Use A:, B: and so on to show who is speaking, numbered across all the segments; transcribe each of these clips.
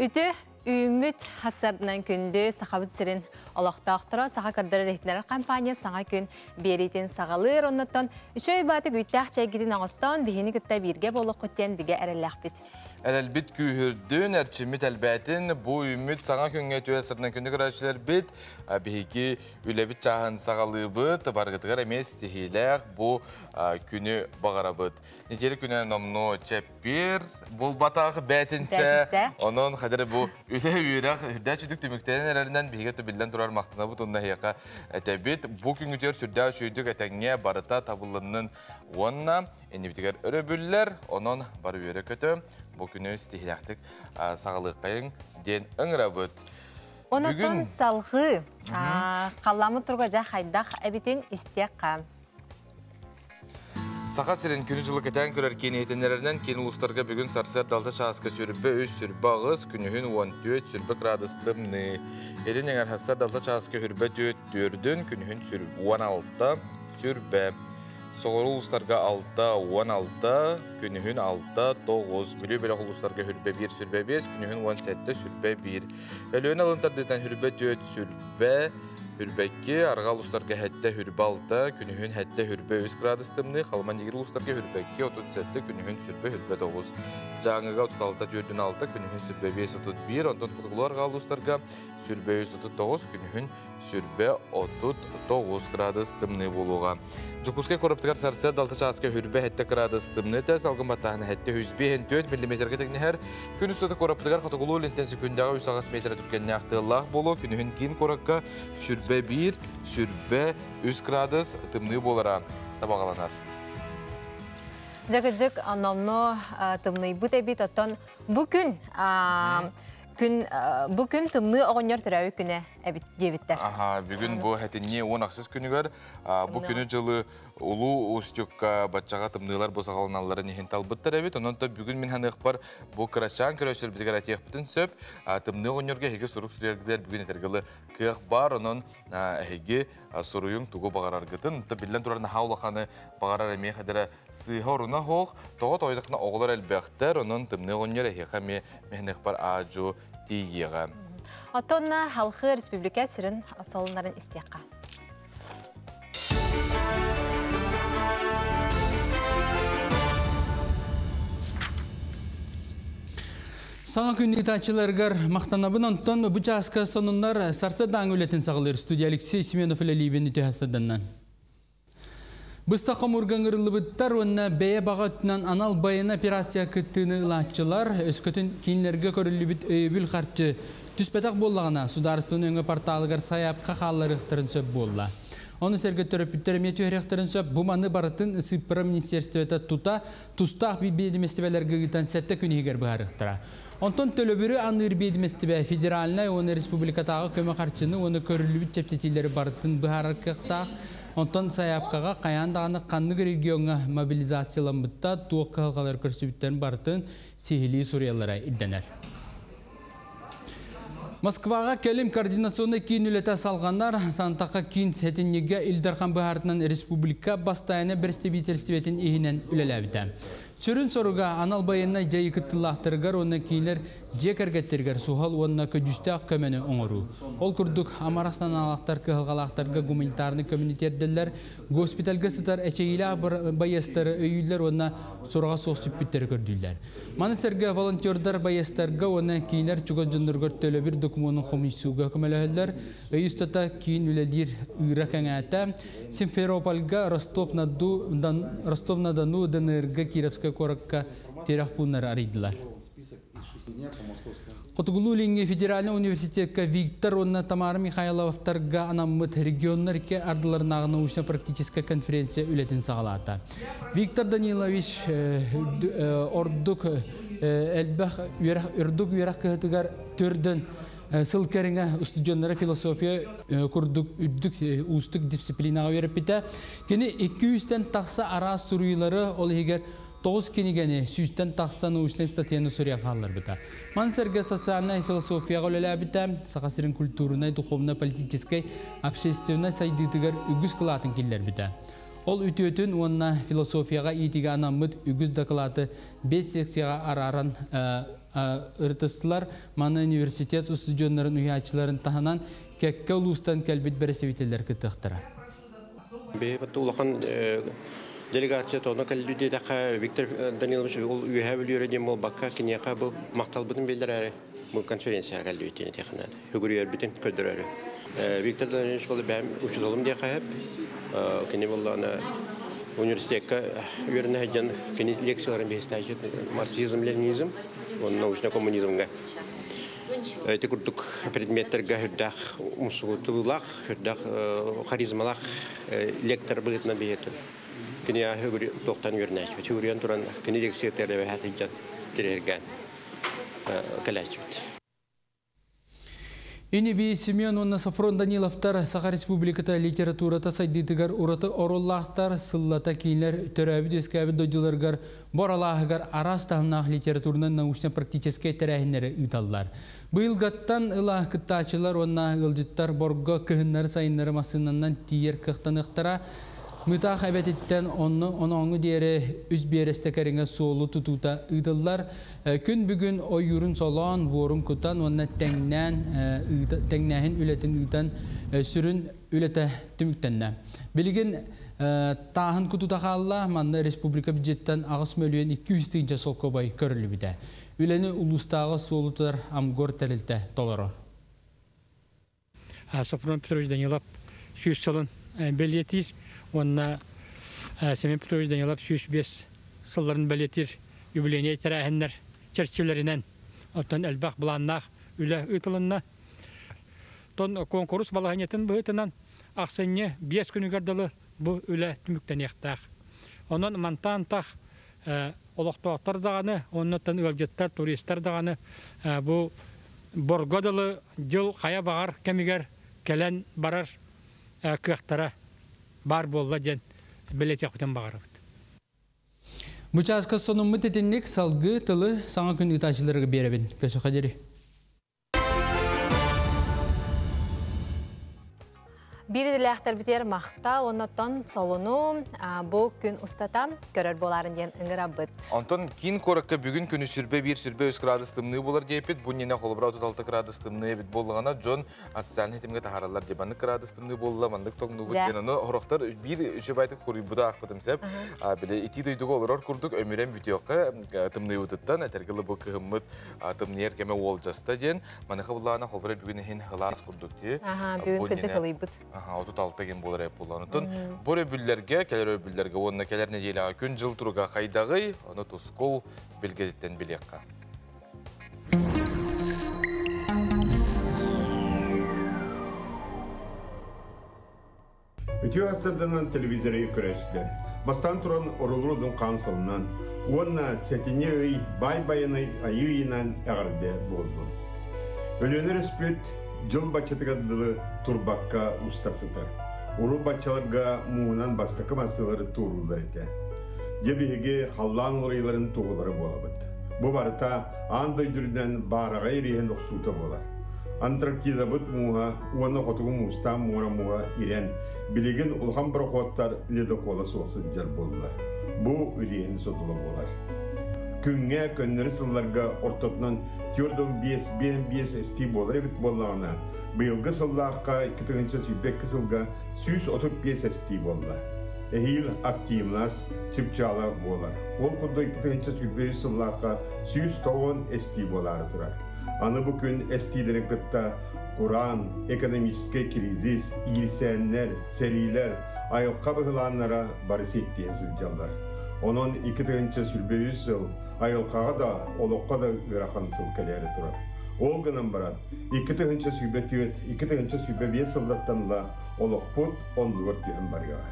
A: Үті Үміт хасардынан күнді сақабыт сірін олақтақтыра саға кірдірі рейтлері компания саңа күн берейтін сағалыр оннаттан үшөй баты гүйтәқ чәйгірін ағыстан бейіні күтті бірге болық күттен біге әріләқ біт.
B: Әлбит күйірдің әрчімет әлбәтін бұ үміт саңа күнге төе сырынан күнді көрәшілер біт, бейгі үләбіт чағын сағалы бұт, барғытығар әмес тихиләқ бұ күні бағара бұт. Нетелі күні номно чәппер, бұл батағы бәтінсә, оның қадыры бұ үлі үйрақ үрдә чүдік түміктен әрәрінен бейгі түбілден тұрар мақтына бұт, онына хеқа әтәбет. Бұ күнгітер сүрдә шүйдік әтәңе барыта табылының онына, әнебітігер өрі бүлілер, оның бары үйері көті. Бұл күні стихилақтық сағалық қайын ден ұңыра бұд.
A: Онаттан салғы қаламы тұрға жа қайдақ әбітен істек қам.
B: Сақа сірін күні жылы кәтен көрер кен етенерінен кен ұлыстарға бүгін сарсар далта шағысқа сүрбі өз сүрбі ағыз күнігін 14 сүрбі градыстымны. Елін еңер хастар далта шағысқа хүрбі 4-4-дің күнігін 16 сүрбі. Соғыр ұлыстарға 6-16, күнігін 6-9, мүлі бөлі ұлыстарға хүрбе 1 сүрбе 5, күнігін 17 сүрбе 1. Әліен алынтардықтан хүрбе 4 сүрбе, хүрбе 2, арға ұлыстарға хәтті хүрбе 6, күнігін хәтті хүрбе 3 градыстымны, қалман егер ұлыстарға хүрбе 2, 37, күнігін сүрбе 9. Жаңыға 36-4-6, күнігін сүрбе 5-31, онтан құтығыларға ұлыстарға сүрбе 39, күнігін сүрбе 39 градыстымны болуға. Жукускай кораптыгар сарсар далта часка хүрбе хетте градыстымны та салгын батағаны хетте 104 мм-ге тегнехер. Күн үстөті кораптыгар қатығылу лентенсі күндегі 100 метр түркенне ақтығылақ болу. Күнігін кейін коракка сүрбе 1, сүрбе 3 градус тымны болара сабағаланар.
A: Жағы-жық анамны тымны бұт әбет оттан Бүгін тымны оғынер түрәуі күні әбет девіттер.
B: Бүгін бұл әтінне 10 ақсыз күнігер. Бұл күні жылы ұлу ұстюкка батчаға тымнылар бұзағалыналары нехен талбыттар әбет. Онында бүгін мен ханы ұқпар бұл қырашан көрәшір бізгер әтек бұтын сөп. Тымны оғынерге әйге сұруқ сүрергілер бүгін әтергілі қиық бар. Оның әйге сұруың тұғы бағарар ғытын. Білден тұрарына хаулақаны бағарар әме қадыра сыйға ұрына хоқ. Тоғыт ойдықына оғылар әлбәқтер. Оның тымны оғынер әйге мен ұқпар ажу тиеға.
A: Атонна халқы республика сүрін солынларын істеққа.
C: Саңа күнді тачыларғар мақтанабын онтон бұчасқа сонынлар сарсадан өлетін сағылыр. Студия Алексей Семенов әлі үті хасаданнан. Бұстақы мұрғаңырылы бұттар, онына бәе баға өтінен анал байын операция күттіні ұлатчылар, өскөтін кейінлерге көрілі бүт өйбіл қарчы түспетақ болағына сударыстың өңі порталығар саяпқа қалылар ұқтырын сөп болла. Оны сәргеттері бүттері меті өректірін сөп, бұманы барытын Сыппыра министерстветі тұстақ бейдіместібелерге ғытан сәтті күні егер бұғар ұқтыра. Онтон төлөбірі аныр бейдіместібе федералына, оны республикатағы көмі қарчыны, оны көрілі бүт чептетілері барытын бұғар ұқтақ. Онтон саяпқаға қаяндағаны қанлық регионға мобилизацияланбытта туық қалғалар көрсібіттерін барытын сихили Суриялара идденер. Москваға келім координационы кейін үлеті салғандар, Сантаққа кейін сәтінеге Илдархан бұхартынан республика бастайына бірістебителістебетін ехінен үлеләбіді. Сүрін соруға анал байына жайы күттілақтырғар, оны кейлер жекергеттергер суғал, онына көджістіғ көмені оңыру. Ол күрдік Амарастан алақтар кығылғалақтарға гуманитарны коммунитерділер, госпиталға сытар әчейлі байестары өйілер, онына соруға соғсып бүттері көрділер. Манысырға волонтердар байестарға, оны кейлер чүгіз жындырғыр төлі бір документің комиссияға көмелі өйістата кейін үлелер үйрек әңәті, Симферопольға Ростов-на-Дону дынырға Кировская коракка терах пуннар аридылар. Құтығылу федеральный университетка Виктор онна Тамара Михайловтарға анаммыт регионларке ардыларына научно-практическая конференция үлетін сағалата. Виктор Данилович ордук үрдік үйрақ көхітігер түрдің сылкеріңе студенттері философия күрдік үрдік ұстық дисциплинаға веріп біті. Кені 200-тен тақса ара сұруйлары ол егер 9 кенигені сүйістен тақса научный статьяны сұрия қалылар біті. Мансерге социальная философия ғолелі біті, сақасырын культурынай, духовно-политической, общественной сайдытығар үгіз қылатын келдер біті. Ол үтөтін онына философияға етіге анамыд үгіз дақылаты 5 секцияға араран ыртыстылар маны университет студионнарын уячыларын таханан кекке улустан келбит бересевителер кытыктыра.
D: Бейбат улахан делегация тоны каллюде тақа Виктор Данилович ул үйәбілері дем ол баққа кенеқа бұл мақталбыдың белдірәрі бұл конференция каллюдені текінады. Үгірер бітін көддірәрі. Виктор Данилович бұл бәм ұшыдалым деқа әп. Кене бұл университетка үйеріне әйден кене лекцияларын бейістәжет марксизм, ленинизм, оның научный коммунизмға. Эти куртук предметтерге хүрдах умсугутулах, хүрдах харизмалах лектор бытна бейетен. Кене хөгүр токтан үрнәч, теориян туран кене лекцияларда хатыҗан тирергән. Калачбит.
C: Инеби Семен Онна Сафрон Даниловтар Саха Республиката литературата сайдитыгар ураты оруллахтар сыллата кейлер төрәбі дөскәбі дойдыларгар боралағығар арастағынақ литературынан научно-практический тәрәхінері үталлар. Бұйылғаттан ылақ кыттачылар онна ғылжыттар борға көхінлері сайынлары масынынан тиер кықтанықтара Мытақ әбәтеттен оны дейері үз берестекеріңе солы тұтута ұйдылар. Күн бүгін ойырын солан, борын күтан, оны тәңнәхін үлетін ұйтан сүрін үлеті түміктенне. Білген тағын күтута қалла, манна республика бюджеттен ағыс мөлуен 200 тыңча сол көбай көрілі біде. Үлені ұлыстағы солытар амгор тәрілті толары.
E: Сафрон Петрович Данилов сүйіс сылын бәлетіз. Онна Семен Петрович Данилов 105 сылларын бәлетір юбилейне тәрәхінлер черчелерінен оттан әлбақ бұланнақ үлі ұтылынна. Тон конкурс балағанетін бұғытынан ақсынне 5 күнігардылы бұл үлі түміктен еқтақ. Онын мантантақ олықтуақтар дағаны, оннаттан ұлжеттар, туристар дағаны бұл борғадылы жыл қая бағар кәмігер кәлән барар күйақтара. Бар болла ден білет яқытын бағарыбыд.
C: Мұчасқа сонымы тетіннік салғы тылы саңа күн ұташыларға беребін. Көсі қадері.
A: Биреділәқтер бітер мақта, оннаттан солыну бұл күн ұстатам көрір боларын ден ұңыра бұд.
B: Антон кейін көрікке бүгін күні сүрбе 1 сүрбе 3 градус тымны болар дейпет, бұннена қолыбыра 36 градус тымны бет болғана, Джон асциалын етімге тахаралар дебаны градус тымны болыла, мандық тоғыны бұд ден. Оны орықтар бір үші байтық көрі бұда ақпытым сәп. Біле ити дойдығы олар күрдік өмірен бүтеуққа тымны ұтыттан, әтергілі бұл кығымыд тымны еркеме ол жаста ден. Манықы бұлағына қолбыра бүгін хен ғылас күрдік де.
A: Бүгін күнчі қылый бұд.
B: 36 ген болар әп болғанытын. Бұл өбілерге, кәлер өбілерге, онына кәлеріне еліға күн жыл тұруға қайдағы, оны тұскол білгедеттен білеққа.
F: Өтеу астырдынан телевизоры көрәшілер. Бастан тұран орылырудың қансылынан, онына сәтіне өй бай-байыны айыйынан әғірде болды. Өлөнер үспет жыл бачатыгадылы турбакка устасытар. Уру бачаларга муынан бастакы мастылары турулдар еті. Дебеге халлан орайларын туғылары болабыд. Бұ барыта андай жүрден бараға ереген ұқсута болар. Антарктида бұд муға, уаны қотығы муста муға ирен, білеген ұлған бір қуаттар леді қолы соғысы жар болдылар. Бұ үрейін сотылы болар. Күнге көннері сылларға ортотынан тёрдың 5 әсті болар әбіт болағына. Бұйылғы сыллаққа 2-інші сүйбек сылға 135 әсті болар. Әйіл активнас түпчалы болар. Ол күнді 2-інші сүйбек сыллаққа 110 әсті болары тұрар. Аны бүкін әстилері күтті Kur'an, ekonomический кризис, ilsənlər, сәрилер, айылқа бұғыланлара барысы еттен сылжалар. Onun 2-інші сүрбе 100 жыл айылқаға да, олыққа да ғырақан сыл кәлері тұрар. Ол ғынан барад, 2-інші сүрбе 4, 2-інші сүрбе 5 жылдаттанла олық бұд, онлығыр түйін барыға.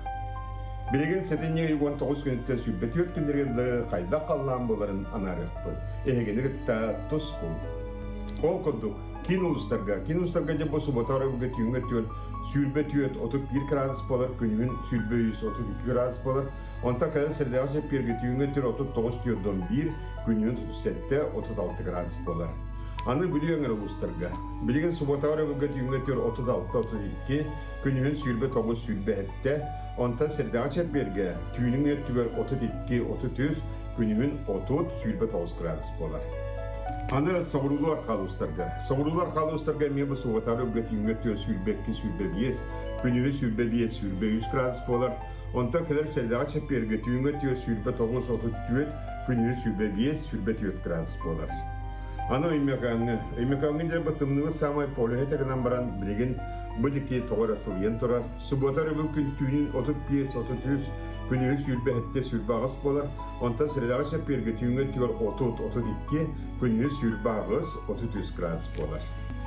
F: Білеген сәтіне 19 күнітті сүрбе 4 күндергенді қайда қалған боларын анарық бұд. Әйгені күтті тұс құл. Ол күрдік, кинулыстарға деп бұл сұботары бүгі түйінгі түйін сүрбе түйет 31 градус болар, күнігін сүрбе 132 градус болар. Онта кәрі сәрдеға жеп бергі түйінгі түйін 39 түйірден 1, күнігін 37-36 градус болар. Аны бүлі өңір ұлыстарға. Білеген сұботары бүгі түйінгі түйін 36-32, күнігін сүрбе 9 сүрбе әтті. Онта сәрдеға жеп бергі түйінің өттігер 32-33, күнігін 30 сүрбе 9 градус болар. Аны соғырулар қалыстарға мен бұл соғытары өтті сүрбекке сүрбебиес, күнігі сүрбебиес сүрбе 3 градус болар. Онта кәлер сәлдаға чәпперге өтті сүрбе 9-34, күнігі сүрбебиес сүрбе 4 градус болар. Аны өймекаңы де бұтымнығы самай полихетегінен баран білеген бұдеке тоғыр асылген тұрар. Субботары бұл күн түйінін 35-33, күнігі сүрбе әтте сүрбе ағыс болар. Онта сәлдаға чәпперге түйінгі түйір 30-32, күнігі сүрбе ағыс 33 градус болар.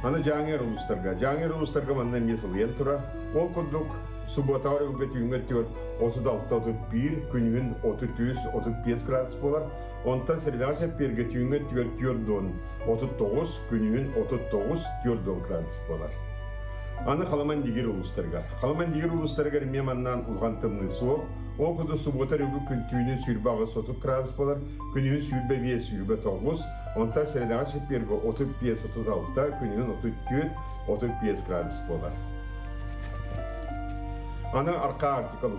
F: Аны жаңер ұлыстарға маннан месілген тұрар. Ол күндік субботары бұл түйінгі түйір 36-31, күнігін 33-35 градус болар. Онта сәлдаға чәпперге түйінгі түйір 39, күнігін 39-40 градус болар. Аны қаламан дегер ұлыстарға мен маннан ұлғантымны соқ. Ол күнді субботары бұл күн түйінін сүрбағы 30 градус болар, күнігін сүрбе 5, сүрбе 9, онта сәлдаға чәпперге 35-36, күнігін 34-35 градус болар. Аны арқа артикал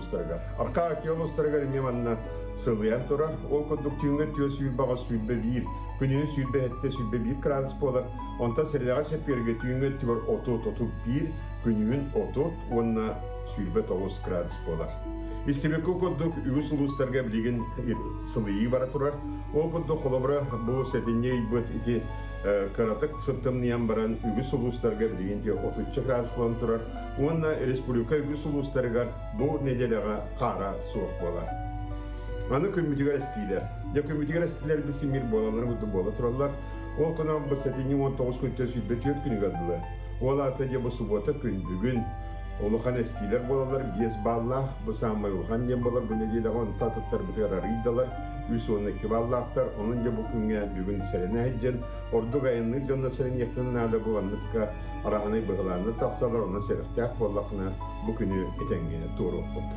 F: ұстарға мен маннан сылыян тұрар. Ол күндік түйінгі түйі сүрбағы сүрбе 1, күнігін сүрбе әтте сүрбе 1 градус болар. Онта сәлдаға чәпперге түйінгі түйір 30-31, күнігін 30, онына сүрбе 9 градус болар. Истебекке күндік үгіс ұлыстарға білеген сылыйы бара тұрар. Ол күндік қолыбыра бұл сәтіней бұд еті қаратық сыптымниян баран үгіс ұлыстарға білеген 30 градус болан тұрар. Онына республика үгіс ұлыстарға бұл неделяға қара суық болар. Аны көмітігер әстейлер біз семер болалары бұды бола тұралар. Ол күнан бұл сәтіне 19 күнте сүйтбе 4 күнік адылы. Ол аты де бұл суббота күн бүгін. Олухан әстейлер болалар, 5 баллах, бұл самай олухан дем болар, бұл неделі ғын татыттар бұтығар арыйдалар, 3-12 баллахтар, оның де бұл күнге бүгін сәріне әйден, ордық айынны жонна сәрін ектінің ады бұл анныққа арағаны бұғыланы тақсалар, оны сәріқтәк болақына бұл күні етенгені туыр оқыд.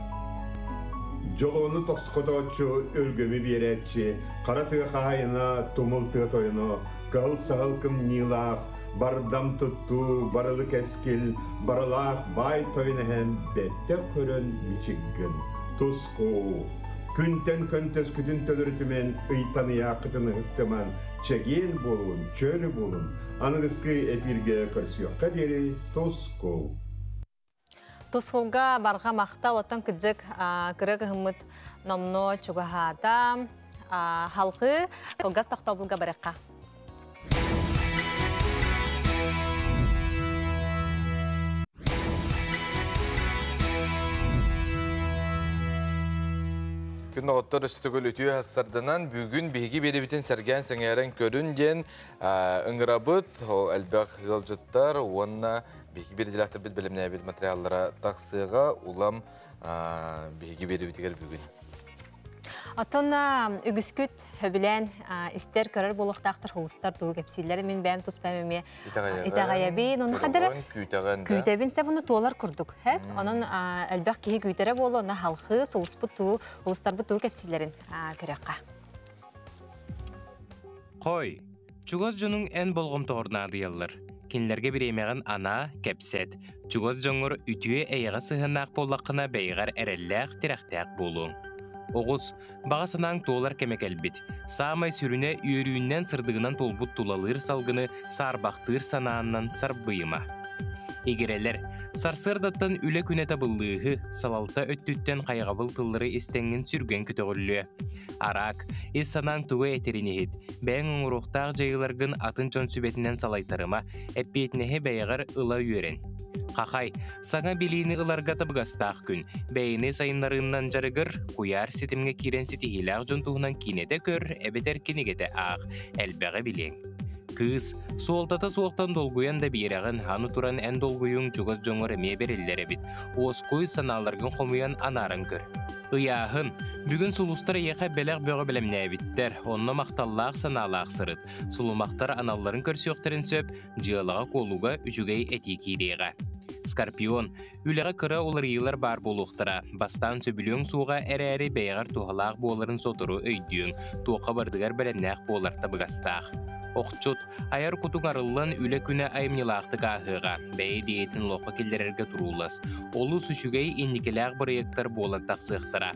F: Жолуыны тоқсықотағычы өлгөмі беретші, қаратығы қайына, тұмылтығы тойына, қағыл сағыл кім нилақ, бардам тұтту, барылық әскел, барылақ бай тойына әм бәтті көрін мичігін, тұсқу. Күнтен көнтес күтін төліртімен ұйтаны яқытыны үктіман, чәген болуын, чөлі болуын, анығызғы әпірге көрсіоққа дері тұсқу.
A: Тұсқуға барға мақтал оттан күдзік кірігі ғымыт номно чуғағада халқы қылғас тоқтабылға бараққа.
B: Күн оғыттар үстігіл үтіе хастардынан бүгін бейгі беребетін сәрген сәңерін көрінден ұңырабыт, әлбәқ ғылжыттар, онына бейгі береділәқтір біт білімне әбет материаллара тақсыға улам бейгі беребетігер бүгін.
A: Атона үгіскүт хөбілән істер көрір болуқтақтыр холыстар туы кәпсейлері мен бәм тұс бәмеме итағайабин. Оны қадары күйтәбін сәп оны туалар күрдік. Оның әлбәқ кейі күйтәрі болу, оны халқы солыс бұту, холыстар бұту кәпсейлерін көріққа.
G: Қой, чуғыз жының ән болғым тоғырна адыялыр. Кенлерге біремеғін ана, кәпсет. Чуғыз жоңыр үтіе әйіға сығынақ болаққына бәйғар әрәлләқ тирақтәқ болуң. Оғыз, бағасынан толар кәмекәлбет. Самай сүріне үйерүйіннен сырдығынан толбут тулалыр салғыны сарбақтыр санааннан сарбыйыма. Егерелер, сарсырдаттан үлі күне табыллығы салалта өттүттен қайғабыл тыллары істеңін сүрген күтіғілі. Арақ, ес санаң туғы әтерінехет, бәң ұңырықтақ жайыларғын атын чон сүбетінен салайтарыма, әппетінеhe бәйғар ұла үйерен. Қақай, саңа білейіні ұларға табығастақ күн, бәйіні сайынларынан жарығыр, қуяр сетімге керен сетихилақ жонтуғынан кинеде көр, әбетер кенегеде ақ, әлбәғі білең. Кыз, суолтата суоқтан долгуян да бейрағын хану туран ән долгуюң чуғыз жоңыр әме берелері бит, оской саналарғын қомуян анарын көр. Ыяғын, бүгін сулустар еқа бәләқ бөғі білімне әбіттер, онны мақталлақ саналақ сырыт, сулумақтар аналарын көрсіоқтарын сөп, жиылыға қолуға үчігей әти кейдейға. Скорпион, үліға кыра олар елар бар болуқтыра, бастан сөбілең суға әрі бәйғар туғалақ боларын сотыру өйдүйің, туға бардығар білімнәқ болар табығастақ. Оқчут, аяр кутуң арылын үлі күні айымнелақты қағыға, бәйі дейетін лоқы келдерерге тұрулас. Олы сүшігей ендікеләқ біректар болан тақсықтыра.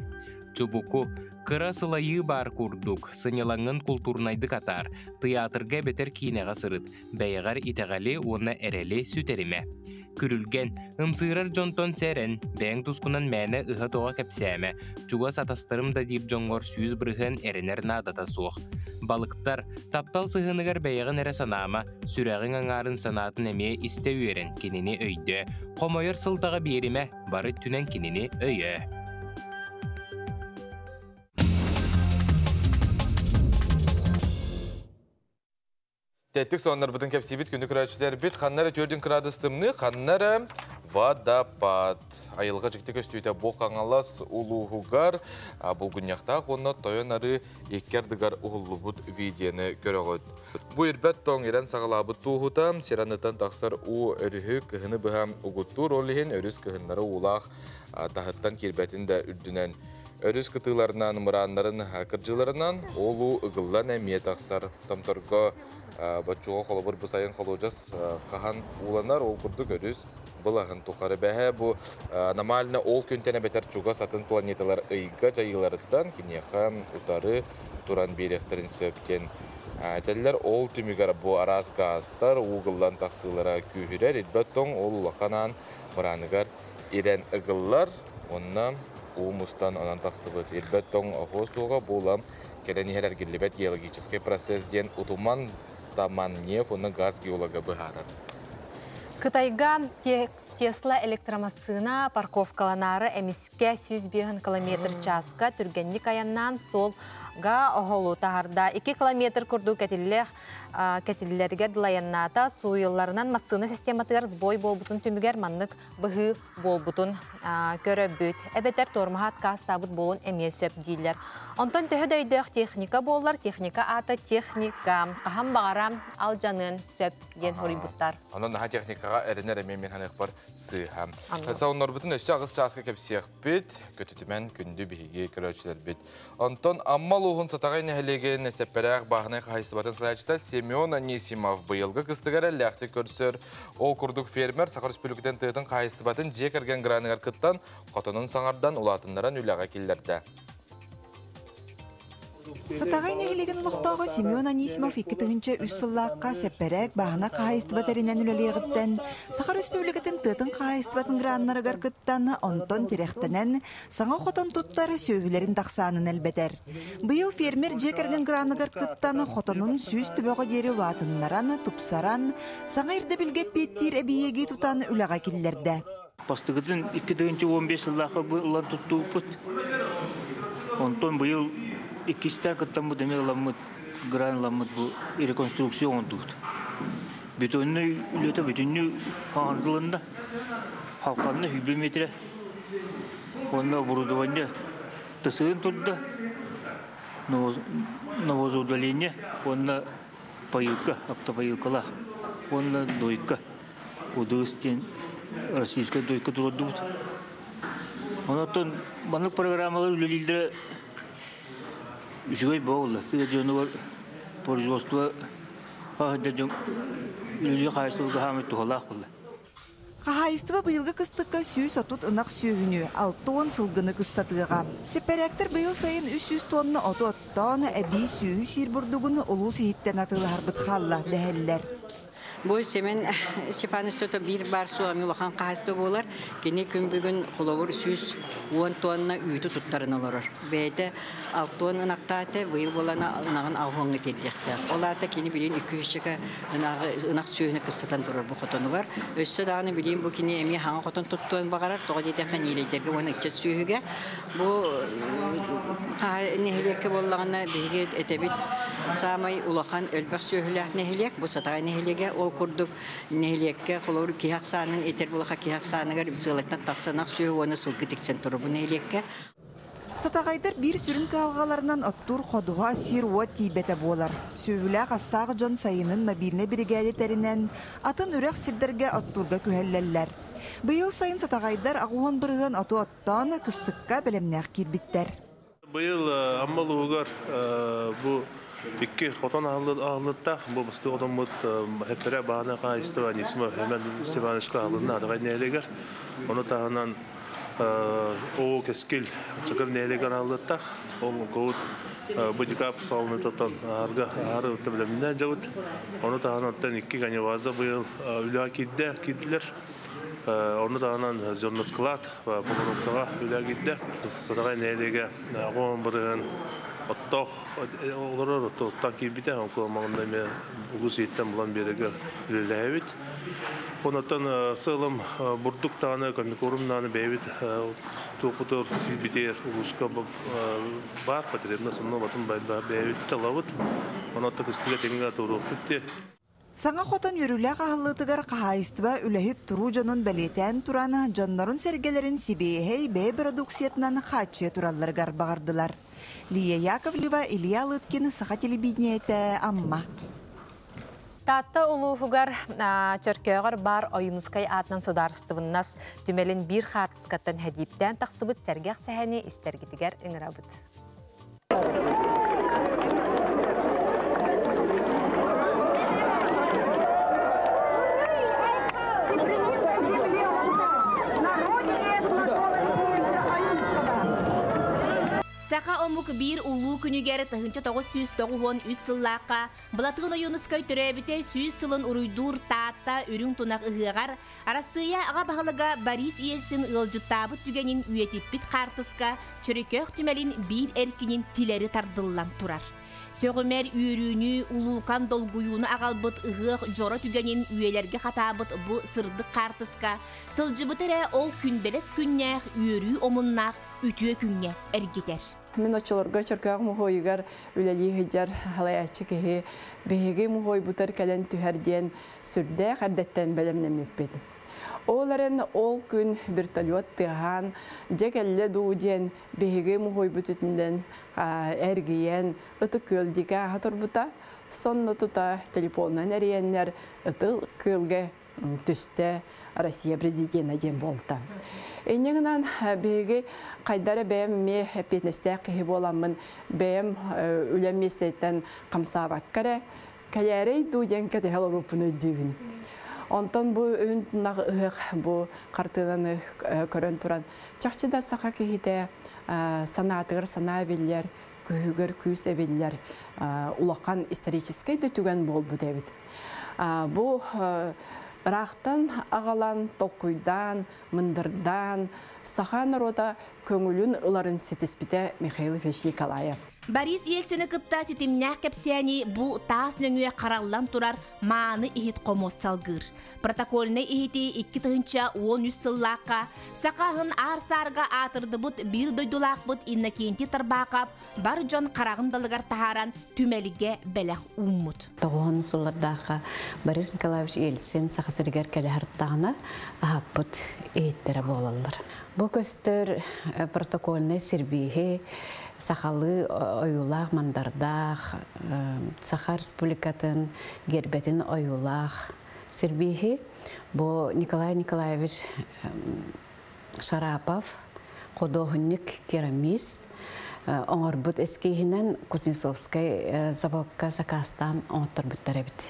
G: Чубуку кыра сылайы бар курдук, сынялаңын культурнайды катар, театрга бетер кинеға сырыт, бәйгар итеғали оны әрелі сүтеріме. Күрілген, ымсырар жонтон сәрін, бәң тускунан мәні ыға тоға кәпсәме, чугас атастырым да дейіп жоңғор сүйіз бірғын әрінер надата суық. Балықтар, таптал сығыныгар бәйгін әрі санама, сүрәғын аңарын санатын әме істе үйерін кенені өйді. Қомайыр сылтаға беріме, бары түнен кенені өйі.
B: Тәттік сонлар бұдың кәпсейбет күнді күрәтшілер бет. Қаннары төрдің күрадыстымны, қаннары вадапад. Айылға жіктік өстүйті бұл қаңалас ұлуғығар. Бұл күнняқта қонна тойын ары еккердігар ұғылы бұд видені көріғыд. Бұл үрбәт тоң ерен сағалабы туғытам, серанытан тақсар ұ өрігі кіғыны бұғам ұғытту роліхен өріс кіғынлары ұлақ тағыттан кербәтін де үрдінен. Өріс кытыларынан, мұранларын, кірджіларынан олу ұғылан әмие тақсар тамторға бачуға қолабыр бұсайын қолужас қахан уланар ол күрдік өріс бұлағын тұқары бәхі. Бұл намалына ол күнтені бәтер чуға сатын планеталар ұйға жайыларыттан кенеға ұтары тұран беректерін сөпкен. Тәлілер ол түмігер бұл арас ғастар ұғылан тақсылара күйірер. Едбәттің ол ұлақанан мұраныгар ерен ұғылар. Оннан Умустан анан тақсыбыт. Ирбәттің оғысуға болам кәдәні әрәр келебәт геологический процесс ден ұтуман таман неф, оны газ геолога бұхарар.
A: Кытайга Тесла электромасына парковкаланары әміске 100 км часка түргенлік аяннан солға оғылу тағарда 2 км күрді кәтілілерге дылаянната суйылларынан массына систематығар сбой болбутын түмігер маннық бұғы болбутын көрі бүт. Әбетер тормағат қастабыт болын әме сөп дейлер. Онтан төхі дөйдіқ техника болар, техника аты техника. Қахам бағарам ал жанын сөп ген хори бұттар.
B: Онын наға техникаға әрінер әме мен ханық бар сыйхам. Сауынлар бұтын өсі ағыз часка кәпсияқ бүт, көтітімен күнді бігі көрәтшілер бүт. Онтан аммал уғын сатағай нәхілеген сәппәрәқ бағынай қайсы батын сылайчыта Семен Анисимов бұйылғы кыстығар әліқті көрсір. Ол күрдік фермер Сақар Республикатен тыйтын қайсы батын жек әрген гранығар күттан қотының саңардан ұлатынларан үліға келдерді.
H: Сатағай нәгілеген ұлықтағы Семен Анисимов 2-тігінші үш сыллаққа сәппәрәк бағына қайысты батаринен үлелеғіттен, Сақар Республикатын тұтын қайысты батын граннарығар күттан, онтон теректенен, саңа қотон тұттары сөйгілерін тақсанын әлбәдер. Бұйыл фермер жекерген гранығар күттан, қотонын сүз түбіғі дері ұлатынларан, тұпсаран, саңа ерді білгеп беттер әбиеге тұтан үліға келдерді.
I: Бастығыдың 2-15 сыллақы бұлан тұтту бұд. Онтон бұйыл İkisi kıttan demek lamut, gran lamut bu rekonstrüksiyon oldu. Bütünlüğü ülkede bütünlüğü handlığında halkanın hübümetre, onda buruduvanya tasarım tuttu, novozodalenya, onda payılka, apta payılkalar, onda doyka, o dostin Российская doyka tuttu. Ondan bana programlar ülkelerde Üçügey bağlı. Tığcığını производство lülü kayısılığı hamet tuğalaq buldu.
H: Қағайыстыва бұйылғы қыстыққа сүйіс отут ынақ сүйігіні 6 тонн сылғыны қыстатыға. Сепәрәктір бұйыл сайын 300 тонны оты оттан әбей сүйі сирбұрдығыны ұлу сейіттен атылы харбыт қалла дәхелілер.
J: Bu semen Stepanis'ta bir bar su amulakan kahasta bolar. Gene gün bugün kulağır 110 tonna üyütü tuttarın olur. Beyde 6 tonna naktate bu bolana nağın ağhonga tediyekte. Olar da kini bilin 200 çeka ınak suyunu kıstatan durur bu kotonu var. Össe dağını bilin bu kini emi hangi koton tuttuğun bakarar. Toğa dedeken iyilerge onu içet suyuga. Bu nehliyeke bollağına bilgi etebit. Samay ulakan ölbek suyuhulak nehliyek. Bu satay nehliyege kurduk nehliyekke kolor ki haksanın eter bulaka ki haksanıgar bizgaletten taksanak suyu onu sılgıtık senturu bu nehliyekke.
H: Satağaydır bir sürüm kalgalarından ottur koduğa sir o tibete bolar. Söyle hastağı John sayının mobiline brigadeterinden atın ürek sirderge otturga kühelleller. Bu yıl sayın satağaydır ağuhan bırığın otu ottan kıstıkka belemnek kirbitler.
K: Bu yıl ammalığıgar bu İki koton ağırlıkta bu bastı odamut hepere bağına kayıstı var Nisimov hemen Stepanishka ağırlığında adı neyleger. Onu tahanan о кескил чакыр нелегер алдыттах ол коут будикап салны татан ары өтөбөлөмүнө жагыт оны таанаттан 2 ганеваза быйыл үлө киддилер оны таанан журналсклад ва погоновкага үлө кидде садагай нелеге огон бырын оттох олорор оттан кибите онко маңында ме угуситтен булан береге үлөлөбүт онотон сылым бурдук тааны комикорумнаны бебит топутор битер угуска бар потребно сонно батын бебит талабыт онотон кыстыга теңге туру битти.
H: Саңа хотон үрүлэ кахаллытыгар кахайыстыба үлэхит туру жонун белетен тураны жоннорун сергелерин сибиэхэй бэй продукциятынан хачы туралларыгар багардылар. Лия Яковлева, Илья Лыткин, Саха телевидениете, Амма.
A: Татта улуфугар чөркөөгөр бар ойунускай атынан сударыстыбыннас түмелин бир хартыскаттан хәдиптен тақсыбыт сәргәк сәхәне истергитигер ыңырабыт.
L: Сақа омук бир улуу күнүгер тахынча 993 сыллааққа бұлатығын ойынускай түрәбіте 100 сылын ұруйдур таатта үрің тунақ ұғығар арасыя аға бағылыға Борис Елсин ылжыттабыт түгенін үйетіппіт қартысқа чөрекөк түмелін бір әркінін тилері тардыллан турар. Сөгімер үйрүүнү улуукан долгуюуну агалбыт ыгык жоро түгенин үйелерге хатабыт бу сырдык картыска сылжыбытере ол күнбелес күннәх үйрүү омуннах үтүө күнне эргитер.
M: Мен очолорго чөркөк мухойгар үлели хыжар халаячы кеhe беге мухой бутар кален түһәрден сүрдә хәддәттән белемнәмеппет. Оларын ол күн вертолет тыган жекелле дууден беге мухой бутүтүндән эргиен ыты көлдиге хатырбута сонно тута телефоннан әриеннәр ыты көлгә төстә Россия президенты ден болта. Энеңнән беге кайдары бәм ме хәпетнестә кеһи боламын бәм үләместән камсабат кара кәләре дуден кәдә халыпны дивин. Онтон бу үннәг бу картынан көрән туран чакчыда сака кеһидә санатыр санабилләр көһүгөр күсәбилләр улакан исторический түгән бол бу дәбит. Бу рахтан агалан токуйдан мындырдан саха народа көңүлүн ыларын сетиспите Михаил Николаев.
L: Борис Елсini кытта ситимнях кепсияни бу таас нөңүе караллан турар мааны ихит комос салгыр. Протоколны ихити 2-13 сыллааққа сақағын арсарга атырдыбыт бир дойдулақбыт иннакенти тарбақап бар жон қарағындалығар тахаран түмеліге бәләқ уммут.
N: 9 сыллардақа Борис Николаевич Елсин сақасыргер кәліғарттағына ағаппыт ейттері болалар. Бу көстер протоколны сирбейхе Сахалы оюлах мандардах, Саха республикатын гербетін оюлах сирбихи. Бу Николай Николаевич Шарапов, Ходохунник керамист, оңорбут эскейхинен Кузнецовскай заводка Закастан оңоттор бүттәрәбіт.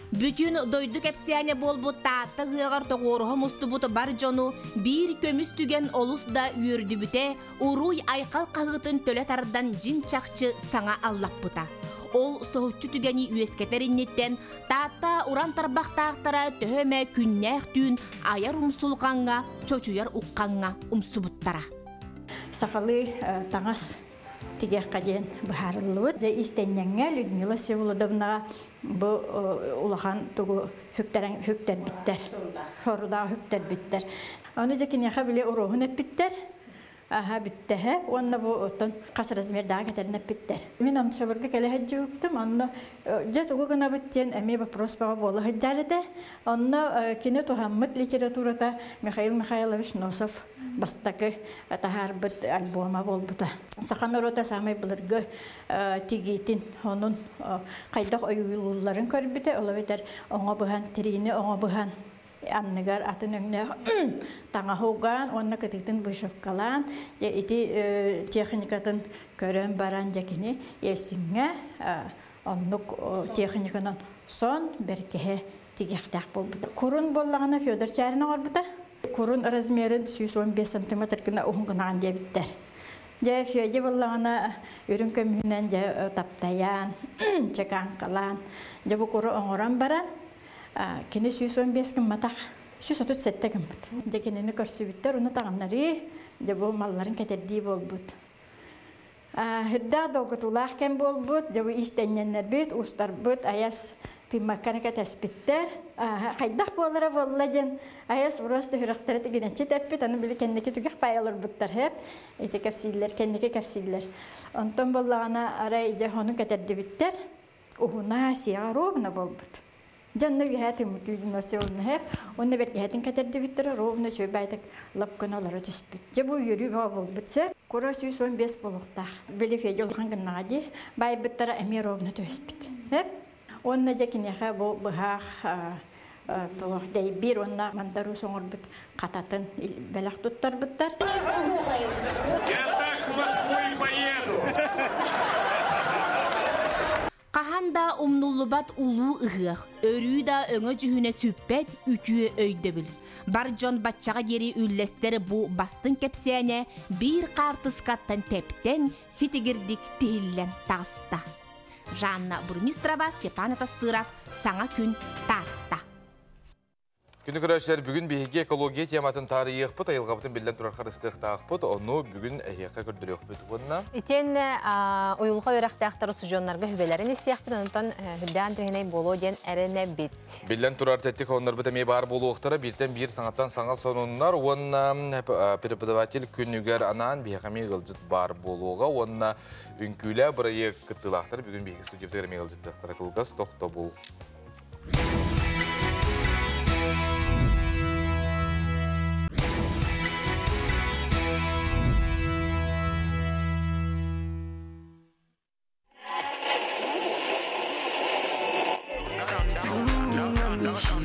L: Бүтүн дойду кепсияне болбут таатта гыгар тогоруха мустубут бар жону бир көмүс түген олус да үйөрдү бүте уруй айкал кагытын төлөтардан жин чакчы саңа аллаппыта. Ол соһуччу түгени үескетериннеттен таатта уран тарбактаактара төһөмө күннәх түн аяр умсулганга чочуяр укканга умсубуттара.
O: Сахалы таңас тигех каден бахарлыбыт же истеннеңе Людмила Всеволодовна бу улахан тугу хүптер биттер. Хоруда хүптер биттер. Аны жекине хабиле урохун биттер. Аха биттеhe онна бу оттон кас размердага кетерне биттер. Мен амчаларга келе хаджуктум. Онна же тугу гына биттен эми вопрос бага болу хаджарыды. Онна кине тухаммыт литературада Михаил Михайлович Носов бастакы тахарбыт альбома болбута. Саханорота самай булыргы тигитин онун кайдак оюлларын көрбүтө олабетер оңа бухан тирини оңа бухан анныгар атыныңне таңа хоуган онна кытытын бышыпкалан ити техникатын көрөн баран жакини элсиңе оннук техниканан сон беркеhe тигихдак болбута. Курун боллагана Федор Чарина орбута. kurun размерин 115 см гына уңгынан дебиттер. Жа феде боллағына үрін көмінен жа таптаян, чекан қалан, жа бұл құры оңыран баран, кені 115 кім матақ, 137 кім матақ. Жа кенені көрсі біттер, оны тағанлары, жа бұл малларын кәтердей бол бұд. Хүрда долғытулақ кәм бол бұд, жа бұл истенненлер бұд, ұстар бұд, аяс тымаққаны кәтәспіттер, қайдақ болыра болыла жен, аяс просто хүрақтары тегенетче тәппет, аны білі кәндеке түгіқ байалар бұттар хеп, әйті кәпсейлер, кәндеке кәпсейлер. Онтан болағына арай жағының кәтәрді біттер, ұғына сияға ровна бол бұд. Жанны вихәті мұтлығын осы олны хеп, оны бәргі хәтін кәтәрді біттер, ровна сөй бәйтік лапқын олары түспіт. Жа бұл үйрі бол бұтсыр, Кора 115 болуқтақ. Білі феде олған гыннаға бай бұттара әме ровна төспіт. Онна жакинеха бу бахах то дей бир онна мандару соңор бит кататын белак туттар биттар.
P: Я так в Москву поеду.
L: Каханда умнуллубат улуу ыгых, өрүү да өңө жүһүнө сүппет үтүө өйдөбүл. Бар жон батчага жери үллестери бу бастын кепсене бир картыскаттан тептен ситигирдик тихиллен таста. Жанна Бурмистрова, Степан Атастыров, Саңа күн тарта.
B: Күні көрәшілер бүгін бейге экология тематын тарихы бұд, айылғабытын білден тұрар қарыстықтақ бұд, оны бүгін әйеққа көрдірек бұд бұдына.
A: Итен ойылға өрәқтіқтары сұжонларға хүбелерін істеяқ бұд, онытан хүбді антырғынай болу ден әріне бет.
B: Білден тұрар тәттік онлар бұд әмей бар болу ұқтары, бірден бір саңаттан саңа сонунлар, онына преподаватель күнігер анан бейқамей ғылжыт бар болуға, онына үнкілі бірайы күттілақтар, бүгін бейгі студиевтер әмей ғылжыттықтары қылғас тоқта бұл.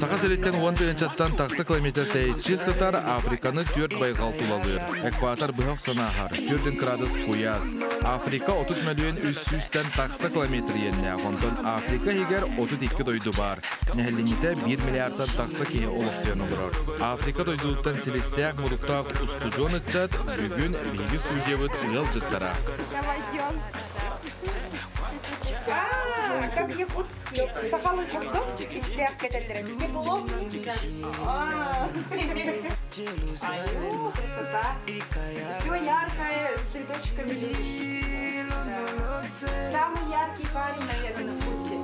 B: Сақа сәреттен 10 чаттан тақсы километр тәйітші сытар Африканы 4 байғал тулалыр. Экватор бұғақ сонағар, 4 градус қуяз. Африка 30 миллион 300-тен тақсы километр енне. Онтон Африка егер 32 дойду бар. Нәхілінеті 1 миллиардтан тақсы кеге олықсен олырар. Африка дойдуыттан селестеяқ мұдықтақ ұстыжон ұтчат, бүгін бейгі студиявыт ұял жыттара.
Q: Как якутский, сахалый хот-дог из клеткой. Не было? Красота. Все яркое, с цветочками. Самый яркий парень, наверное, на курсе.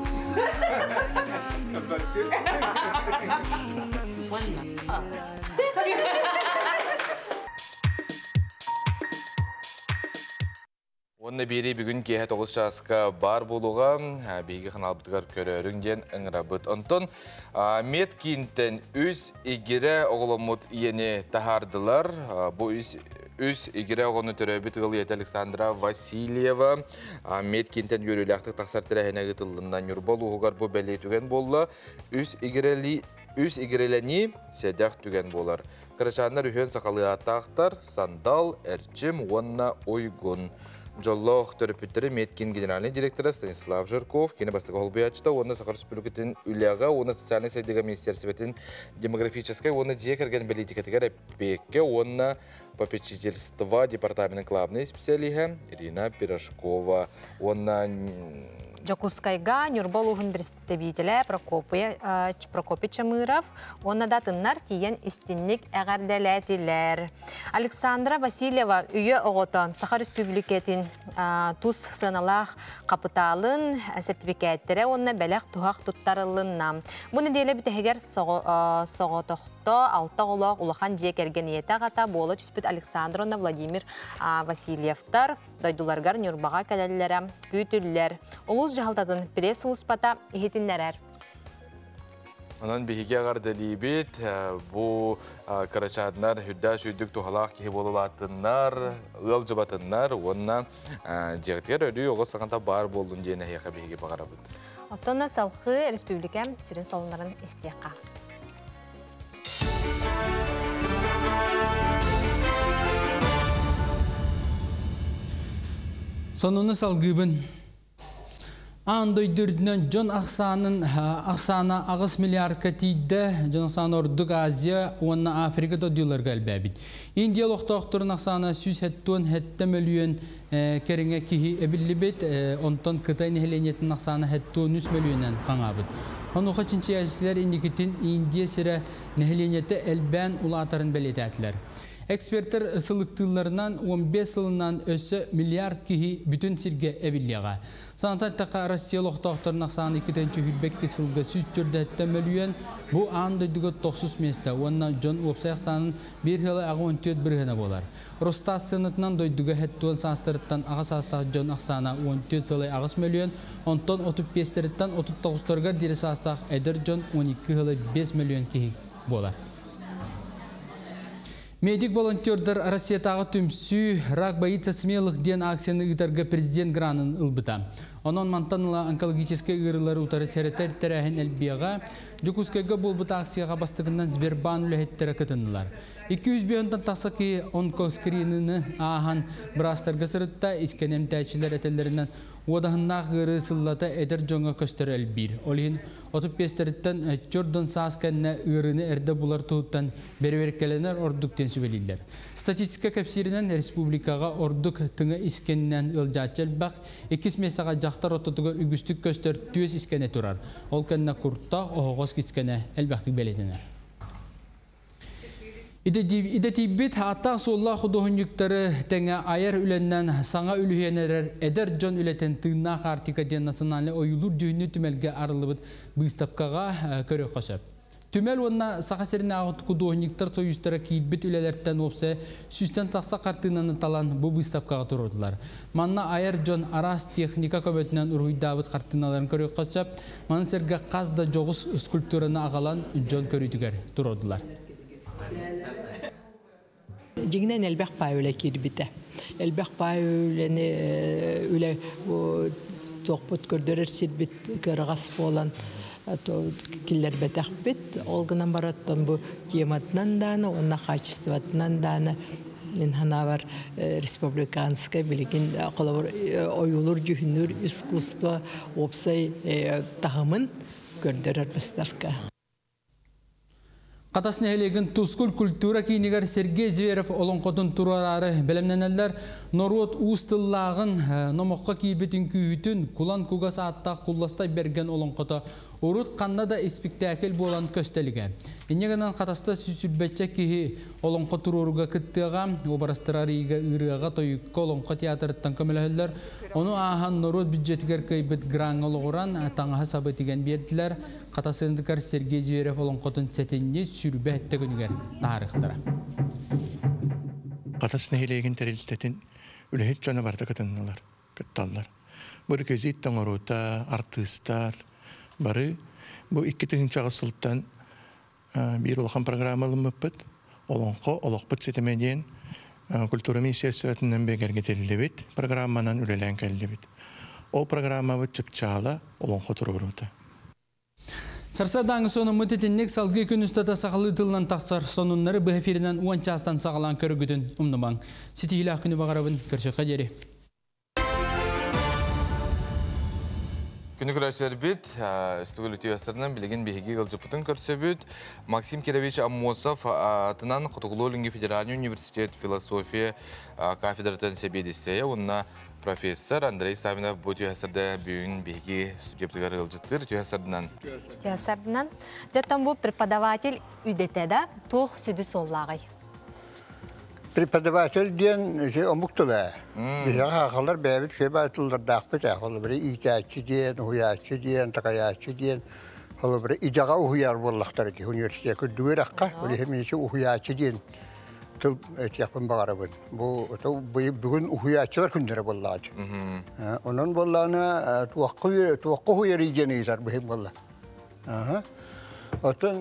B: Онна бері бүгін кейі 9 жасқа бар болуға, бейгі қаналбытығар көреріңден ұңырабыт. Онтон, Меткинтен өз егері оғылымыт ені тахардылар. Бұл өз егері оғыны түрәбіт ғылиет Александра Васильева. Меткинтен өріліқтік тақсартыра әне ғытылынан үрбол ұғығар бұл бәлей түген болы. Өз егерелені сәдәқ түген болар. Қырышанлар үйен сақалы атақтар, сандал, әрчім, онна ойгун. Жоллоқ төріпіттері Меткин генеральный директоры Станислав Жирков, кені бастығы олбай ачыта, оны Сақар Республикатын үліға, оны социальный сайдыға министерсветин демографической, оны жекерген политикатығар әпекке, оны попечительства департаментінің главный специалиға Ирина Пирожкова, оны
A: Жокускайга Нюрбол университетебителе Прокопий Чамыров, онна датыннар тиен истинник әғарделетилер. Александра Васильева үйе оғыты Сахар Республикетін туз сыналақ қапыталын сертификаттері онна бәләқ туғақ тұттарылынна. Бұны дейлі бітігер соғытықты алты олақ ұлақан жекерген еті ғата болы түспіт Александровна Владимир Васильевтар дойдуларғар Нюрбаға кәдәлілері күйтілілер. Улус жағалтатын пресс ұлыспата ехетінлерер.
B: Онан бейге ағарды бет, бұл қарачадынар хүдда шүйдік тұғалақ кей болылатынар, ұл жыбатынар, онына жегітер өрі оғы сағanta бар болуын дейін әйеқа бейге бағара бұд.
A: Оттона салқы республика сүрін солынларын істеққа.
C: Сонуны салгыбын. Andoydurdunun John Aksana ağız milyarka tiyde John Aksana orduk Azya onna Afrika'da diyorlar galiba. Indiya doktorun Aksana süs hettuan hette milyon kerenge kihi ebillibet ondan kıtay nehlenetin Aksana hettuan 100 milyonen kanabıt. Onu kaçıncı yaşlılar indikitin Indiya sıra nehlenete elben ulatarın belirttiler. Ekspertler ısılıktığlarından 15 yılından öse milyar kihi bütün sirge ebilliğe. Sanatay taqa Rusiyalıq doktorun Aksana 2-ci hülbek kesilge süs türde hette milyon bu anda dügü 90 mesta. Ondan John Opsay Aksanın bir yılı ağın tüyet bir hına bolar. Rostas sınıtından doydugu hettuan sanstarıttan ağız hastaq John Aksana 14 yılı ağız milyon, ondan 35'leritten 39'larga diri sastaq eder John 12 yılı 5 milyon kihi bolar. Medik волонтердар Россиятағы түмсі рак боится смелых ден акцияны ұтарға президент гранын ұлбыта. Онон мантаныла онкологический ғырылары ұтары сәреттер тәрәхін әлбияға, жүкускайға болбыта акцияға бастығынан Сбербан үләхеттері кітінділар. 200 бейонтан тақса ки онкоскринini ағын бірастарға сырытта искенем тәчілер әтелерінен Odahınaq gırı sıllata eder jonga köstör elbir. Olin 35'lerden Jordan Saskanna ırını erde bular tuğuttan berberkelener orduk tensübeliler. Statistika kapsirinden Respublikaga orduk tınga iskeninden ılcaçel bak 2 mestaga jaktar ototugar ügüstük köstör tüyes iskene turar. Olkanna kurta oğuz iskene elbaktik belediler. İde tibit hatta solla xuduhunyukları tenge ayar ülenden sana ülüyenerer eder John ületen tığına kartika diyen nasyonali oyulur düğünü tümelge arılıbıt bıstapkağa körü koşap. Tümel onna sakaserin ağıt xuduhunyuklar soyustara kiibit ülelerden opsa süsten taksa kartığından talan bu bıstapkağa tururdular. Manna ayar John Aras Teknika Köbetinden Urhuy David kartığınaların körü koşap, manın serge qazda joğuz skulpturana ağalan John körütüger tururdular.
R: Cignen elbaq pay öyle kirbite. Elbaq pay öyleni öyle toqput gördürür sirbit kırğas olan killer betak bit. Olgınan barattan bu tematından da ona kaçıstvatından da min hanavar respublikanska bilgin qolabor oyulur cühünür iskustva opsay tahımın gördürür выставка.
C: Qatasını helegin Tuzkul kultura kiyinigar Sergey Zverev olonqotun turararı belemneneller Norvot uustillağın nomoqqa kiyibetin kühütün kulan kuga saatta kullastay bergen olonqota urut qanna da spektakl bolan köstelige. İnneganan qatasta süsülbetçe kihi olonqa tururuga kıttığa obarastırarıga ırığa toyukka olonqa teatrıttan kömeleheller onu ahan Norvot büdjetiger kaybet gran oluğuran tağıha sabitigen berdiler. Qatasındikar Sergey Zverev olonqotun setenini sürbe hette günüger tarixtara.
S: Qatasını helegin teriltetin ülehet cana barda katınlar, kıttallar. Bu rüközit tangoruta, artistlar, barı bu 2. çağısıltan bir olağan programalım mıppıt, olonqo, oloqpıt setemediyen Kultura Misyası'ndan begergetelilebit, programmanan ülelen kellebit. O programma çıpçağla olonqo tururuta.
C: Sarsadan sonu mütetinlik salgı günüstada sağlı tıllan taqsar sonunları bu hefirinden uançastan sağılan körügüdün umnuman. Siti ilah günü bağırabın körşe deri.
B: Günü kürajlar bit, üstügül ütüyaslarından bilgin bihigi gılcıpıtın körsebüt. Maksim Kirevich Amosov atınan Kutuqlu Federal Üniversitet Filosofiya kafedratan sebedisteye. Onunla Profesör Andrei Savinov bu tüyasırda büyün bihigi sütüyaptıgar gılcıttır. Tüyasırdan?
A: Tüyasırdan. Zaten bu prepodavatel üdetede tuğ südü sollağay.
T: Prepodavatel diyen şey omuktular. Bize hakalar beyabit şey batılır dağpıt ağlı biri itaatçı diyen, huyatçı diyen, takayatçı diyen. Olu biri idağa uhuyar bollaktar ki üniversiteye kürdüğü rakka. Öyle hemen için uhuyatçı diyen. Tıl etiyakın bağırabın. Bu bugün uhuyatçılar kündere bollağacı. Onun bollağına tuvakkı huyarı diyeni izar bu hem bollağ. Otan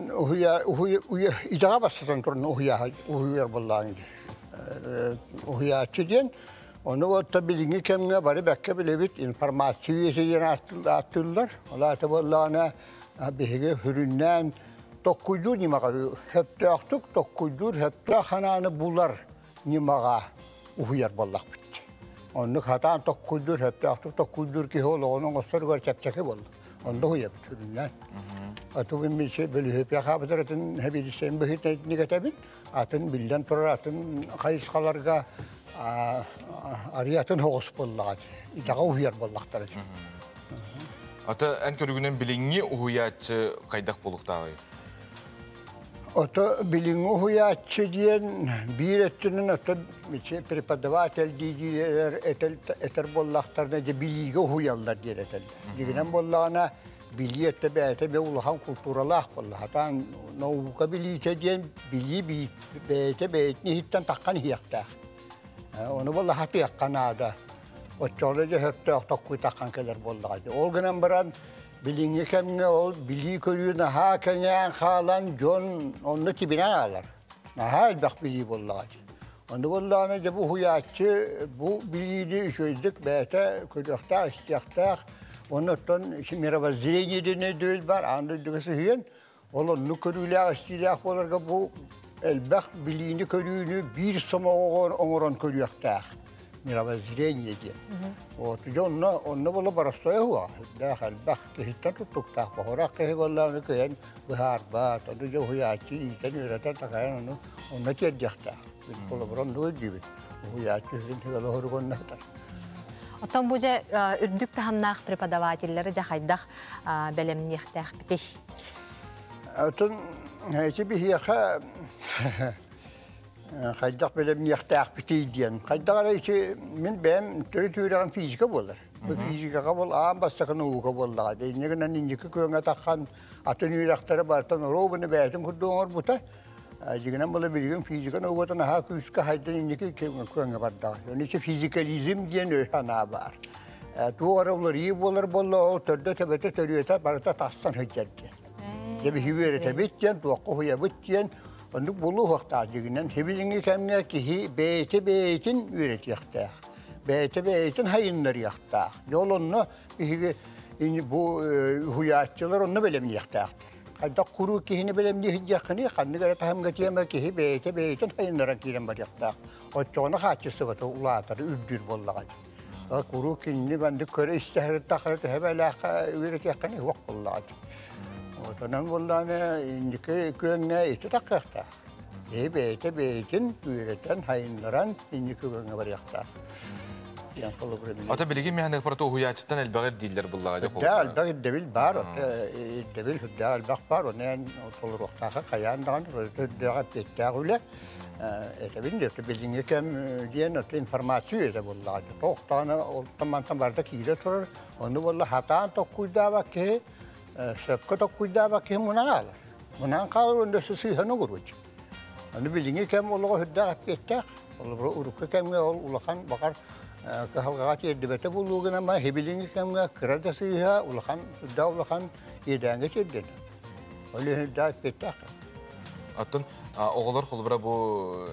T: idağa bastıdan turun uhuyar bollağınca. Uhuyatçı diyen, onu orta bilgi kemine bari bekke bile bit informasyon yesiden attılar. Ola bollağına bihige hüründen Tokkuydur nimaga hepte aktık, tokkuydur hepte hananı bular nimaga uhuyar ballak bitti. Onu hatan tokkuydur, hep taktık tokkuydur ki hol onun osur var çepçeki oldu. Onda huyap türünden. Atı bir şey böyle hep yakabıdır atın hep sen bu hit negatifin atın bilden turar atın kayıskalarga ariyatın hoğus bolladı. İdaga uyar bollaktar.
B: Ata en körügünen bilingi uhuyatçı kaydak buluqtağı.
T: Ota bilingi uhuyatçı diyen bir ettinin ota prepodavatel diyiler eter bollaktarına de biligi uhuyallar diye etel. Diginen bollağına biliyette beyte be uluhan kulturalah bolla. Hatan nauka biliyete diyen biliyi beyte beytini hitten takkan hiyaktağ. Onu bolla hatı yakkanada. O çoğulaca höpte oktakkuy takkan keler bollağıdı. Olgınan baran bilingi kemge ol, biliyi körüyü naha kenyen xalan jon onu tibinen ağlar. Naha elbaq biliyi bollağıdı. Onu bollağına bu huyatçı, bu biliyi de işözdük beyte körüyakta, istiyakta. Ondan mirava zireyni ne düğül var, anladıgısı hüyen. Onun körüyle istiyak olarga bu elbaq biliyini körüyünü bir soma oğuran körüyakta. Mirava zireyni diye. O tüce onunla bolla barastoya huwa. Dâhal bak kehitten tuttuk tak. Bahorak kehi bolla onu kehen bihar bat. O tüce huyatçı iyiten üreten takayan onu onunla çedecekta. Bolla buran nüved gibi. Huyatçı hürin hıgalı horukon nahtar.
A: Otan buca ürdük tahamnaq prepodavatelleri jahaydaq belemniyaqtaq bitih.
T: Otan heyci bir hiyaqa Kaydak belemniyaqtaq bitih diyen. Kaydak arayıcı min benim türü fizika bolar. Bu fizika kabul ağam bastakın uğu kabullağı. Deyinleğinden indiki köyüne takkan atın yürekleri bartan robunu beytin kurduğun buta. Jigenen bola bilgin fizikan uğutan ha küska haydan indiki köyüne bardağı. Onun için fizikalizm diyen öğhana var. Tu aralar iyi bolar bolla o törde tebete törüyete barata tassan hüccet diyen. Cebi hüvere tebet diyen, tuakku huyabet diyen. Onu bulu vakta jigenen hebilingi kemne ki beytin üret yaktağ. Beytin hayınları yaktağ. Yolunu bu huyatçılar onu belemni yaktağdır. Hatta kuru kihini belemni hicjakını kanını gara taham gatiyama kihi beytin hayınlara kiren var yaktağ. O çoğuna kaçısı vatı ulatarı ürdür bollağı. Kuru kihini ben de köre istiheret takırıtı hebelaka üret yakını vak bollağı. O dönem bollağına indiki köyüne iti takıqtağ. Beytin üreten hayınlaran indiki köyüne var yaktağ.
B: Ata bilgi mehane parta uhuyatçıdan elbağır değiller bullağı.
T: Da elbağır devil var. Devil hüdda elbağ var. Onun otolur oqtağı kayandan hüddağa petdağı öyle. Etebin de bildiğin kem diyen informasyon da bullağı. Oqtağına ortamantan barda kire turur. Onu bullağı hatan tokkuyda bakı, söpke tokkuyda bakı munan alır. Munan kalır onda sısıhanı kurucu. Onu bildiğin kem ollağı hüddağa petdağı. Urukka kemge ulağan bakar kehalgaat yerdibete buluğun ama hebilingi kemge kıradasıya ulağan hüdda ulağan yedenge çeddene. Öyle hüdda petdağı.
B: Atın oğullar kolbura bu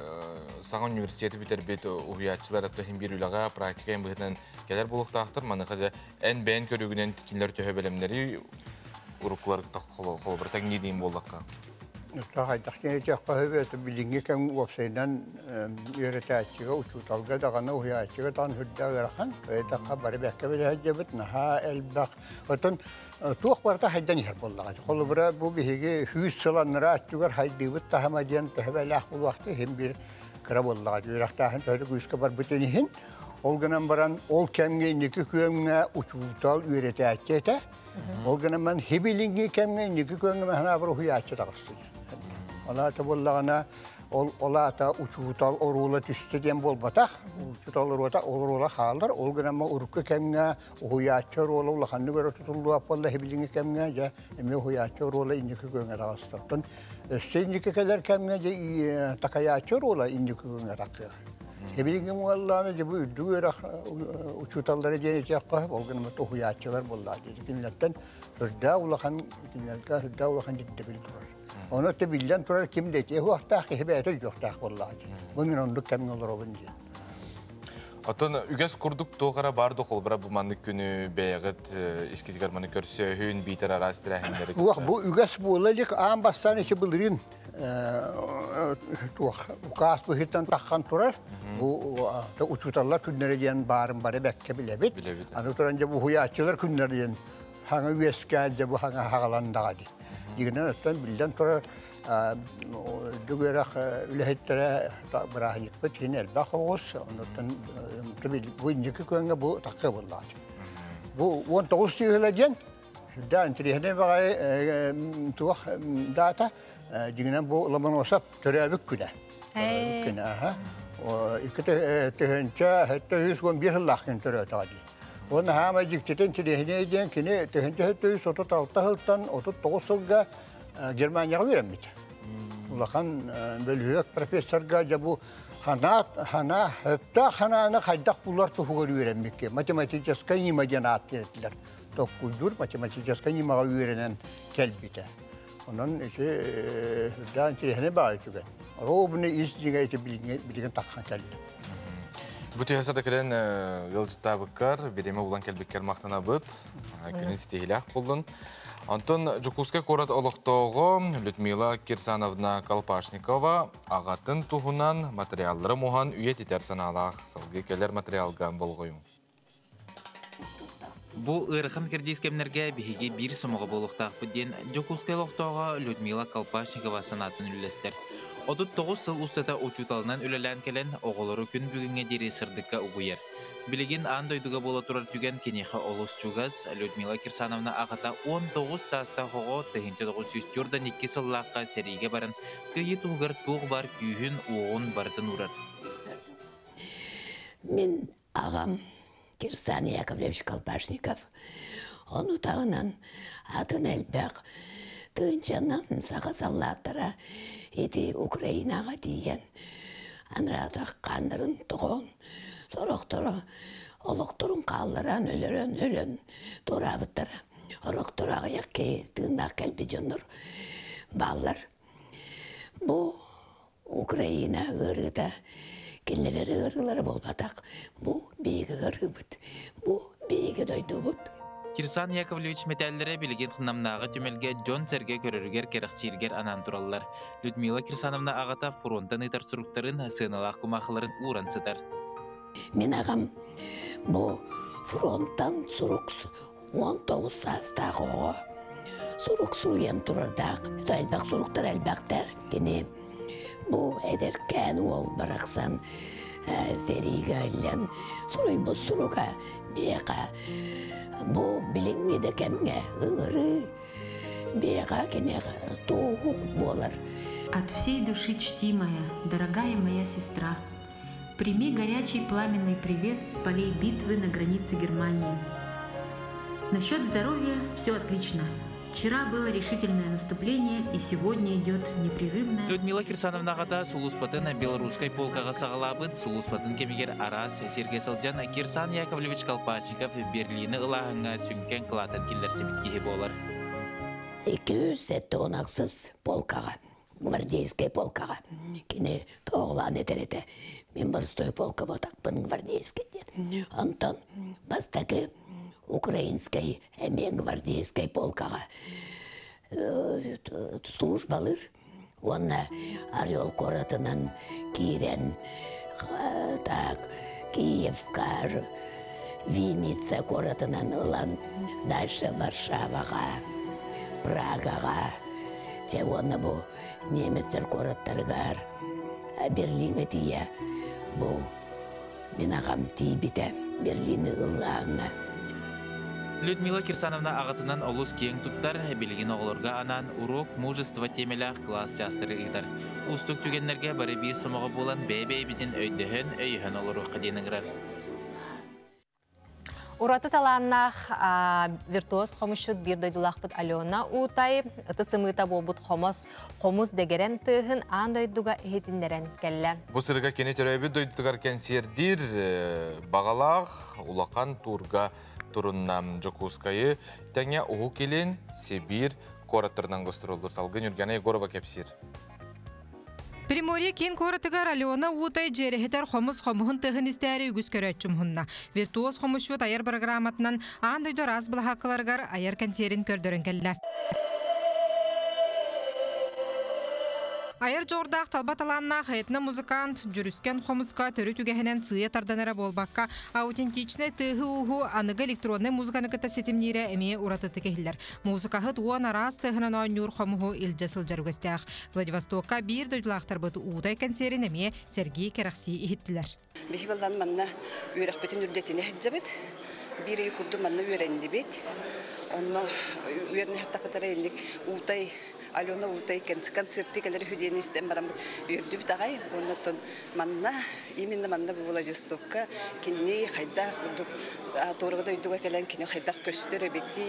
B: Sağ Üniversiteti biterbet uhuyatçılar atı hem bir ülağa praktika hem bıhıdan gelir buluqtağıdır. Manıqada en beğen körügünen tikinler töhe belemleri uruklar kolbura tağı ne diyeyim bollaqqa?
T: Haydak yenecek kahveti bilingi kem websaydan öğreticiye uçutalga dağına uhuyatçıga tan hüdda garakan ve daqa bari bekkebele hecebet naha elbaq. Otun tuq barta haydan yer bollağı. Kolbura bu bihigi 100 sılanlara atçıgar haydibit tahama diyen tehbelah bul vakti hem bir kıra bollağı. Yüraqtağın tövdük üska bar bütenihin. Olganan baran ol kemge indiki köyüne uçutal öğreticiye olganan ben hebilingi kemge indiki köyüne hana bir uhuyatçı dağısı. Ola ta bollağına ola ta uçutal orula tüste diyen bol bataq. Uçutal orula xallar. Olgana urukka kemge uhuyatçı rola ulaqanını göre tutuldu apolla hebilingi kemge ja eme uhuyatçı rola indiki köyüne dağıstaqtın. Östeyindiki kadar kemge ja takayatçı rola indiki köyüne dağıstaqtın. Hebilingi muallağına bu üddüğü uçutalları denecek kahip. Olgana uhuyatçılar bollağı. Kinlerden hürda ulaqan ciddi bildirir. Onu da bilden turar kim de ki o hafta hibete yok da vallahi. Bu min onluk kemin olur o bence.
B: Атын үгес курдук тоғара барды қолбыра бұл мандық күні бәйгіт искетігер маны көрсе хүйін бейтер арастыра әндері.
T: Бұл үгес болалік аң бастан еші бұлырын ұқас бұхеттен таққан тұрар. Бұл ұтуталар күнлері дейін барын бары бәкке білебет. Аны тұранжа бұл хуячылар күнлері дейін хаңа үгеске әлде бұл хаңа хағаландағады. Дегенен өттен білден тұрар дүгерах үләһеттәре брахник бит һин әлбә хогыс онтан бу индеке көңгә бу такка буллар. Бу 19 тигеләдән да интернетне багай тух дата дигән бу ламаносап төрәбек күнә. Күнә аһа. О икете тәһенчә хәтта 111 лахын төрә тагы. Оны һәм җиктен тирәһенә дигән кине тәһенчә 136 хылтан 39 елга Германияға веремейді. Улахан бөліғек профессорға жабу хана хөпті хананы қайдақ бұлар тұхығыр веремекке. Математическа нимаден аттетілер. Тоққұлдыр математическа нимаға веренен кәлбейді. Onun için daha интересне bağlı çünkü. Robunu izciğe ise bilgin takkan kelli.
B: Bu tüyasada kelen yılcıta bıkkar, birime ulan kelbikler mahtana bıt, günün stihilak buldun. Антон Жукуска корат олықтоғы Людмила Кирсановна Колпашникова ағатын туғынан материаллары мұған үйет етер саналақ. Салғы келер материалған болғойым.
G: Бұл ұрықын кірдескемнерге бігеге бір сымығы болықтақ бұден Жукуска олықтоғы Людмила Колпашникова санатын үлестер. 39 сыл ұстата ұчуталынан үлелән келен оғылары күн бүгінге дере сырдыққа ұғыер. Білеген андойдыға бола тұрар түген кенеқі олыс чугаз Людмила Кирсановна ағата 19 саста хоғы 1900-ден 2 сыллаққа сәрейге барын күйі тұғыр тұғы бар күйін оғын бардың ұрар.
U: Мен ағам Кирсан Яковлевич Колпашников. Оны тағынан атын әлбәқ тұғыншаннан саға саллаттыра еті Украинаға дейін. Анратақ қандырын тұғын. Сорықтыры, олықтырын қалыран, өлін, тұрабыттыры. Орықтыраға яқке тыңдақ кәлбі жоныр баллар. Бұл Украина ғырғыда келлері ғырғылары болбатақ. Бұл бейгі ғырғы бұд, бұл бейгі дойды бұд.
G: Кирсан Яковлевич металлері білген қынамнағы түмелге Джон Церге көріргер керіқчилгер анан тураллар. Людмила Кирсановна ағата фронтан итар сұруқтарын, сыналақ күмақыларын уран сытар.
U: Мен ағам бұл фронттан сұруқ 19 састағы оғы. Сұруқ сұруен тұрырдақ. Әлбәқ сұруқтар әлбәқтар. Кені бұл әдеркен ол барақсан серейге әлен. Сұруй бұл сұруға беға. Бұл біліңмеді кәмге ұңыры беға кені тоғық болар.
V: От всей души чтимая, дорогая моя сестра, прими горячий пламенный привет с полей битвы на границе Германии. Насчет здоровья все отлично. Вчера было решительное наступление, и сегодня идет непрерывное...
G: Людмила Кирсановна ағата Сулуспатын белорусской фолкаға сағалабыд, Сулуспатын кемегер Арас Сергей Салджан Кирсан Яковлевич Колпашников Берлины ылағыңа сүнкен қылатын келдерсі біткеге болар.
U: 200 сәтті онақсыз полкаға, гвардейский полкаға. Кені тоғылан етереді. Мен бірстой полка ботақпын гвардейский деді. Антон бастағы украинской, әмен гвардейской полкаға службалыр. Оны Орел коратынан Кирен, Киевка, Винница коратынан ылан, дальше Варшаваға, Прагаға. Те оны бұл неместер кораттарығар, Берлинге тие. Бұл мен ағам тейбіті Берлины ылаңа.
G: Людмила Кирсановна ағатынан олыс кең тұттар, білген оғылырға анан урок мужество темелях класс жастыры ұйдар. Ұстық түгенлерге бары бір сымығы болан бәй-бәй бітін өйдіхін, өйхін олыру қаденіңірар.
A: Ураты таланнах виртуоз хомушут бир дойдулақпыт Алена Утай, ыты сымыта болбут хомус дегерен тыхын андойдуга эхетіндерен келі.
B: Бұл сырға кене төрәйбі дойдутығар кәнсердір бағалақ улақан турға туруннам Жокускайы тәңе ұғу келен Сибир кораттырынан ғыстырылдыр. Салғын үргені Егорова кәпсір.
D: Приморье кен коратыгар Алена Утай жерехетер хомус хомуһын тыһын истәре үгүс көрөчүм хунна. Виртуоз хомушут аяр программатынан аан дойдор аз булахакаларгар аяр концерин көрдөрөн келле. Айыр жордақ талбаталанна хаятна музыкант жүріскен хомуска төрі түгәхінен сыя тарданара болбаққа аутентичный тығы уху аныга электронный музыканы кыта сетимнере әмее уратыты кехілер. Музыкахыт уан арас тығынан ойнур хомуху илжасыл жаргастях. Владивостокка бір дойдылақтар бұты удай концерин әмее Сергей Керақси ихиттілер.
E: Бехи балдан манна үйрек бетін үрдетіне хеджабет, бір үйкурду манна үйренді бет. Онна үйеріне хаттақпытара ендік утай Алена Утай концерты келер хүдені істен барам үйірді біт ағай. Оннаттон манна, именно манна бұл Владивостокка кеніне қайдақ бұлдық торғыда үйдіға келен кене қайдақ көстер әбетті,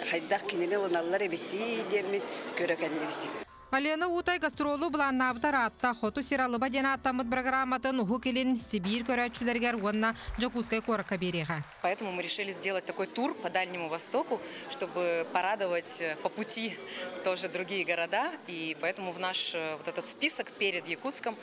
E: қайдақ кенелі ұналар әбетті демет көрі кәлі бетті.
D: Алена Утай гастролу булан набытар атта хоту сиралыба дена аттамыт программатын уху келин Сибирь көрәтчүләргәр уанна Жакускай корака берега.
W: Поэтому мы решили сделать такой тур по Дальнему Востоку, чтобы порадовать по пути тоже другие города. И поэтому в наш вот этот список перед Якутском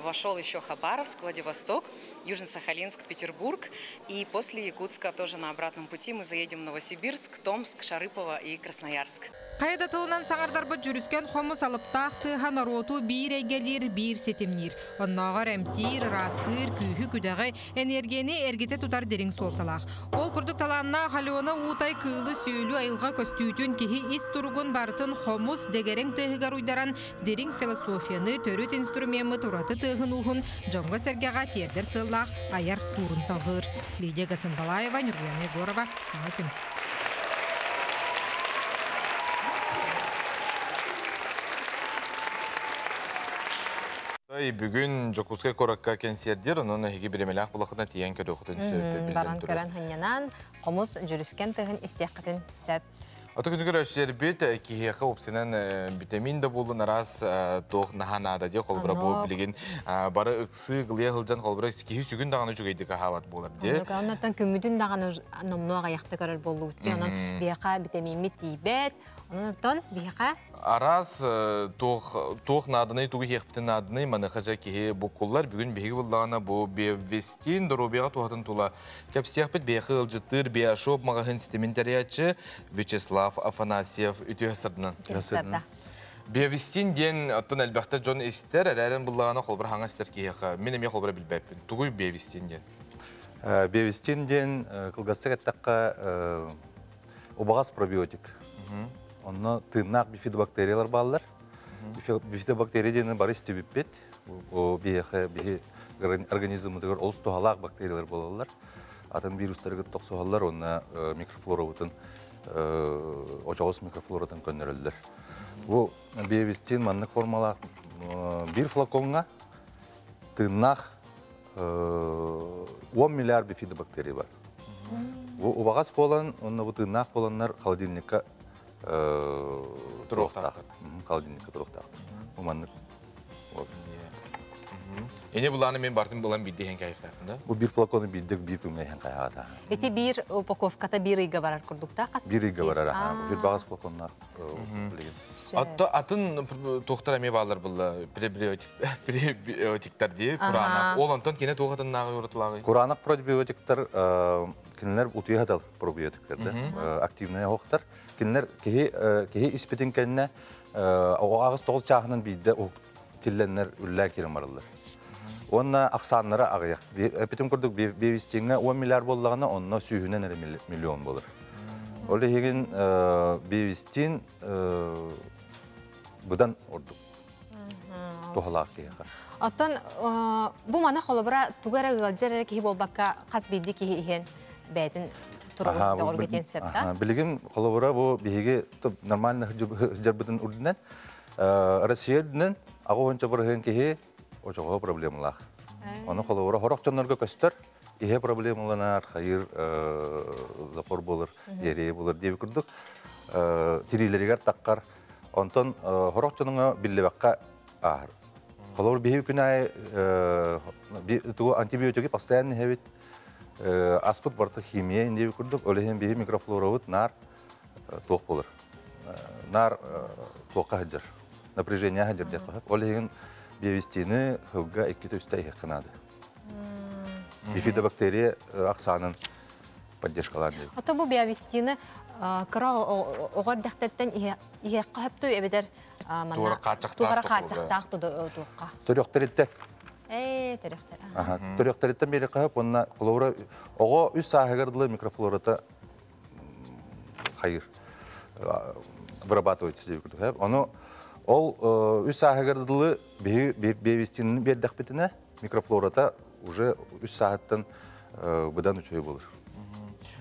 W: вошел еще Хабаровск, Владивосток, Южно-Сахалинск, Петербург. И после Якутска тоже на обратном пути мы заедем в Новосибирск, Томск, Шарыпово и Красноярск.
D: Хайдатылынан саңардарбы жүріскен хомус алыптақты ханароту бір әйгелер, бір сетемнер. Оннағар әмтир, растыр, күйі күдәғі энергияны әргеті тұтар дерің солталақ. Ол күрдік таланна Алена Утай кылы сөйлі айылға көстүйтін кехи ис тұрғын бартын хомус дегерен тыгар уйдаран дерин философияны төрөт инструмент тураты тыгын ухун жонга сергега тердер сыллах аяр турун салгыр. Лидия Гасанбалаева, Нургияна Егорова, Саңа күн.
B: Бүгін Жакускай коракка концерттер, оның хеги биремелах булахына тиян көрі оқытын сөп білдім
A: Баран көрін хынянан, қомыз жүріскен тыгын истеққатын сөп.
B: Аты күнігер өшер бет, кейхеқі опсынан витамин да болын арас тоқ наханада де қолбыра бұл білеген бары ұқсы ғылия ғылжан қолбыра кейі сүгін дағаны жүгейдігі хават болар де.
A: Оннаттан көмүдін дағаны номнуаға яқты көрір болу өтте, онын бияқа витамин бет, оннаттан бияқа
B: Арас тоқ надыны, туғы хеқпті надыны манықажа кейі бұққылар бүгін бейгі бұллағына бұл бейвестин дұрубияға туғатын тұла. Кәпсияқпет бейқы ұлжыттыр, бейашоп мағағын стементариятчы Вячеслав Афанасьев үті ғасырдынан. Бейвестин ден аттын әлбәқті жон істер, әрәрін бұллағына қолбыр хаңа істер кейіға. Мен әме қолбыра білбәппін. Туғы бейвестин ден?
X: Бейвестин ден қылғасы кәттаққа обағас пробиотик. Онна тыйнақ бифидобактериялар балалар. Бифидобактерия дені бары істебіппет. Бейхі организмы олыс туғалақ бактериялар болалар. Атын вирустарға тоқсуғалар, онна микрофлора бұтын, очауыз микрофлорадан көнерілдер. Бұл бейвестин маннық формалақ бір флаконға тыйнақ 10 миллиард бифидобактерия бар. Бұл обағас болан, онна бұл тыйнақ боланлар холодильникка тұрақтақ. Қалдинникқа тұрақтақ. Уманнық.
B: Эне бұланы мен бартым бұлан биддеген кайықтақында?
X: Бұл бір плаконы биддік бір күмейген қайғада.
A: Эти бір упаковката бір үйге барар күрдікта қас?
X: Бір үйге барар. Бір бағас плаконына білеген.
B: Атын тоқтар әме бағалар бұлла пребиотиктар дей, Құранақ. Ол антон кене тоғатын нағы ұратылағы?
X: Құранақ пребиотиктар кенелер ұтыяғадал пробиотиктерді. Активная оқтар. Кенелер кеге іспетін кәніне ағыз тоғыз чағынан бейді тілленлер үлләр керім барылар. Онна ақсанлары ағаяқ. Әпетім күрдік бейвестеңіне 10 миллиард болағына, онна сүйінен әрі миллион болыр. Олы еген бейвестен бұдан ордық. Тоғалақ кейіға.
A: Оттан, бұл мана қолыбыра туғара ғылжар әрі кейі болбаққа қас бейді кейі бәйтін тұрғын оғыр кетен сөпті?
X: Білеген қолыбыра бұл бейге нормально жарбытын үрдінен, Россиядынан ағы онша бұрығын кейі Очоға проблемалар. Оны қолауыра хорақ жонларға көстер, ехе проблемаланар, қайыр запор болыр, ерее болыр деп күрдік. Тирилерігер таққар. Онтон хорақ жоныңа біллебаққа ағыр. Қолауыр бейі күн ай антибиотики постоянный хевет аспыт барты химия деп күрдік. Олеген бейі микрофлоравыт нар тоқ болыр. Нар тоққа хаджар. Напряжение хаджар деп қағып. Олеген биовестины хылга 2-3 ай кынады. Бифидобактерия аксанын поддержкаларын.
A: Ото бу биовестины кыра огор дактеттен ие капту эбедер
B: Тугара качактак
A: тугка.
X: Төрөктөрүттер.
A: Төрөктөр.
X: Төрөктөрүттен бери кап, онна клора ого 3 сагырдылы микрофлората хайыр вырабатывается деп көрдүк. Аны ол 3 сагырдылы биовестинин бердик битине микрофлората уже 3 сааттан быдан үчөй болор.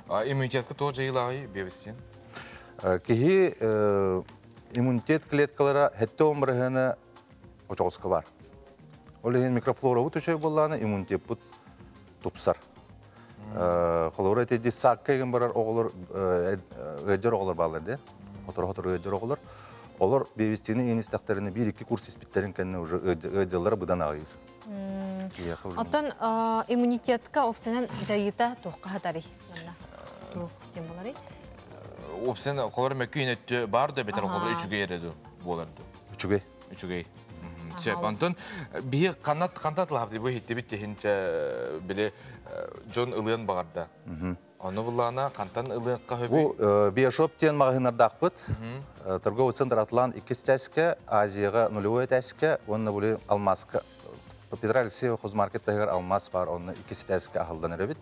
B: Иммунитетке тоже илагай биовестин.
X: Кихи иммунитет клеткалары хетте омбырыгына очоғысқы бар. Олеген микрофлора бұт үшөй болғаны иммунитет бұт тупсар. Қолуыр әтеді сақ кеген барар оғылыр, өйдер оғылыр баларды, отыр-отыр өйдер оғылыр. Олар биовестinin en istaklarını 1-2 kurs ispitlerin kendine ödülleri budan ağır.
A: Otan immunitetka opsiyonel jayıta toqqa tari. Toq kim bolari?
B: Opsiyon qolar mekünetü bardı beter qolar 3-ge yeredi bolardı.
X: 3-ge.
B: 3-ge. Şey Anton bir kanat labdı bu hitti bitti hince bile John Ilian bağırdı. Onu bulana kantan ılıqqa höbü.
X: Bu Bioshop diyen mağazинларда ақпыт. Торговый центр Атлант 2 тәске, Азияға 0 тәске, оны бұлы алмасқа. Петр Алексеев хозмаркеттегер алмас бар, оны 2 тәске ақылдан әребет.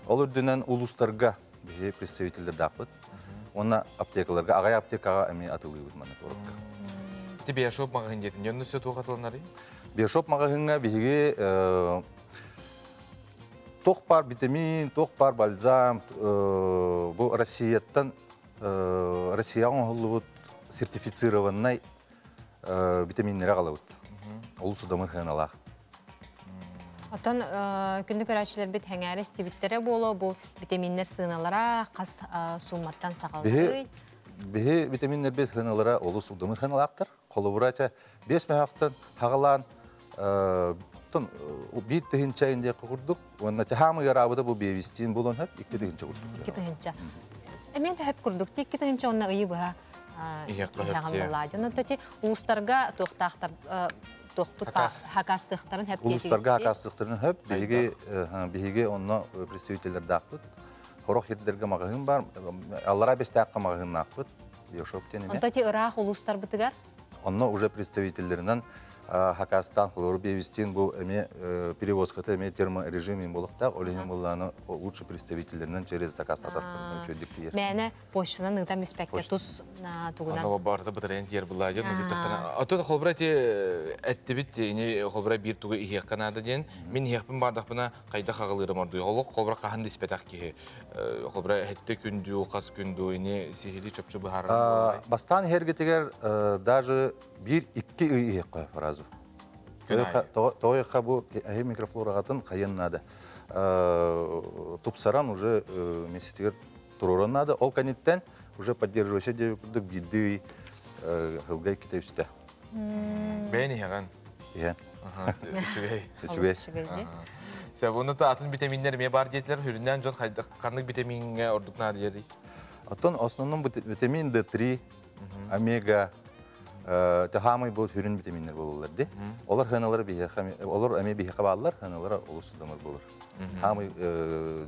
X: Ол үрдінен улустарға бізде представительдерді ақпыт. Оны аптекаларға, ағай аптекаға әме атылы бұдманы көріпті.
B: Bioshop mağazin дейтін, жөнді сөт оғатыланары?
X: Bioshop мағазинға бігі тоқ бар витамин, тоқ бар бальзам, бұл Россияттан, Россияғын ғылы бұд сертифицированный витаминлері қала бұд. Ол сұдамыр қиын алақ.
A: Отан күнді көрәшілер бет әңәрі стебіттері болу, бұл витаминлер сығыналара қас сулматтан сақалды.
X: Бігі витаминлер бет қиыналара олы сұдамыр қиын алақтыр. Қолы бұратя 5 мәхақтан хағалан bir tığınca indi kurduk. Onun tahamı yarabıda bu biovestin bulun hep 2 tığınca kurduk.
A: 2 tığınca. Emin de hep kurduk. 2 tığınca onunla iyi bu ha. Yağımlılar. Onu da uluslarga toxtaqtar toxput hakastıqların hep geçti.
X: Uluslarga hakastıqların hep bihige onunla представительler daqpıt. Horok yerlerge mağazin var. Allara bestaqqa mağazin naqpıt. Bioshop deneme.
A: Onda ti Irak uluslar bitigar.
X: Onunla уже представительlerinden Хакастан, хлору биовестин бұл әме перевозкаты әме терморежимін болықта, олеген болғаны лучше представительдерінен через заказ атарқын өчөдік дейер.
A: Мәні бошынан ұғдан міспәкке тұз тұғынан.
B: Ана барды бұтырайын тер бұлай ден. Атын қолбыра те әтті бітті, қолбыра бір тұғы иғек қанады ден. Мен иғекпін бардақ бұна қайда қағылырым орды. Қолық қолбыра қағанды іспетақ ке. Қолбыра әтті күнді, қас күнді, сихили чөпчі бұхарым.
X: Бастан хергетігер даже 1-2 иғек қойып разу. Тоғыққа бұл микрофлорағатын қайыннады. Тупсаран уже месетігер тұроран нады. Ол канеттен уже поддерживайся деп күрдік биді ғылғай кете үсті.
B: Бәйін еған?
X: Ең.
B: Үчігей. Оны атын витаминлер ме бар дейтілер, хүрінден жон қандық витаминге ордық нады ері?
X: Атын основном витамин D3, омега, Тахамай бұл хүрін витаминлер болулар де. Олар хыналары олар әме бейхеқа балылар, хыналары олысыдамыр болыр. Хамай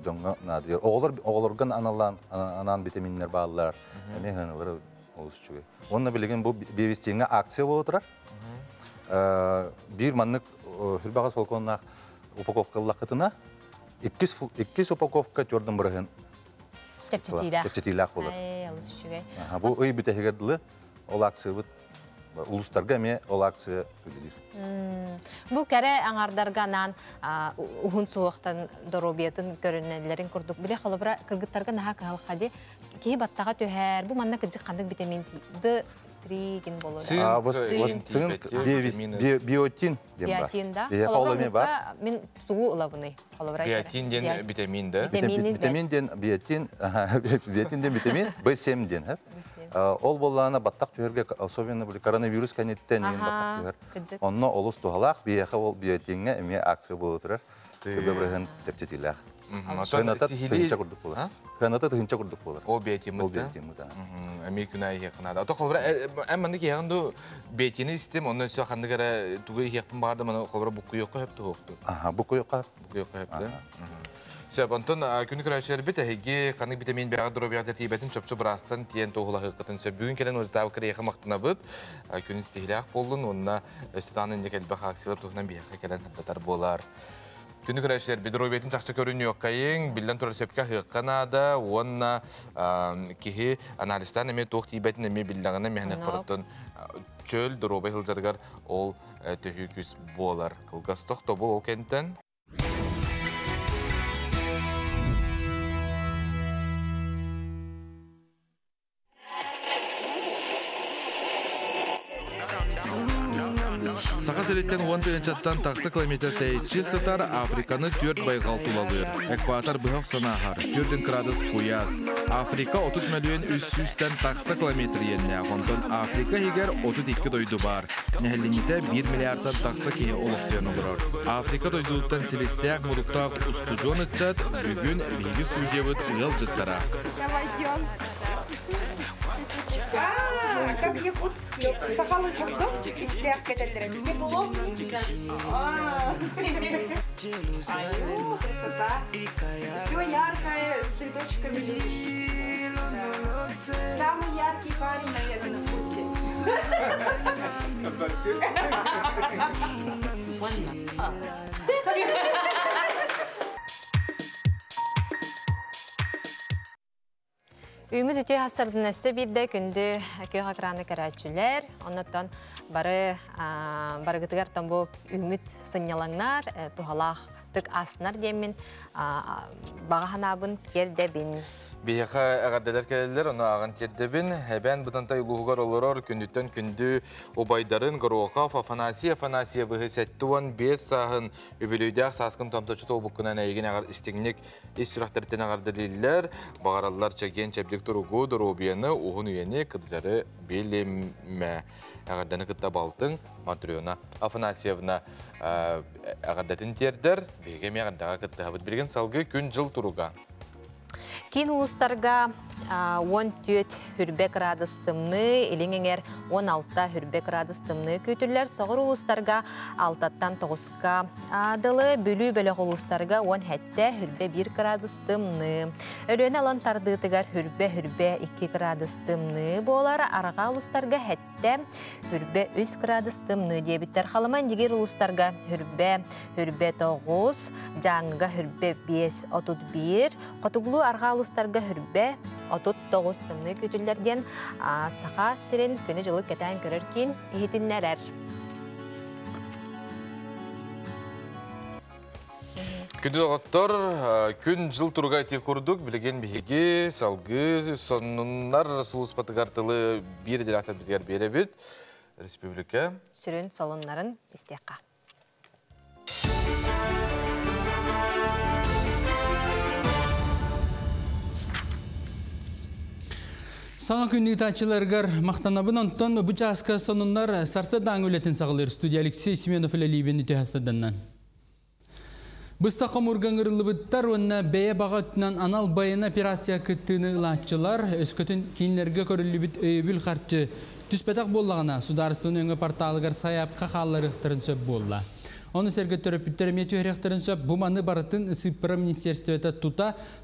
X: жоңға надыр. Оғылырған анан витаминлер балылар, әме хыналары олысы чүге. Онына білеген бұл биовестинге акция бол отырар. Bir manlık hürbağız balkonuna upakovkalı lakıtına 2 upakovka gördüm bırakın. Tepçetiyle olur. Bu iyi bir tehlikeli ol aksiye uluslarga me ol aksiye ödedir.
A: Bu kere anardarganan uhun soğuktan dorobiyetin görünenlerin kurduk. Bile xolubra kırgıtlarga naha kıhalıqadi kehi battağa töher. Bu manna kıcık kandık vitamin D. Тригин болот.
X: Цинк, биотин дем бар.
A: Биотин да.
X: Холоме бар.
A: Мен сугу улабыны.
B: Биотин ден витамин да.
X: Витамин ден биотин, биотин ден витамин, B7 ден хеп. Ол боллана баттак төһөргө особенно бул коронавирус канеттен ен баттак төһөр. Онно олус тухалак бияха ол биотинге эме акция болот турар. Көбө бирен тепчетилак. Хыната тыгынча курдук болар.
B: Ол бетимда. Американа якынада. Ата холбра эмманды киянду бетини систем ондан сө хандыгара тугы якын барды мана холбра букку жокко хепти хокту.
X: Букку жокко
B: хепти. Сөп антон күнү крашер бит эге каны витамин бага дробиятер тибетин чөпчө брастан тиен тогула хыкытын сөп бүгүн келен оздав кырыйга мактына бит. Күн истихлак болдун, онна станын никел бага аксилер тухнан бияка келен хаттар болар. Күнү крашер бидробиятин чакча көрүнүyor кайын, билден турар сөпкө хыкканада, онна кихи анализтан эме тох тибетин эме билдагына мехнет короттон чөл дробай хылжаргар ол төһүкүс болар. Кылгастык тобу ол кенттен Сақа сәреттен 10 түйенчаттан тақсы километр тәйітші сытар Африканы 4 байғал тулалыр. Экватор бұғық санағар, 4 градус қояз. Африка 30 миллион 300-тен тақсы километр енне. Онтон Африка егер 32 дойду бар. Нәхілінеті 1 миллиардтан тақсы кейі олықсен олырар. Африка дойдулықтан селестяк мұдықтақ ұстыжон ұтчат, бүгін бейгі студиявыт ұғыл жыттара.
Q: Как Якутск, Сахалы Чурдом, истяк кетелерин. Не было? Красота. Все яркое, с цветочками лепешки. Самый яркий парень, наверное, на курсе.
A: Үміт үтей хастардың өсі бірді күнді көй қақыраны кәрәтшілер. Оннаттан бары ғытығар тамбу үміт сынялаңнар, тухалақ тық асынар демін баға ханабын тердебін.
B: Бияқа ағарделер келелер, оны ағын тердебін. Әбән бұдантай ұлығығар олырар күндіттен күнді обайдарын ғыруақав Афанасия бұғы сәттуан 5 сағын өбілейдіғ сасқын тамтачы тобыққынан әйген ағар істігінек ес-сүрақтарттен ағарделелер. Бағаралар чәген чәбдік тұруғы дұробияны оғын үйені қыдылары белемі. Ағарданы қытта балтың Матриона Афанасиевна ағардатын тердер. Бейгеме ағардаға қытта ғабыт берген салғы күн жыл тұруға.
A: Кин улустарга 14 хүрбек градус тымны, илиңеңер 16 хүрбек градус тымны көтүрлер. Соғыр улустарга 6-тан 9-ка адылы, бүлі бөліқ улустарга 17 хүрбе 1 градус тымны. Өлөне алан тардыытыгар хүрбе 2 градус тымны болар. Араға улустарга хәтті хүрбе 3 градус тымны дебіттер. Қалыман дегер улустарга хүрбе 9, жаңыға хүрбе 5, 31, қотуглу арға улустарга хүрбе 39 тымны көтүллерден саха сирен көне жылы кетен көрөркин ихитиннерер.
B: Күнді оғыттар, күн жыл тұрға тек көрдік, білген бейге, салғы, сонынлар суыз патығартылы бір директор бітігер бере бет, республика.
A: Сүрін солынларын істеққа.
C: Саңа күнні тачыларғар мақтанабын онтон бұчасқа сонынлар сарса даң өлетін сағылыр. Студия Алексей Семенов әлі үті хасаданнан. Бұстақы мұрғаңырылы бұттар, онына бәе баға түнен анал байын операция күттіні ұлатчылар, өскөтін кейінлерге көрілі бүт өйбіл қарчы түспетақ болағына сударыстың өңі порталығар саяп қақалар ұқтырын сөп болла. Оны сәргеттері бүттіріметі өректірін сөп, бұманы барытын Сыппыра министерстветі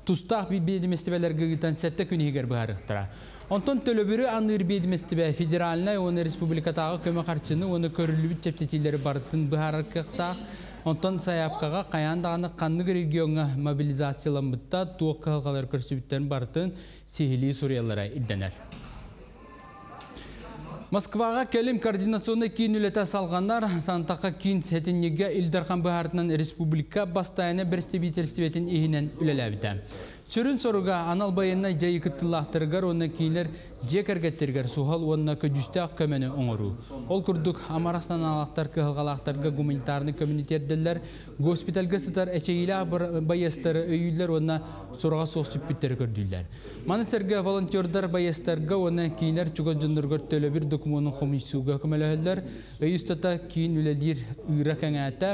C: тұстақ бейдіместібелерге ғытан сәтті күнегер бұғар ұқтыра. Онтон төлөбірі аныр бейдіместібе федералына, оны республикатағы көмі қарчыны, оны көрілі бүт чептетелері барытын бұғар ұқтақ. Онтон саяпқаға қаяндағаны қанлығы регионға мобилизациялан бұтта туық қылғалар көрсібіттерін барытын сейілі Суриялара идденер. Москваға келім координационы кейін үлеті салғандар, Сантаққа кейін сәтінеге Илдархан бұхартынан республика бастайыны бірстебителстібетін ехінен үлеләбіді. Сүрін соруға анал байынна жайы күттілақтырғар, оны кейінлер жекергеттергер суғал, онына көдүстәқ көмені оңыру. Ол күрдік Амарастан алақтар кығылғалақтарға гуманитарны коммунитерділер, госпиталға сытар әчейлі байыстары өйілер, онына соруға соғсып бүттері көрділер. Манысырға волонтердар байыстарға, оны кейінлер чүгіз жындырғыр төлі бір документын комиссияга көмөлөһөллөр. Ыйыстата кийин үлелир ыйра кеңәтә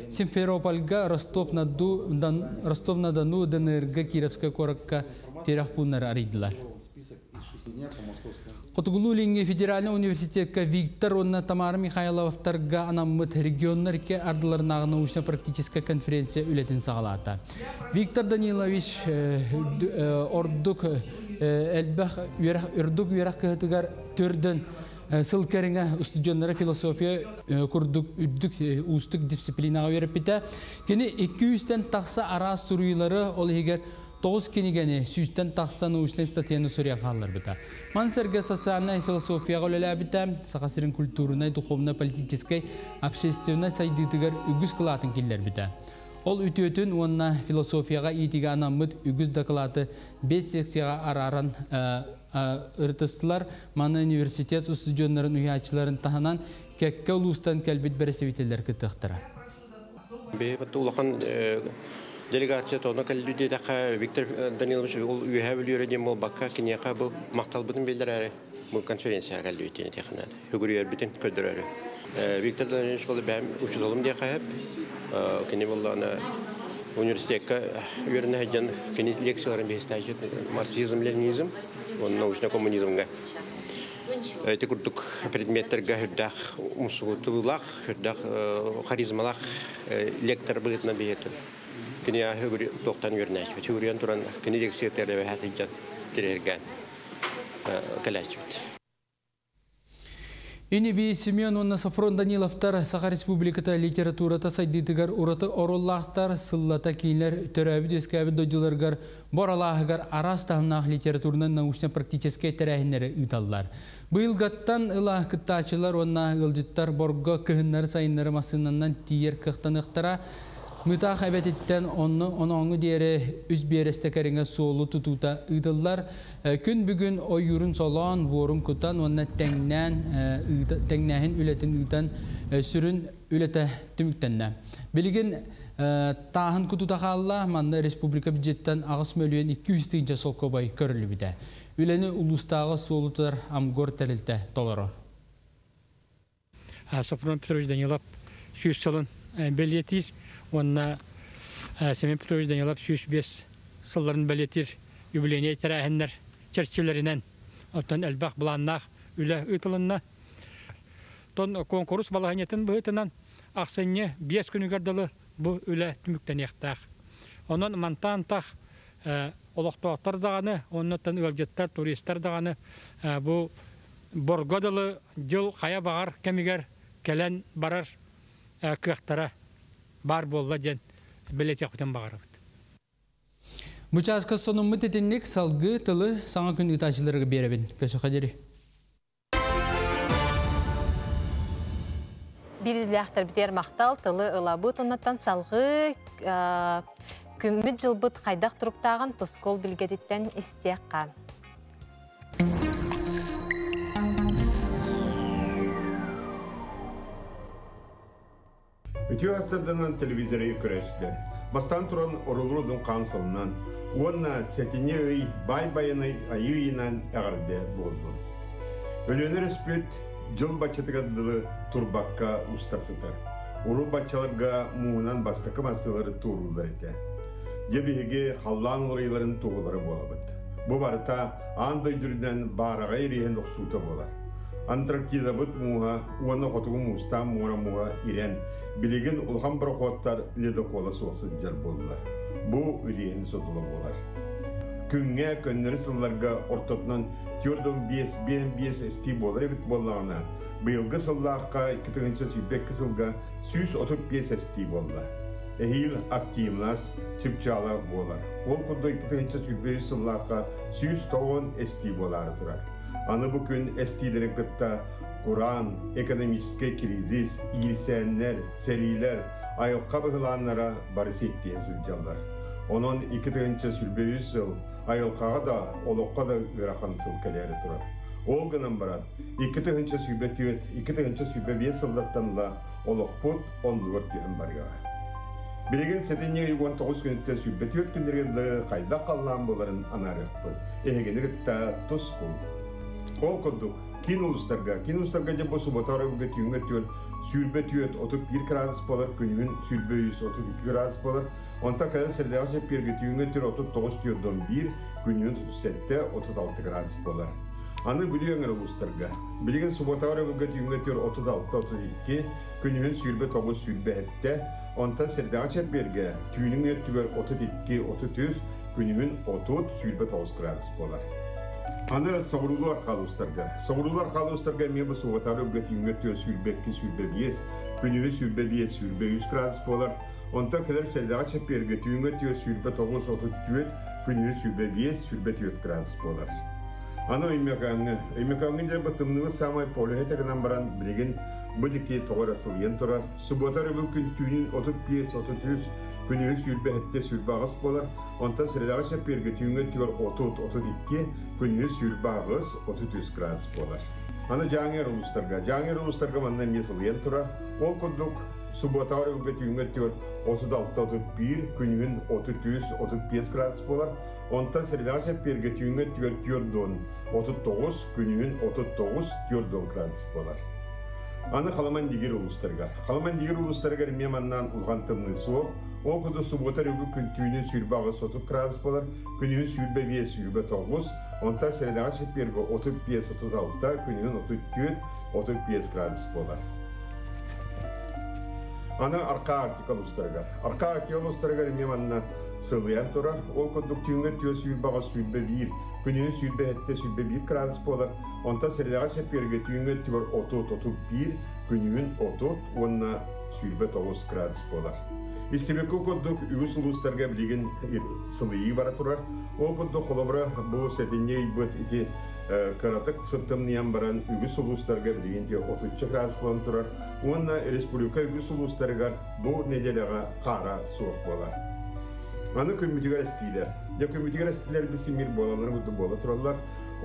C: Симферопольга Ростов-на-Дону Донырга Кировская коракка терах пуннар арыйдылар. Котугулулинге федеральный университетка Виктор Онна Тамара Михайловтарга анаммыт регионнарке ардыларнағы научно-практическая конференция үлетін сағалата. Виктор Данилович ордук үрдук үйрақ көхітігер түрдің сылкеріңе студенттері философия күрдік үрдік ұстық дисциплинаға веріп біті. Кені 200-тен тақса ара сұруйлары ол егер 9 кенигени сүйістен тақса научный статьяны сұрия қалылар біті. Мансерге социальная философия ғолелі біті, сақасырын культурной, духовно-политической, общественной сайдытығар үгіз қылатын келдер біті. Ол үтіөтін онына философияға етіге анамыд үгіз дақылаты 5 секцияға араран ұртыстылар. Маны университет студенттарын үйачыларын тағынан кәкке ұлыстан кәлбет бәресевителер күттіқтіра.
F: Делегация тоны кәллүде дәқа Виктор Данилович ул үйәбіл үйрәдем ол баққа кенеқа бұл мақтал бұдың белдер әрі бұл конференция кәллүйтені текінады. Үгірер бітін көдір әрі. Виктор Данилович бұл бәм ұшыдалым де қайып. Кені бұл университетке үйеріне әден кені лекцияларын бейістәжет. Марксизм, ленинизм, оның научный коммунизмға. Эти күрдік предметтерге хүрдәқ ұмсуғытылақ, хүрдәқ харизмалақ лектор бұғытына бейеті. Кini ya hügürü doktan görünüyor. Hügürüyen turan kini deksetleri ve hatican dirergen kalaşçıt.
C: İni bir Simeon Onna Safron Danilovtar Sakha Respublikata literatурата сайдытыгар ураты ороллахтар сыллата кейлер төрәбі дескәбі дойдыларгар боралағығар арастағынақ литературынан научно-практическай тәрәхінері ұйталылар. Бұйылғаттан ұлақ күттачылар онна ғылжыттар борға көхінлері сайынлары масынынан тиер кықтанықтара Мытақ әбәтеттен оны дейірі үз берестекеріңе солы тұтута ұйдылар. Күн бүгін ойырын солан, борын күтан, оны тәңнәхін үлетін ұйдан сүрін үлеті түміктенне. Білген тағын күтута қалла, манна республика бюджеттен ағыс мөлуен 200 тыңча сол көбай көрілі біде. Үлені ұлыстағы солытар амгор тәрілті толарыр.
I: Сафрон Петрович Данилов 100 сылын бәлетір. Онна Семен Петрович Данилов 105 сылларын бәлетір юбилейне тәрәхінлер черчелерінен оттан әлбақ бұланнақ үлі ұтылынна. Тон конкурс балағанетін бұғытынан ақсынне 5 күні көрділі бұл үлі түміктен еқтақ. Онын мантантақ олықтуақтар дағаны, оннаттан ұлжеттар, туристар дағаны бұл борғадылы жыл қая бағар кәмігер кәлен барар күқтара. Бар болла ден білетек бұтын бағарыбыд.
C: Мұчасқа соның мұтетіннік салғы тылы саңа күн ұташыларға беребін. Көсі қадері.
A: Бірділіқтір бітер мақтал тылы ұлабыт ұнаттан салғы күмбіт жылбыт қайдақ тұрыптағын тұскол білгедеттен істеққа.
J: Үтіу асырдынан телевизоры көрәшілер. Бастан тұран орылырудың қансылынан, онна сәтіне өй бай-байыны айыйынан әғірде болды. Өлөнер үспет жыл бачытығадылы турбаққа ұстасытыр. Уру бачаларға мұғынан бастықы масылары туырулар еті. Дебеге халлан орайларын туғылары болабыд. Бұл барыта андай жүрден бараға ереген ұқсуыты болар. Антарктида бұд мұға, уаны қотығы мұстан мұға ирен, білеген ұлған бір қоттар леді қолы соғысы жар болылар. Бұл үлейін сотылы болар. Күнге көннері сылларға ортотынан тюрдың 5 әсті болар әбіт болағына, бұйылғы сыллаққа 2-інші сүйбек сылға 135 әсті болар. Әйіл активнас чіпчалы болар. Ол күнді 2-інші сүйбек сыллаққа 110 әсті болары тұрар. Аны бүкін әстилері күтті Құран, экономический кризис, илсәнлер, сәрилер, айылқа бұғыланлара бары сеттен сылжалар. Onun 2-інші сүлбе сыл, айылқаға да, олыққа да ғырақан сыл кәлері тұрар. Ол ғынан барад, 2-інші сүлбе түйет, 2-інші сүлбе 5 сылдаттанла олық бұд, онлығыр түйен барға. Білеген сәтіне 19 күнітті сүлбе түйет күндерді қайда қалған боларын анарық бұд. Егені күтті тұс құл. Ол күрдік Kin uluslarga de bu subatara bu getiyunga tüyor. Sürbe tüyöt 31 gradus polar günün sürbe 132 gradus polar. Onta kadar serdağaç bir getiyunga tüyor 39 tüyordon 1 günün 37 36 gradus polar. Anı biliyorlar uluslarga. Bilgen subatara bu getiyunga tüyor 36 32 günün sürbe 9 sürbe ette. Onta serdağaç birge tüyünün tüyor 32 33 günün 30 sürbe 9 gradus polar. Anda savrular halustarga me bu suvatarı getiyunga tüyor sürbe 2 sürbe 5 günün sürbe 5 sürbe 100 gradus polar. Onta kadar serdağaç bir getiyunga tüyor sürbe 9 34 günün sürbe 5 sürbe 4 gradus polar. Ano imekangı da batımlığı samay polihete kanan baran bilgin bu diki toğrasıl yen turar. Subatarı bu gün tüyünün 35 33 günün sürbe hette sürbe ağız polar. Onta serdağaç bir getiyunga tüyor 30 32 günün sürbe ağız 33 gradus polar. Ana Canger uluslarga mandan mesel yen turar. Ol kuduk subatarı bu getiyunga tüyor 36 31 günün 33 35 gradus polar. Onta serdağaç bir getiyunga tüyor don 39 günün 39 don gradus polar. Ana Kalaman digir uluslarga memandan ulgan tımlı soğuk. O kudu subatarı bu kültüğünün sürbe ağız 30 gradus polar. Günün sürbe 5 sürbe 9. Onta serdağaç bir 35 36 günün 34 35 gradus polar. Ana arka artikal uluslarga memandan sığlayan turar. O kuduk tüyünge tüyo sürbe ağız sürbe 1. Günün sürbe hette sürbe 1 gradus polar. Onta serdağaç bir tüyünge tüyor 30 31 günün 30 onna sürbe 9 gradus polar. İstibeki kuduk ügüs uluslarga bilgin sılıyı bara turar. O kuduk kolabra bu setinye ibet iti karatık sıttımlayan baran ügüs uluslarga bilgin diye 33 gradus polar turar. Onna respublika ügüs uluslarga bu nedelega kara soğuk polar. Ana kömütigar estiler. Ya kömütigar estiler bir simir bolaları bu bola turarlar.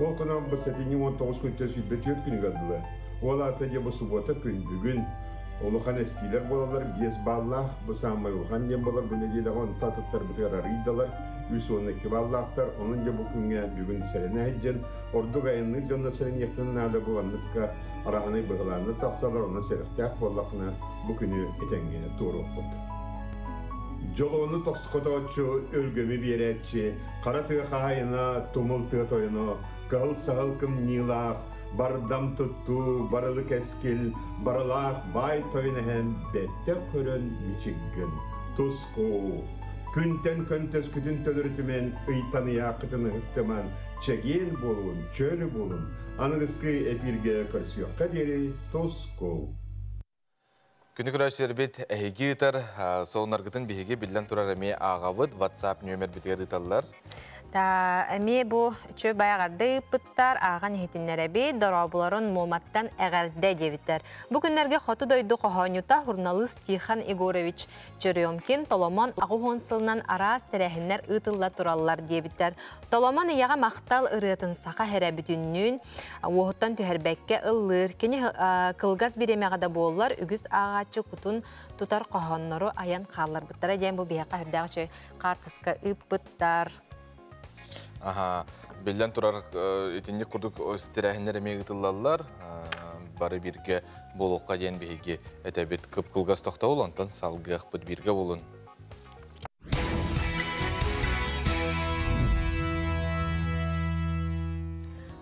J: O konuda bu setinye 19 günte sürbe 4 günü gadılar. Ola ataca bu subota gün bugün Olukan estiler bolalar, bez ballah, bu samay olukan dem bolar, bu nedile on tatıtlar bitir arıydalar, üs onaki ballahtar, onunca bu künge bugün serene hecen, ordu gayınlık dönne seren yakının nada bu anlıkka arahanay bıgılarını taksalar, ona seriftak bollakına bu günü etengene tuğru okut. Jolonu toksikotoçu, ölgümü biyeretçi, karatığı hayına, tumultuğı toyunu, kal sağılkım nilak, bardam tuttu, baralık eskil, baralak, bay toyunu hem bette körün miçiggin, tusko. Künten köntes kütün tölürtümen, ıytanı yakıtını hıktıman, çegin bolun, çölü bolun, anıgıskı epirge karşı kaderi, tusko.
B: Күні күрәшер бет әйгі ұтар, соғынарғытын бейге білден тұрар әме ағавыд, WhatsApp нөмір бітер ұталар.
A: Әме бұл чөй баяғарды бұттар аған ехетінлері бей, дұрабыларын моматтан әғәрді дебіттер. Бұл күнлерге қоты дойды қоғанюта журналист Тихан Егорович Чөрөмкин Толоман ағуғын сылынан арас тәрәхінлер ұтылла тұралылар дебіттер. Толоманияға мақтал ұрытын сақа әрі бүтіннің, оғыттан түйербәкке ұллыр, кені қылғаз беремеғада болылар, үгіз ағачы құтын тұтар қоғанлары аян қалар бұттар. Әден бұл бейаққа үрдәғші қартысқа үп бұттар.
B: Aha, belden turar etinde kurduk tirahinler emeği tıllarlar. Bari birge boluqqa den bege etebet kıp kılgas toxta olandan salgıq bit birge bolun.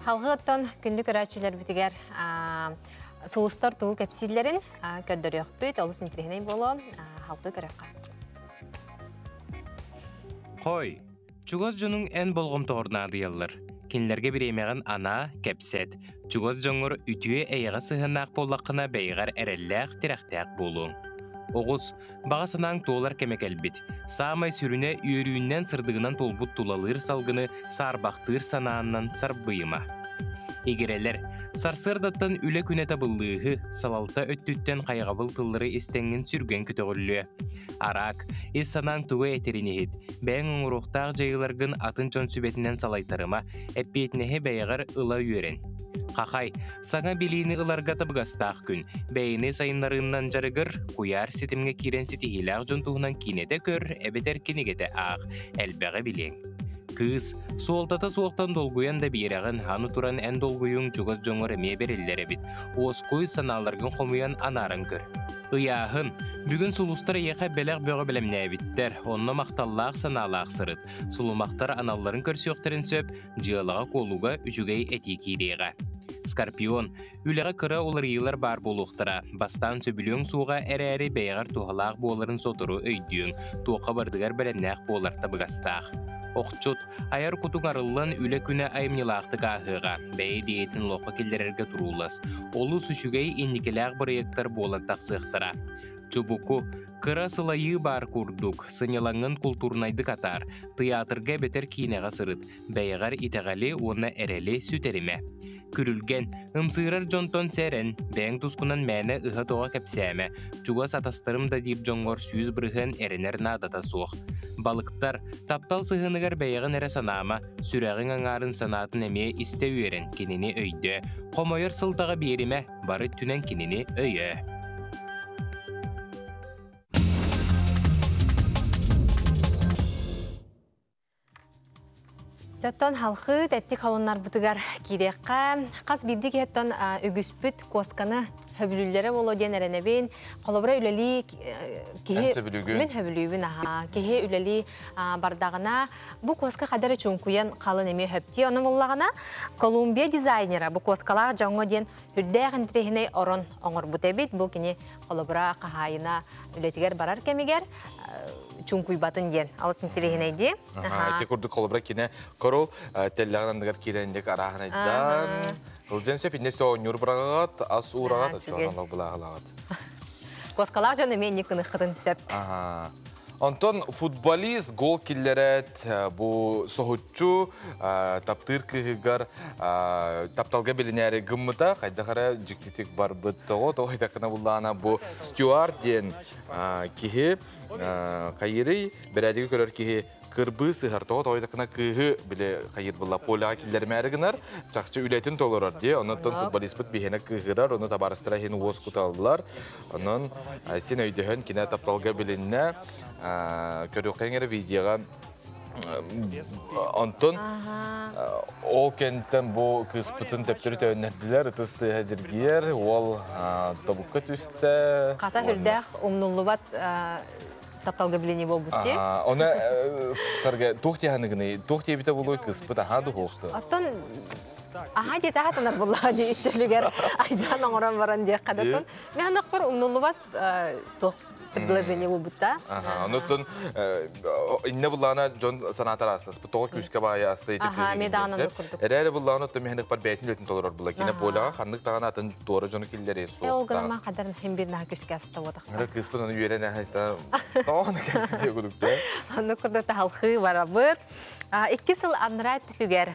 A: Halgıttan gündük öğretçiler bitiger solustar tuğu kepsillerin köddürüyor büyüt olus mitrihine bolu halkı görüqqa.
G: Koy. Чугоз жонун эн болгомтоорна дыяллар. Кинлерге биремеген ана, кепсет. Чугоз жоңор үтүе эйга сыһыннаак боллаккына бейгар эреллээх тирахтаак болуң. Огус, багасынан тоолар кемекелбит. Саамай сүрүнө үйөрүүннен сырдыгынан толбут тулалыр салгыны саарбактыр санааннан сарбыйыма. Егерелер, сарсырдаттан үле күнө табыллыгы, салалта өттүттен кайгабыл тыллары истеңин сүрген күтөгүллү. Арак, иссанан туга этеринехит, бәң оңуруктаак жайыларгын атын чон сүбетинен салайтарыма, эппетнехе бәйгар ыла үйөрен. Хахай, саңа билини ыларга табыгастаак күн, бәйini сайынларынан жарыгыр, куяр сетимге кирен сетихилаак жонтугунан кинете көр, эбетер кинегете аак, элбеге билең. Kız, suoltata suoqtan dolguyan da birağın hanı turan en dolguyun çuğaz joңor emeye berilleri bit. Oskoy sanalargın xomuyan anarın kör. Iyahın, бүгін сулустар еқа бәләқ бөғі білімне біттер, онны мақталлақ саналақ сырыт. Сулумақтар аналарын көрсіоқтарын сөп, жиылыға қолуға үчігей әти кейдейға. Скорпион, үліға кыра олар елар бар болуқтыра, бастан сөбілің суға әрі бәйғар туғалақ боларын сотыру өйдүйін, туға бардығар білімнәқ болар табығастақ. Оқчут, аяр кутуң арылын үлі күні айымнилақты қағыға, бәйі дейетін лоқы келдерерге тұрулас. Олы сүшігей инникеләқ проекттар болан тақсықтыра. Чубуку, кыра сылайы бар курдук, сынелаңын культурнайды катар, театрға бетер кейнеға сырыт, бәйғар итеғалі оны әрелі сүтеріме. Күрілген, ымсырар жонтон сәрін, бәң тұскунан мәні ұға тоға кәпсәмі, чуғас атастырым да дейіп жоңғор сүйіз бірғын әрінер надата соқ. Балықтар, таптал сығынығар бәйғын әрі санама, сүрәғын аңарын санатын әме істе үйерін кенені өйді, қомайыр сылтаға беріме, бары түнен кенені өйі.
A: Жаттан халқы тәттік халынар бұтығар кереққа. Қаз білді кеттен үгіспіт косканы хөбілілері болу ден әрінебен. Қолыбыра үләлі мен хөбілігін кеге үләлі бардағына. Бұл коска қадары чүнкуян қалын еме хөпте. Оның олағына Колумбия дизайнера бұл коскалар жаңғы ден үрдәғін тірехіне орын оңыр бұт әбет. Бұл кені қолыбыра қағайына үләтігер барар кемегер. Чункуй батын ден. Аусын тирехine де.
B: Ете күрдік қолыбыра кене көру тәллағындығар керендік арағын айдан. Ұлжен сөп иннесі оңыр бірағығат, ас ұрағат, жоғанлық бұлағылағат.
A: Коскалақ жаны мен екінің қытын сөп.
B: Антон, футболист гол киллерет, бу соғытчу, таптыр күйігар, тапталға білінәрі ғымыта, қайдақара жүктетік бар бұттығы, тоғайдақына бұллағына бу Стюарт ден кеге, қайыры, бірәдігі көрер кеге кырбы сыгар тоғы тоғайдақына күйі біле қайыр бұлла поляға келдерім әрігінар, чақчы үләйтін толырар де, онытын футболист бұт бейхені күйірар, оны табарыстыра хені оз құталылар, онын сен өйдіхін кене тапталға білінне көріқеңері видеоға Антон ол кенттен бұл кыспытын тәптірі тәуіннәділер, тұсты әжіргер, ол табыққа түсті.
A: Қата хүрдәқ ұмнулы бат тапталға біліне бол бұтте.
B: Оны сарға тоқтияғанығыны, тоқтия біті болуы кыспыт ағады қоқты.
A: Аттон аға дет ағатынар болуға де үшілігер айдан оңыран баран де қадатын. Мен анық бар ұмнулы бат тоқ предложение был будто.
B: Ну тон инне буллана жон санатар астас. Тоғы күскә бая асты итеп.
A: Медананы курдук.
B: Эрәле буллана то мехник бар бәйтин өтен толар була. Кине полага ханнык таган атын торы жон килләре су.
A: Ул гырма кадарын һәм бир нах күскә асты бодак.
B: Ара кыспын аны юрәне хаста. Тагын кәлде гүлүктә.
A: Аны курда та халкы барабыт. 2 ел анрат түгәр.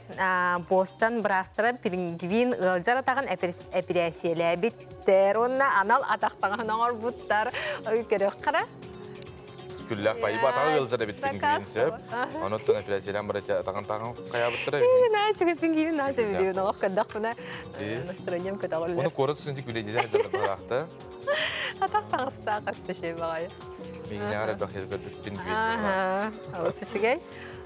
A: Бостон брастра пингвин ылжара тагын операцияләр биттер. Онна анал атактаган аңар буттар. Қара?
B: Күлләқ байыба тағы ылжары бит пингвин сеп. Оныттан операциялән бір тағын қая бұттыра бит.
A: Чүгі пингвин нәсі білеуін оғық көндіқ бұна настроением көті ғылы.
B: Оны қоры түсінді күлейдеді әжарды бұрақты.
A: Атақ тағыста қасты шей бағайы.
B: Меңіне ғарай бақер көрдік пингвин.
A: Алысы шүгей.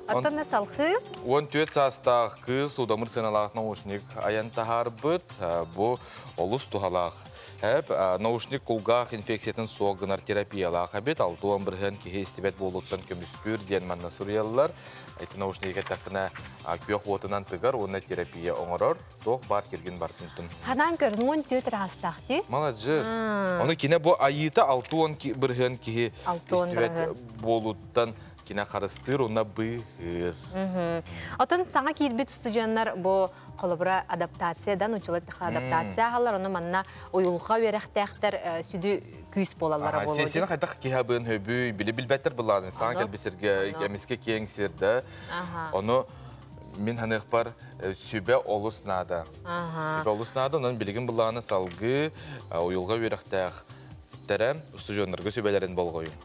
A: Аттан насалқы?
B: 14 састақ қыз удамыр сеналағық наушник аян тағар бұд. Бұл олыс тұғалақ. Әп, наушник қолғақ инфекциятын соғынар терапиялақ әбет, алтуан бірген кеге істебет болуттан көміспүр ден манна сүриялылар. Әйті наушник әттәқтіна күйек отынан тығар, оны терапия оңырар, тоқ бар керген бар түнтін.
A: Ханан көрін 14 растақ де?
B: Маладжыз. Оны кене бұл айыта алтуан бірген кеге істебет болуттан кене қарыстыр, оны бұйыр.
A: Отын саңа кейдбет студиянлар бұл қолыбыра адаптациядан, ұчылы адаптация қалар, оны манна ойылға верәқтәқтер сүді күйіс болалары болуды.
B: Сесені қайдақ кейхабын хөбі, білі-білбәттер бұладың. Саңа кәлбесерге, әмеске кеңсерді. Оны мен ханық бар сүбе олысынады. Сүбе олысынады, оның білігін бұлағына салғы ойылға верәқтәқтері студионларға сүбелерін болғойын.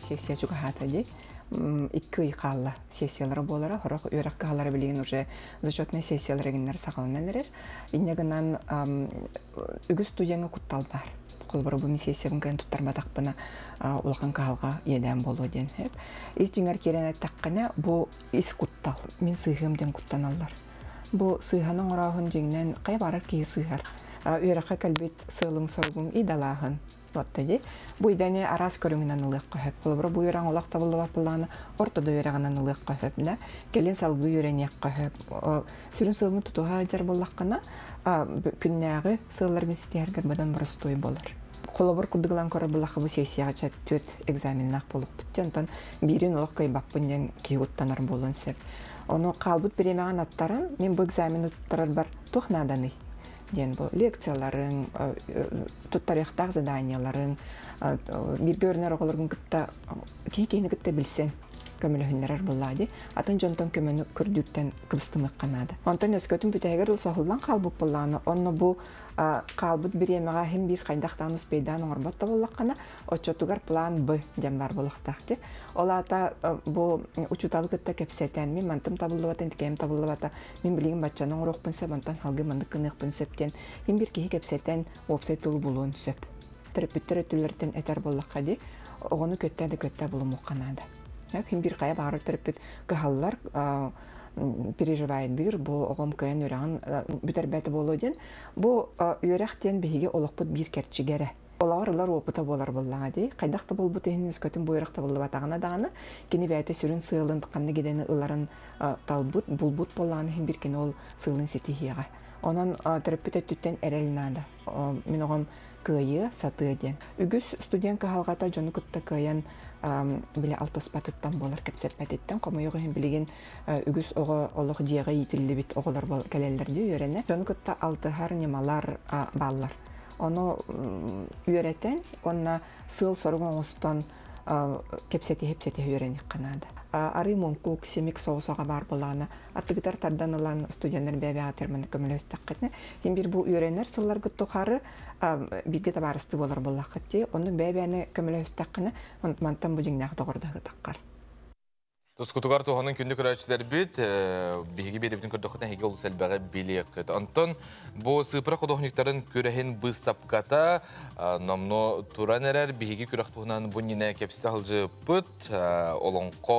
H: Сессия juga хатади. 2 қалла сессиялары болары, хорақ өрәк қалары білеген уже зачетный сессиялары генер сақалын мәлерер. Инегінен үгі студияңа құттал бар. қолбары бұл сессияның кән тұттармадақпына олған қалға еден болу ден. Ес жеңер керен әттаққана бұл ес құттал, мен сыйғымден құттан алар. Бұл сыйғаның орағын жеңнен қай барар кейі сыйғар. Үйраққа кәлбет сылың сорғың идалағын. Бұл идәне арас көріңінен ұлық қөхіп. Қолыбыры бұл үйран олақ табылы бапылағаны ортада үйрағынан ұлық қөхіп. Келен салғы үйренек қөхіп. Сүрін сылыңы тұтуға жар болаққана күннәғі сылылар мен сетергер бұдан бұрыс той болыр. Қолыбыр күрдігілан көрі бұлақы бұл сессияға чәт төт экзаменнақ болып бітті. Онтан бірін олық көй бақпынден кей ұттанар болын сөп. Оны қалбыт беремеған аттарын мен бұл экзамен ұттарар бар тұқнаданы. Ден бұл лекцияларын, тұттарықтақ заданияларын, бірге өрінер оғылырғын күтті, кейкейіні күтті білсен көмілігіндерер бұлады. Атын жонтон көміні күрдүттен күбістімік қанады. Онтан өскөтін бүтәгер ол соғылдан қалбық бұланы. Оны бұл қалбыт бір емеға хем бір қайдақтан ұспейдан оңырбатта болаққана, отчотугар план Б дем бар болақтақты. Ол ата бұл ұчуталы күтті кәпсетен, мен мантым табылы батын, тікем табылы бата, мен білеген батчаның ұрықпын сөп, онтан халғы мандық қынықпын сөптен, мен бір кейі кәпсетен опсайтылы болуын сөп. Түріпіттір өтілерден әтер болаққа де, оғыны көтті болу мұққанады. Хем бір қая бағыры түріпіт қығалылар переживайдыр, бұл оғым көйен өрағын бүтер бәті болу ден, бұл өрәқтен бейге олықпыт бір кәртшігері. Олағырылар опыта болар болуға дей. Қайдақты бол бұты еніңіз көтін бұл өрәқті болу батағына дағаны, кені бәйті сүрін сығылын тұққанны кедені ұларын талбұт, бұлбұт болағаны хем бір кені ол сығылын сетихиға. Онан түріпіт өттіттен әрелінады. Мен оғым көйі саты ден. Үгіз студент қағалғата жоны күтті көйен біле алтыс батыттан болар кәпсет бәтеттен. Қомы еғі білеген үгіз оғы олық жеға етілі біт оғылар кәлелерді үйерені. Жоны күтті алтығар немалар баллар. Оны үйереттен, онына сыл сорғын оңыстан кәпсеті үйерені қанады. Ары мұнқук, семик соғысаға бар болағына, аттығыдар тардан ұлан студенттер бәбәға термені көмілі өстік қытны. Ен бір бұл үйренер сыллар күтті қары бірге табарысты болар болақ қытты. Оның бәбәні көмілі өстік қыны, мантан бұл жеңнәқ доғырдағы таққар.
B: Тускутугар туғанын күнді көрәчілер бет, бейгі беребдің көрдіқтен хеге ол сәлбәғі белек қыт. Антон, бұл сыпыра құдоғниктарын көрәхен бұстапқата, номно туран әрәр, бейгі көрәқ туғынан бұл нені кәпісті алжы бұт, олыңқо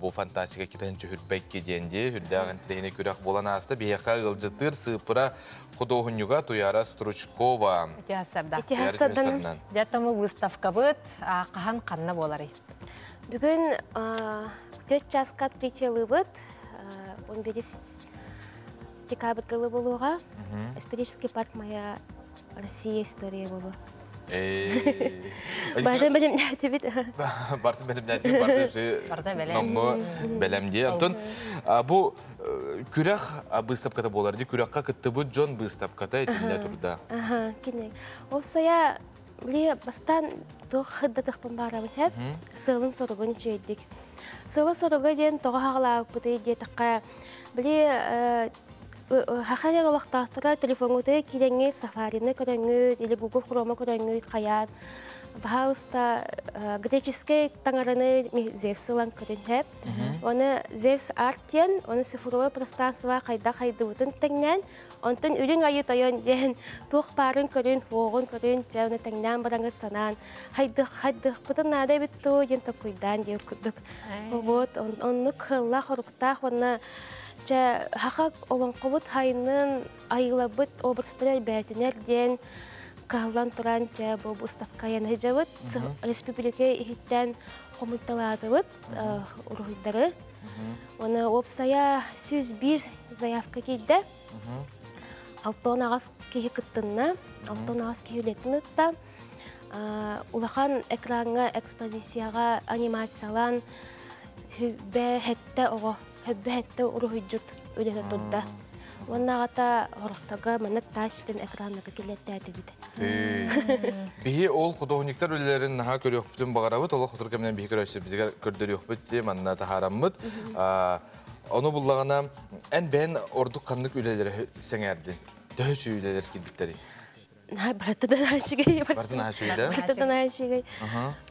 B: бұл фантастика кетен чүхірбәк кеденде, хүрдәғын тәйіне көрәқ болан асты, бейіға ғылжытыр сыпыра құдоғынюға Туяра Стручкова.
A: Итихасадан дәтімі выставка бұт, қаған қанна болары.
K: Бүгін 4 жасқа открытиялы бұд, 11 декабрь ғылы болуға, исторический парк «Моя Россия» история болу. Бардың бәлем нәті біт?
B: Бардың бәлем нәті, бардың номны бәлемде. Антон, бұл күрәқ бұстапқата боларды, күрәққа күтті бұд жон бұстапқата етінде тұрда.
K: Кенек. Ол сая біле бастан тоқ қыддадықпын барабын әп, сылын сұрығын жүйеддік. Сылын сұрығы ден тоға ғалау бұды детіққа біле хақанер олақтақтыра телефонуды кереңе сафарины көріңі, или Google Chrome көріңі қаян. Бағалыста греческий таңарыны Зевсылан көрін әп. Оны Зевс арттен, оны цифровой пространство қайда-қайды бұтын тәңнен, онтын үрін айы тайын ден тоқ барын көрін, оғын көрін, жәуіні тәңнен бараңыз санан. Хайдық бұтын нада бітті, ден тоқойдан деп күрдік. Оны қылла қорықтақ, оны хақақ олың қобыт хайының айылабыт обырстырар бәтінер ден Кағылан тұран бұл бұстапқа яны жауыт, республике ехеттен қомытталады бұд, ұрғыдары. Оны опсая 101 заявка кейді. 6 ағас кейі күттінна, 6 ағас кейі үлетін ұтта. Улақан экранға, экспозицияға, анимациялан хүббә хәтті ұрғыджыт үлеті тұрда. Оннағата ғырықтаға мәнік тачтен экраннағы келетті әті біді.
B: Бейі ол құдоғниктар өлілерін наға көрі өкпітін бағарабыд, олы құтыр кәмінен бейі көрі өкпітігер көрдері өкпітті, мәнна тахарамыд. Оны бұллағына ән бән ордық қандық өлелері сәңәрді. Дөхі өлелер келдіктері.
K: Бартадан ашыгай.
B: Бартын ашыгай, да?
K: Бартадан ашыгай.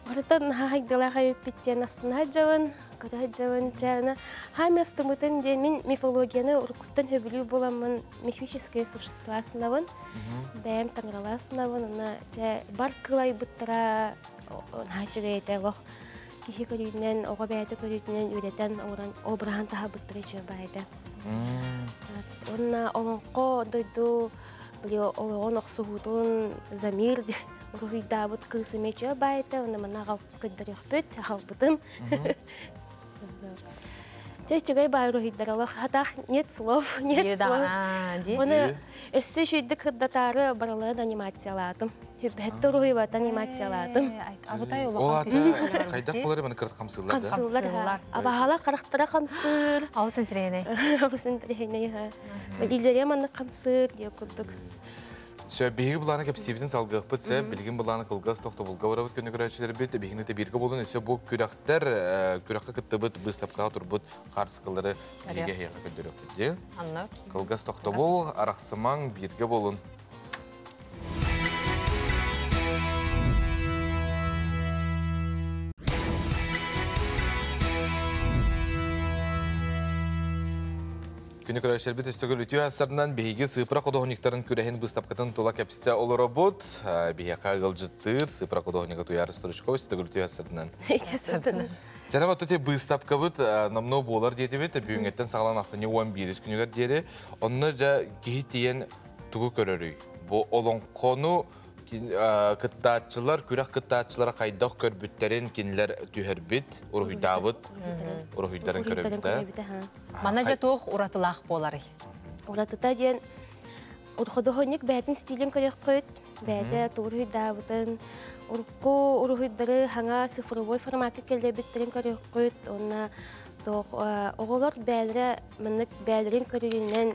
K: Бартадан хайдылаға өппеттен астына жауын, көді жауын жауына. Хаместі мұтын де мен мифологияны ұрқыттан хөбілі боламын мифическое существо астынавын. Дәйім таңырала астынавын. Бар қылай бұттыра хайчыгай әйтәліқ. Кихи көрінен, оға бәйті көрінен үйретен обыран таға бұттыры жөй байды. Онна олонқо дойду олоғын оқсуғудun замир рухидабыт кысы мече байты, оны мана қалып көддір өқпет, қалбыдым. Чай-чагай бай рухидаралық, хатақ нет слов, нет слов. Оны өсі шүйдік хыддатары баралығын анимациялатым. Бәтті рухи бат анимациялатым.
B: Ол аты қайдақ болары мұны кірді қамсылар, да?
K: Қамсылар. Абағала қарақтыра қамсыр.
A: Алысын тірейіне.
K: Алысын тірейіне. Бәділдері маны қамсыр деу күрдік.
B: Бейгі бұланы кәпсебізін салғық бұтса, білген бұланы қылғас тоқты бұлға бара бұт көні көрәшілер бет, бейгіні де бергі болын өсе бұл күрақтар, күраққа күтті бұт, бұстапқаға тұр бұт, қарсықылары бейге хейға көндірі өкілде. Қылғас тоқты бұл, арақсымаң бергі болын. Күні көрәшілер бет өстігіл үтіу әсірінен бейгі сыпыра қодоғынықтарын көрәхін бұстапқатын тұла кәпісті олары бұд. Бейіға ғылжыттыр, сыпыра қодоғынығы тұяры сұрышқау өстігіл үтіу әсірінен. Жана вот эти выставка вот намно болар дети бит, бүйіңеттен сағалан ақсыне 11 күнігер дері, онны жа кейтейен тұғы көрірі. Бұл олонқону кыттаатчылар, күрәк кыттаатчылара қайдақ көрбіттерін кенілер түйербіт, ұрғыдабыт, ұрғыдарын көрбітті.
A: Мана жа тоқ ұратылақ болары.
K: Ұратыта ден ұрғыдығынек бәтін стилін көрек қойд, бәті ұрғыдабытын, ұрғыдары хаңа цифровой форматы келді біттерін көрек қойд, онына оғылар бәлірі, мінік бәлірін көрерінен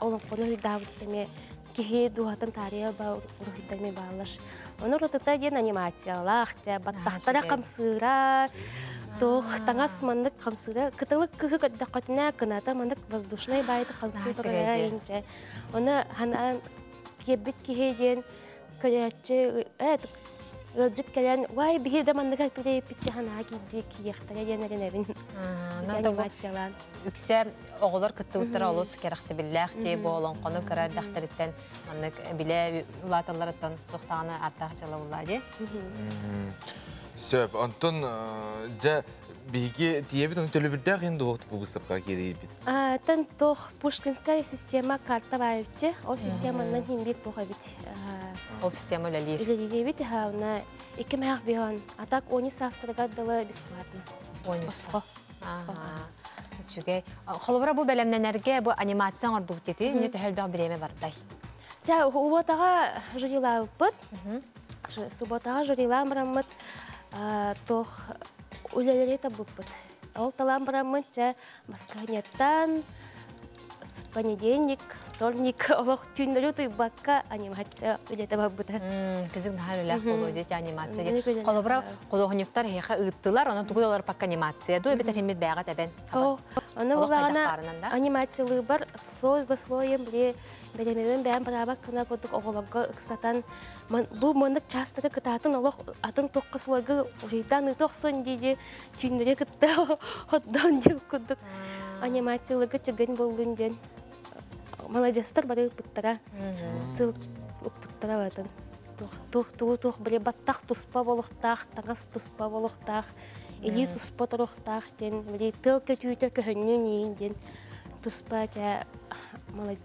K: олонқоны ұрғыдабыттыме кихи дуатын тария ба урухиттарме балаш. Оны ротыта ден анимациялах, баттақтара қамсыра, тоқ таңас мандық қамсыра, кытылық күхі көддіқатына кыната мандық воздушнай байды қамсыра. Оны ханан кеббет кихи ден көрәтші, ылжыт кәлән, вай бігеді мандық әкірей пітті хана кейді киектара денерін әбін анимациялан.
A: Үксе оғылар күтті ұттыра олыс керақсы білләқ те болын қоны көрәр дәқтіріттен мандық біле ұлатыларыттан тоқтағаны аттақ жала ұлады.
B: Сөп, Антон, жа бейге тиебет, оны төлі бірдәқ енді оқты бұл бұстапқа керейі бет?
K: Тән тоқ Пушкинская система карта бар бітті, ол системаның химбет тоға бет.
A: Ол система үләлер?
K: Үләлер бет, оны 2 мәғ бейон. Атак 10 састырға дылы бесплатно.
A: 10 састырға. Қолыбыра бұл бәлемненерге бұл анимацияң орды бұтеті, не төхәлбәқ біреме бардай?
K: Жа, ұботаға жұрила ұппыт. Сұботаға жұрила мұрамыт, тоқ үлелері табыппыт. Ол талан мұрамыт, жа, басқанеттан, понедельник, вторник, олық түйіндері тұйбаққа анимация үлеті бабыды.
A: Күзік нағын үләқ болу өдеті анимация. Қолыбыра қолығынықтар хейқа ұйттылар, оны тұғыл олар пақ анимация. Дуй бетер хемет бәға тәбен.
K: Оны олағына анимациялығы бар, слой-слоем біле бәлемемен бән барабақ кына көдік оғылығы ұқсатан. Бұл мұндық частыры күтатын олық атын тоққы слойғы ұжайдан ұтықсын дейде түйіндері күтті отдан деп күдік. Анимациялығы чүген болуын ден. Молодестар бары бұттара, сыл бұттара батын. Тух біле баттақ тұспа болуқтақ, таңас тұспа болуқтақ, или тұспа тұрықтақ ден, біле тыл көтүйті көхіннен ең ден. Тұспа жа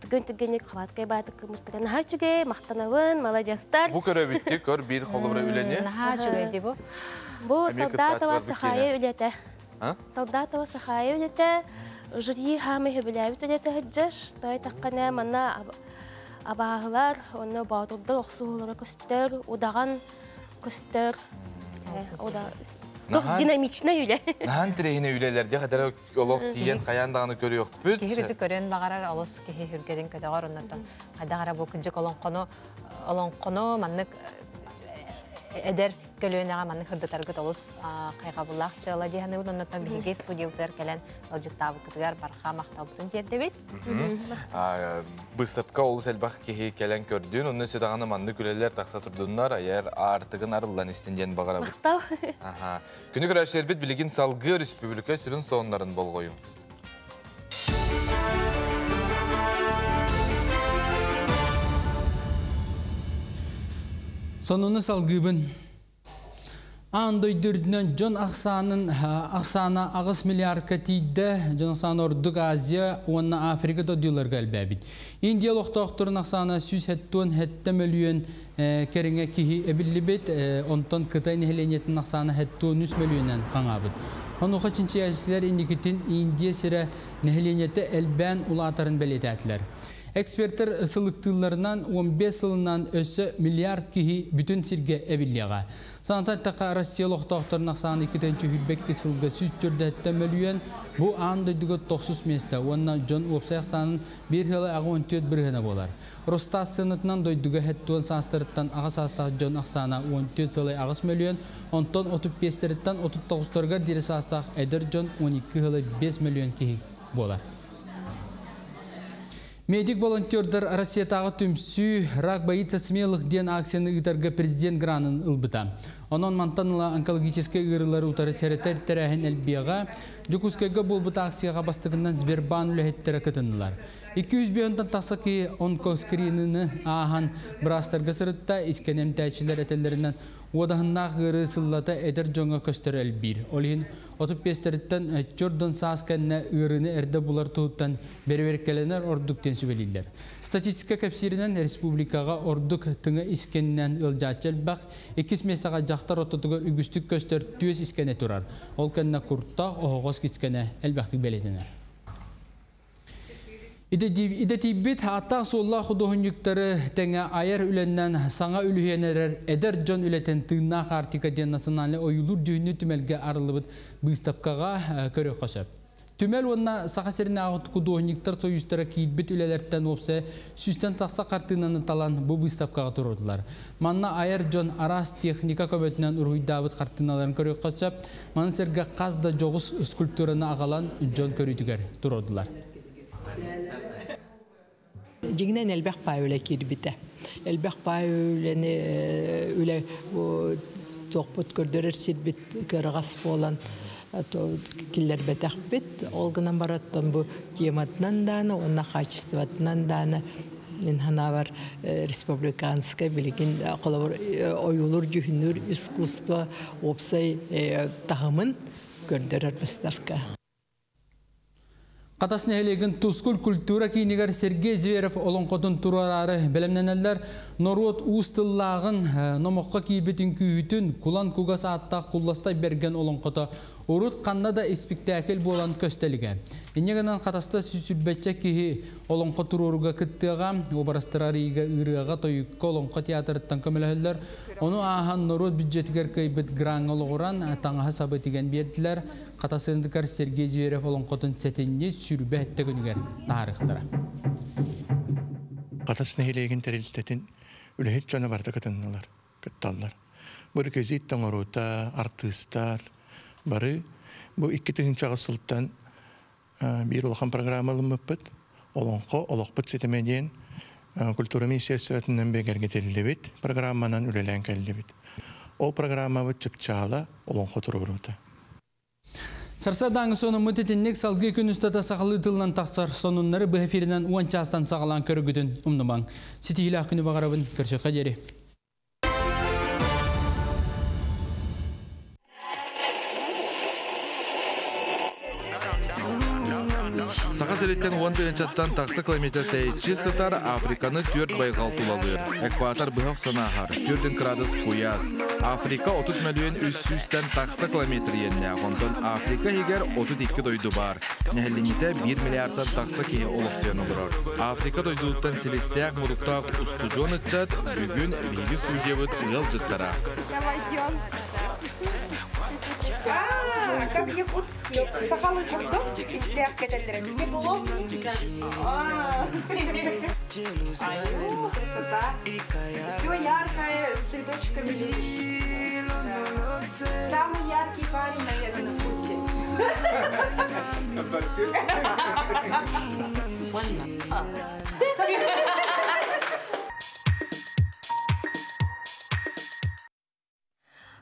K: түген-түгенек қабаткай баты күміттірі. Наға жүге, мақтанауын, молодестар.
B: Бұл көрі бітті, көр бір қолыбыра үлене?
A: Наға жүге де бұл?
K: Бұл солдатова сақайы үлеті. Солдатова сақайы үлеті. Жұрии хамы хөбіләбіт үлеті ғыджаш. Той таққана мана абағылар, оны баутырдар оқсуғылары көстер, удаған көстер. Динамична үле.
B: Нахан тірейіне үлелерде қадары олық тиен қаяндағыны көрі өқ бүт?
A: Кехі көрен бағарар олыс кехі хүргерін көтеғар ұнаттан. Қадағара бұл күнжік олонқону маннық эдер көлөнәгә манны хырдатарга толус кайга булак чала дигән оннан биге студия утар калан алҗытабы кытгар барха мактабытын дияде бит.
B: Быстапка ул сәлбах ки калан көрдүн, онны сөдаганы манны күләләр такса турдуннар, аяр артыгын арылдан истенден багара.
K: Мактау.
B: Күнү көрәшләр бит билеген салгы республика сүрүн соннарын болгою.
C: Sonunu salgıbın. Andoydurdun John Aksana ağız milyar katide John Aksana Orduk Asya onna Afrika'da diyorlar galiba bit. Indiya doktorun Aksana süs hettun hette milyon kerenge kihi ebillibet ondan kıtay nehliyetin Aksana hettun 100 milyonan kanabıt. Onu kaçıncı yaşlılar indikitin Indiya sıra nehliyete elben ulatarın belirttiler. Ekspertler ısılıktığlarından 15 yılından öse milyar kihi bütün sirge ebilliğe. Sanataytaka Rusyalıq doktorun aksanı 2. hübbekki sılga sütçürde hette milyon bu anda dügü 90 mesta. Ondan John Opsay aksanın bir hılı ağın tüyet bir hına bolar. Rostas sınıtından doydugu hettuğun sanstırıttan ağız hastaq John aksana 14 yılı ağız milyon. Ondan 35 tırıttan 39 torga diri hastaq eder John 12 yılı 5 milyon kihi bolar. Medik volontörler Rusya'da tümsü rak bayıta smellik diyen aksiyonu ıtarga prezident granın ılbıta. Onun mantanıla onkologический ırıları utarı sereter terahin elbiyaga, Jukuskayga bulbıta aksiyaga bastıkından Zberban ülehettere katındılar. 200 biyondan taqsa ki onkoskrinini ahan brastarga sırıtta iskenem tәçiler etellerinden odahınnak ırı sıllata eder jonga kösterel bir. Olihin 35 taritten Jordan Saskanna ırını erde bular tuğuttan berberkelener ordukten sübeliler. Statistika kapsirinden Respublikaga orduk tыңа iskeninden ılcaçel bak 2 mestaga jaktar ototuga ügüstük köster tüyes iskene turar. Olkanna kurtaq oğuz iskene elbaktik belediler. İde tibbet hatta solla xuduhunyukları tenge ayar ülenden sana ülüyenerer eder John ületen tığına kartika diyen nasyonali oyulur düğünü tümelge arılıbıt bıstapkaga körü koşap. Tümel onna sakaserine ağıt xuduhunyuklar soyustara kibbet ülelerden opsa süsten taksa kartığınanı talan bu bıstapkaga tururdular. Manna ayar John aras teknika köbetinden urhuy David kartığınaların körü koşap manı serge qazda joğuz skulpturana ağalan John körü tüger tururdular.
R: Jignen elbaq paýula kirbite. Elbaq paýulany öle toqput kördürer sitbit kırğas bolan killer betaqbit olgınan baratdan bu tematdan da ona kachistvatdan da men hanavar respublikanska bilgin qolabor oyulur juhunur iskustva opsay tahımın kördürer выставка.
C: Qatasını helegin Tuskul kultura kiyinigar Sergey Zverev olonqotun turararı bilemneneller Norot Ustillağın nomoqqa kiyibetin kühütün kulan kuga saatta kullastay bergen olonqota urut qanna da spektakl bolan köstelige. İnneganan qatasta süsülbetçe kihi olonqa tururuga kıttığa obarastırarıga ırığa toyukka olonqa teatrıttan kömeleheller onu ahan Norot büdjetiger kaybet gran oloğuran taŋaha sabatigen berdiler. Qatasındikar Sergey Zverev olonqotun setenni sürbe günüger tarixtara.
S: Qatasını helegin teriltetin ülehet jona barda katınlar, kattallar. Bu rekizit taŋaruta artistlar bari bu 2. çağısıltan bir olağan programalımıpıt olonqo oloqpıt setemediyen kultura misiyasıtından begergetelilebit programmanan ülelen kellebit. Ol programma çıpçala olonqo tururuta.
C: Sarsadan sonu mütetinlik salgı günüstada sağlı tılından taqsar sonunları bu efirinden uançastan sağlan körgüdün umnuman. Siti hilah günü bağırabın körşe qaderi.
B: Saqa seretten 10 çattan taqsa kilometr təyitçi sıtar Afrikanı 4 bayğal tulalır. Ekvator bıhaq sanahar, 4 gradus kuyaz. Afrika 30 milyon 300'ten taqsa kilometr yenne. Ondan Afrika higer 32 doydu bar. Nehellinite 1 milyardan taqsa kihi oluqsiyan olurar. Afrika doyduluktan silistəyək muruqtaq ustujon etçat, bugün bilgi studiyavıt ığıl jıttara.
Q: Как якутский, сахалый бурдок из тряпки. Все яркое цветочками лепешки. Самый яркий парень, наверное, в курсе.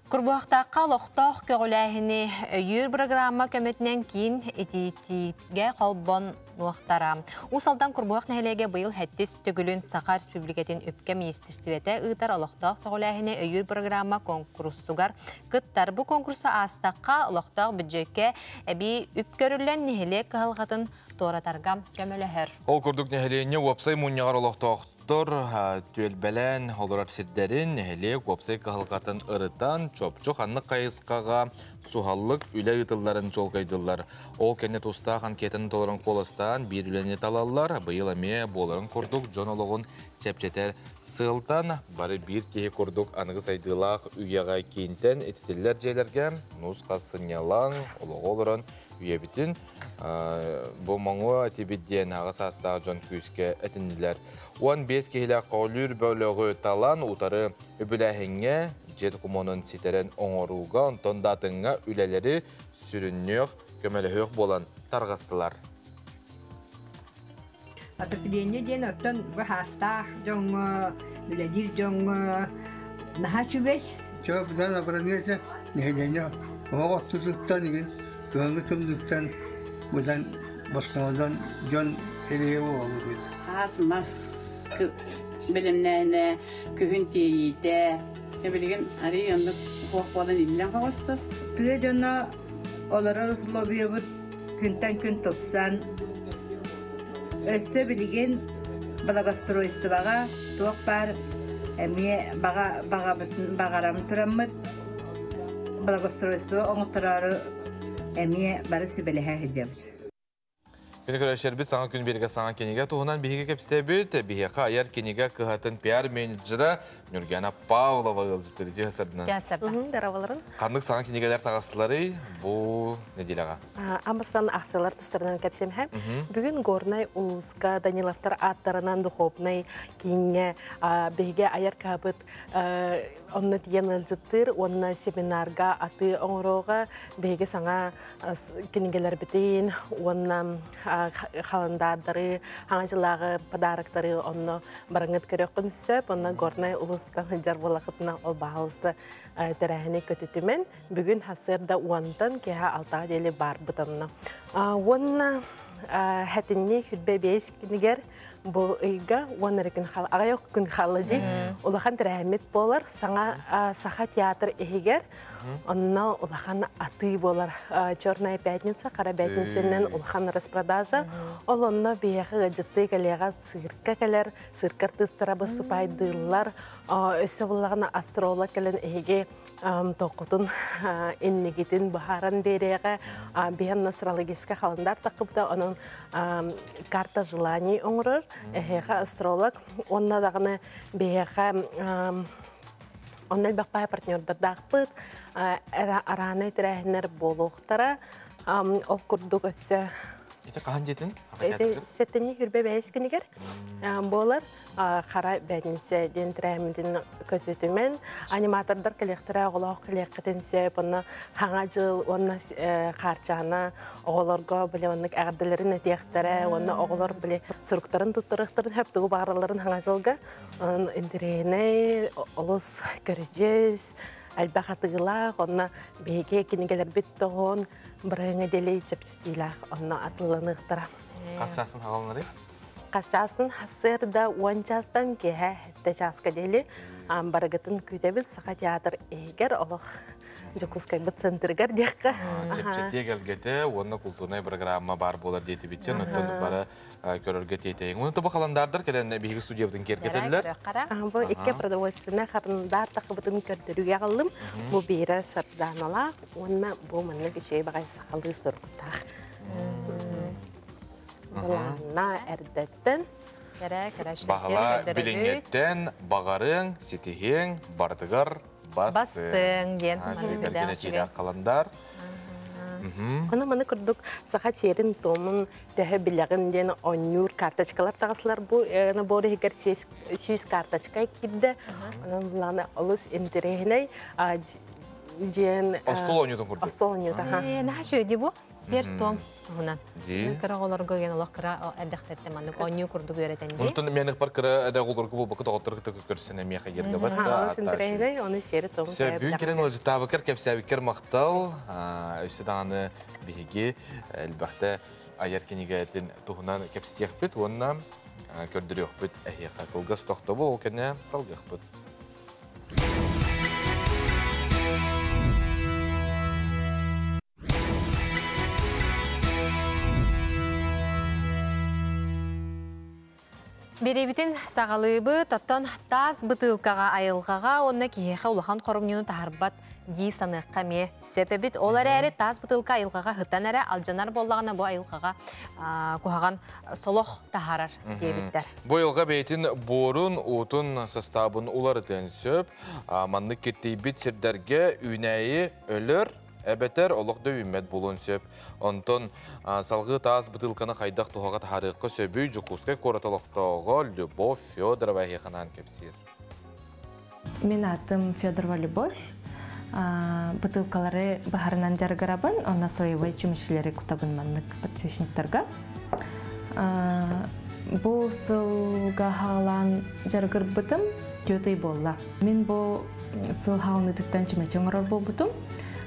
A: Курбуақтаққа лоқтақ көгіләхіні өйір программа көмітінен кейін ететіге қолбон уақтара. Усалдан Курбуақ нәхелеге бұйыл хәттес түгілін Сақа Республикатын өпке министерстіветі ұйтар лоқтақ көгіләхіні өйір программа конкурсугар күттар. Бұл конкурса астаққа лоқтақ бюджетке әбі үпкөрілен нәхеле қығылғатын торатарға көміліхір.
B: Ол күрдік нәхелеіне уапсай мұнияғар лоқтақ Түйелбәлән оларар сиддәрін нәхелек вапсай қағылғатын ұрытан чоп-чоқ анны қайысқаға суғаллық үлі ұтыларын жолғайдылар. Ол кәне тұстаған кетін толырын қолыстан бір үләне талалар, бұйыл әме боларын құрдық жонолығын чәпчетер сылтан, бары бір кеге құрдық анығы сайдылақ үйеға кейінтен ететелер жайлерге, нұз қасынялан, олығы олырын үйебітін. Бұл маңы әтебеден ағыс астағы жон күйіске әтінділер. 15 кейлі қаулыр бөлігі талан ұтары үбіләхіңе жет құмонын сетерін оңыруға, онтон датыңа үләлері сүріннеқ көмеліғық болан тарғастылар.
M: Атырпиденне ден оттон бұхастақ жоңы, үләдір жоңы, наға чүбей?
N: Жоқ, бұдан абыранеті нәйлене оғы тұзықтан еген, көңі түмдіктен бұдан басқаладан жон әлеуі olur беді.
O: Аз-мас білімнәне көхін тейді, Себелеген ари yandı qoqbadan illen qawastı.
M: Tüye jana olara rusulabıya bud künten kün topsan. Össe bilgen balagastroisti baga tuaq par emiye bagaram turamıt. Balagastroisti oңutararı emiye barı sibelehe hidjabıt.
B: Күні көрәшер біт саңа күн берге саңа кенеге туғынан бейге кепсте бүт, бейге айар кенеге кығатын пиар менеджері Нұргена Павлова ғылжыттыры де ғасырдынан.
P: Дараваларын.
B: Қандық саңа кенегелер тағасылары бұл неделаға?
P: Амбастан ақсалар тұстарынан кәпсем хәм. Бүгін Горнай Улуска Даниловтар аттарынан дұхопнай кейінге бейге айар кабыт онны тиен ылжыттыр, онна семинарға аты оңыроға бейге саңа кенегелер бітейін, онна қаландадары, аңажылағы подарықтары онны барыңыт көрек күнсөп, онна Горнай Улустан жар болақытына ол бағылысты тәрәхіне көтітімен. Бүгін хасырда уантан кеға алтаға делі бар бұтымна. Онна хәтінне хүлбе бейс кенегер бұл ұйға уанарыкын қал, ағайық күн қалы дей, олақан тәрәхмет болар, саға театр егер, онна олақан аты болар. Черная пятница, қара пятниценен олақан распродажа, ол онна бейіғі ғыжытты кәлеға цирка кәлер, циркар тыстыра бұсыпайдылар, өсі болағына астролог кәлен еге тоқытын иннегетін бұхаран береға бейін астрологическа қаландар тақыпта оның карта желаний оңырыр, әйеға астролог, онна дағыны бейіға оннал бақпай партнердар дақпыт, араны тірәхінер болуқтара, ол күрдік өсі
B: Ете қаған жетін?
P: Сеттені хүрбе бәйіз күнігер болар. Қара бәдінсе ден тірәмінден көзетімен аниматордар коллектора оғылау коллектетін сөйіп, оны хаңа жыл, оны қарчаны оғыларға біле онық әғірділерін әтеқтері, оны оғылар біле сұрықтарын тұттырықтарын хөптігі бағыраларын хаңа жылға үндірейіне олыс көріжез, әлбәқатығылақ, оны бейге кенегелер біттіғын, Біріңі делей чепсетилах, онна атыланықтыра.
B: Қасшасын қағалынары?
P: Қасшасын хасырда 10 жастан кеге әтті жасқа делі. Барығытын күйтебіл сақа театр егер олық Жокускай бұт центргар деққа.
B: Чепчете келгеті, онна культурнай программа бар болар дейті біттен, оттан бары көрірге тетейін. Оны тұбы қаландардар келен бейгі студия бұтын кергетелілер?
P: Бұл ике продовольственна қарындар тақы бұтын көрдіруге қалым. Бұл бейірі сарданала, онна бұл мұнны кешей бағай сақалы сұрғытақ. Бұланна әрдеттен.
B: Бағала біліңеттен, бағарың, сетігең, бардығар, Бастың
A: ден.
B: Қаландар.
P: Оны маны күрдік саха серин томун төһө билегин ден оннюр карточкалар тагыслар бу наборы хигер 600 карточка кидде. Анан буланы олус интерехней ден
B: Остол ойнудun kurdu.
P: Остол ойнуду.
A: Наха шөйді бу? Сер том туһунан. Кыра олорго ген олох кыра эддехтетте маннык онню курдук өретенди.
B: Онтон меник бар кыра эдэ голорго бу бакыт оттыргы көрсөне меха жерге бар.
P: Олус интерехней оны сери том.
B: Бүгүн келен ол жытабы кер кепсәбикер мактал, өсө даны биһиги элбәхтә аяр кенигәтен туһунан кепситек бит, оннан көрдүрөк бит әһиха кылгыс тохтобу ол кене салгык бит.
A: Беребитин сағалыбы тоттон таз бытылкаға айылғаға, онна киеха улахан қорыңнюну тахарбат ди саныққа ме сөпебит. Олар әрі таз бытылка айылғаға хыттан әрі алжанар боллағына бұл айылғаға кухаған солох тахарар дебиттер.
B: Бұл айылға бейтін борун, отун составын улар ден сөп, манны кеттейбит сердерге үйнәйі өлір, әбетер олықды үмет болуын сөп. Онтон салғы таз бытылканы қайдақ туғаға тарыққы сөбүй жүкусқа кораталықтауға Любовь Федорова хеқанан кепсир.
L: Мен атым Федорова Любовь. Бытылкалары бахарынан жаргарабын, онна соевой чумышылары кутабын маннык подсвечниктарға. Бұл сылға халан жаргар бытым төтой болла. Мен бұл сыл халаны тыттан чумачон орор бол бутым.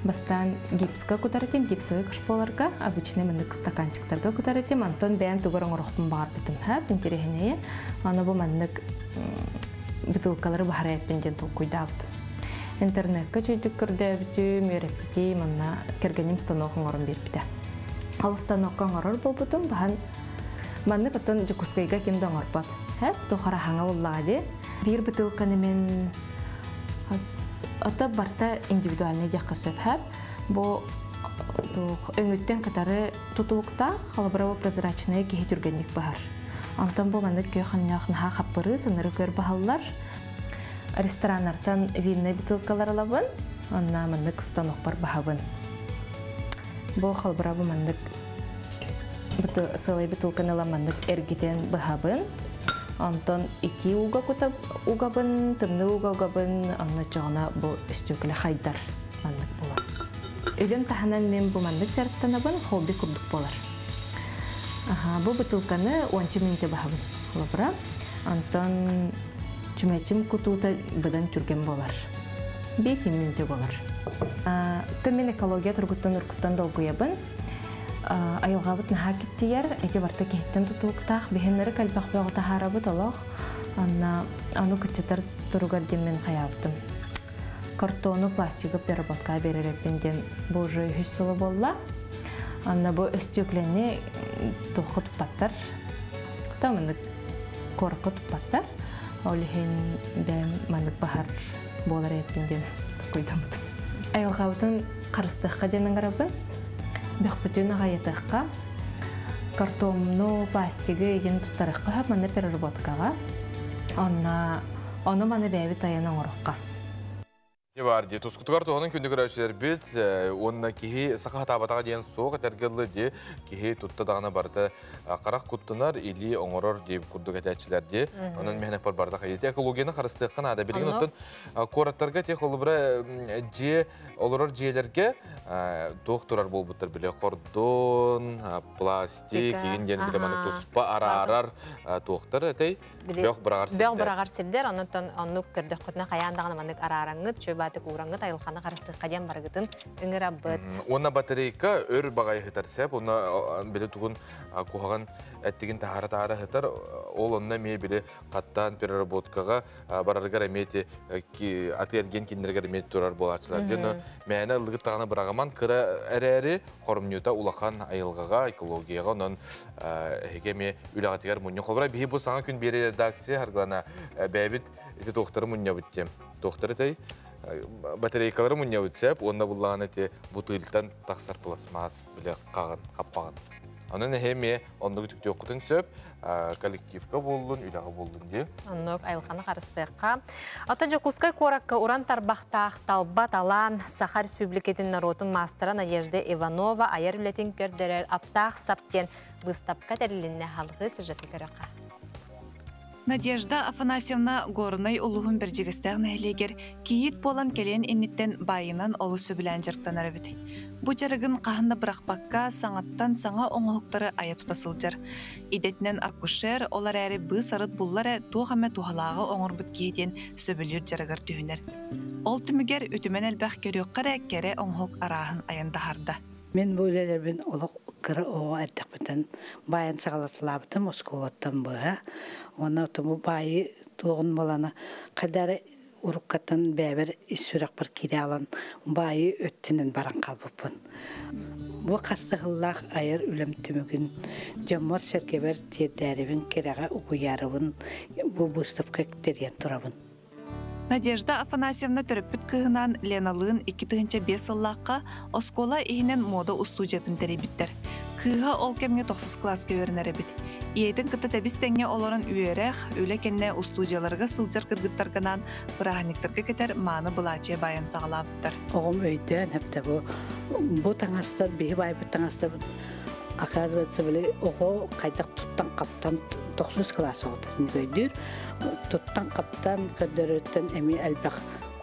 L: Бастан гипска кутаратим, гипсовый кашполарга, обычный маннык стаканчиктарга кутаратим, антон бән тугарың орохтун бағар бітім. Хәп, интерехенее, аны бұл маннык бытылкалары бахара әппенден тұл куйдабыды. Интернетка чөйдік көрді әбіті, мөрепіті, манна кергенім станоқын орын бербіді. Ал станоққан орыр бол бұдым, баған манны бұтын жүкускайға кемді оңыр бад. Хәп, тұқара хаңа оллады. Bir бытылканы мен ата барта индивидуальный жаққа сөп хәп. Бұл өңіттен қатары тұтылықта қалабырау прозрачные кейі түргенлік бағар. Антон бұл манды көй қанняқын қаппыры сыныры көр бағалылар. Рестораннартан винный бутылкалар алабын, онна мандык станок бар бахабын. Бұл қалбырабы мандык сылай бутылканы ламандык эргитен бахабын. Антон ики угабын, тымны угабын, онна жоғына бұл үстөкілі хайдар мандык болар. Өлім таханан мен бұл мандык жарықтанабын, хобби күрдік болар. Бұл бутылканы 10 минуте бахабын. Қалбыра, Антон чумачым кутута быдан түрген болар. 5 минуте болар. Тыммен экология тұргыттан үркіттан долгуябын. Айылғабыт наға кеттияр, әте барта кейттен тұтылықтақ, бейхенлері кәлбақ бағыта харабыт олақ, аны күтчетар тұруғар демен қаябытым. Картону пластигі переработка беререппенден бұл жой 100 сылы болла. Анна бұл өстөклене тұқы тұппаттар, тамынды корқы тұппаттар. Олихен бәм мандык бахар болар еппенден көйдамыдым. Айылғабытын қарыстыққа денің қарабын, бәқпүтін ағайетіққа, картомну пластигі еген тұттарыққа хөп маны переработкаға, оны маны бәйбі таяның ұрыққа.
B: Не бар де, тұскутығар тұғының күнді көрәшілер бет, онына кейі сақа табатаға дейін соғы тәргілі де, кейі тұттадағына барды қарақ күттінар, или оңырыр деп күрдік әтәтшілер де, оның мәхінек бар барды қайеті. Экологияны қарыстыққан ада білген оттын, қораттарға тек олырыр жиелерге тоқ тұрар бол бұттыр біле, кордон, пластик, еген дені білемені тұспа, ара-арар тоқтар әтей, бөқ
A: бірағар сілдер, оны көрдік құтына қаяндағына мандық ара-араңыт, чөбатық ураңыт, айылқаны қарыстық қаден барғытын үңір абыт.
B: Онна батарейка өр бағай хытар сәп, онна білі тұғын куғаған әттеген тағара-тағара хытар, ол онна мей білі қаттан переработкаға барарғар әметі аты әлген кендергер әметі тұрар болатшылар. Мәні ұлығыт тағаны бірағаман кірі әрі-әрі қорымнюта улақан айылғаға, экологияға, онын әгеме үлағатығар мұнне қолбыра. Бейі бұл саңа күн бері редакция харғылана бәбіт әті тоқтары мұнне бүттем. Тоқтары тәй батарейкалары мұнне бүтсәп, онна бұллаған әте бұтылтан тақсар пластмас біле қағын, қаппаған. Onun hemi onu kütükte okutun söp, kollektivka bolun, ülağı bolun diye.
A: Onluk ayılkanı karıstıqqa. Ата Жокускай коракка уран тарбақтақ талбат алан Саха Республикетін народын мастера Надежда Иванова айыр үлетін көрдерер аптақ саптен выставка тәрілінне халғы сюжеті көріққа.
E: Надежда Афанасьевна горынай улуғын бір жегістәғін әлегер кейет болан келен еннеттен байынан олысы білән жарқтан әрбіт. Бұ жарығын қағында бірақпаққа саңаттан саңа оңғықтары ая тұтасылжар. Идетінен акушер олар әрі бұ сарыт бұллары туғаме туғалағы оңыр бұт кейден сөбілер жарығыр түйінер. Ол түмігер үтімен әлбәқ көріққары кәрі оңғық арағын аяндағарда.
T: Мен бұл елербен олық кірі оға әттіқпітін байын сағалатылабытым осколаттан бұға. Оны тұмы байы туғын боланы қайдары ұрыққатын бәбір үсірек бір кере алын байы өттінін баран қалбыппын. Бұл қастығыллақ айыр үлім түмігін жаммар сәркебер тердәрібін кереға ұғыярыбын бұл бұстып кәктерген тұрабын.
E: Надежда Афанасьевна төрөппүт кыһынан Леналыын 2-5 сыллаққа оскола ихинен мода устудиятын теребиттер. Кыға ол кемге 9 класска өрінәрі бит. Иетін кыты тәбіс тәңе оларын үйерәқ, өлі кенне устудияларға сылжар кыргыттарғынан бұрағаниктарға кетер маны бұлаче баян сағалабыттар.
T: Оғым өйден әпті бұл таңастар, бейі байбы таңастар оказывается, оғы қайдақ тұттан қаптан 9 класс оғытасын көйдір. Тұттан қаптан көдіріттен әме әлбәқ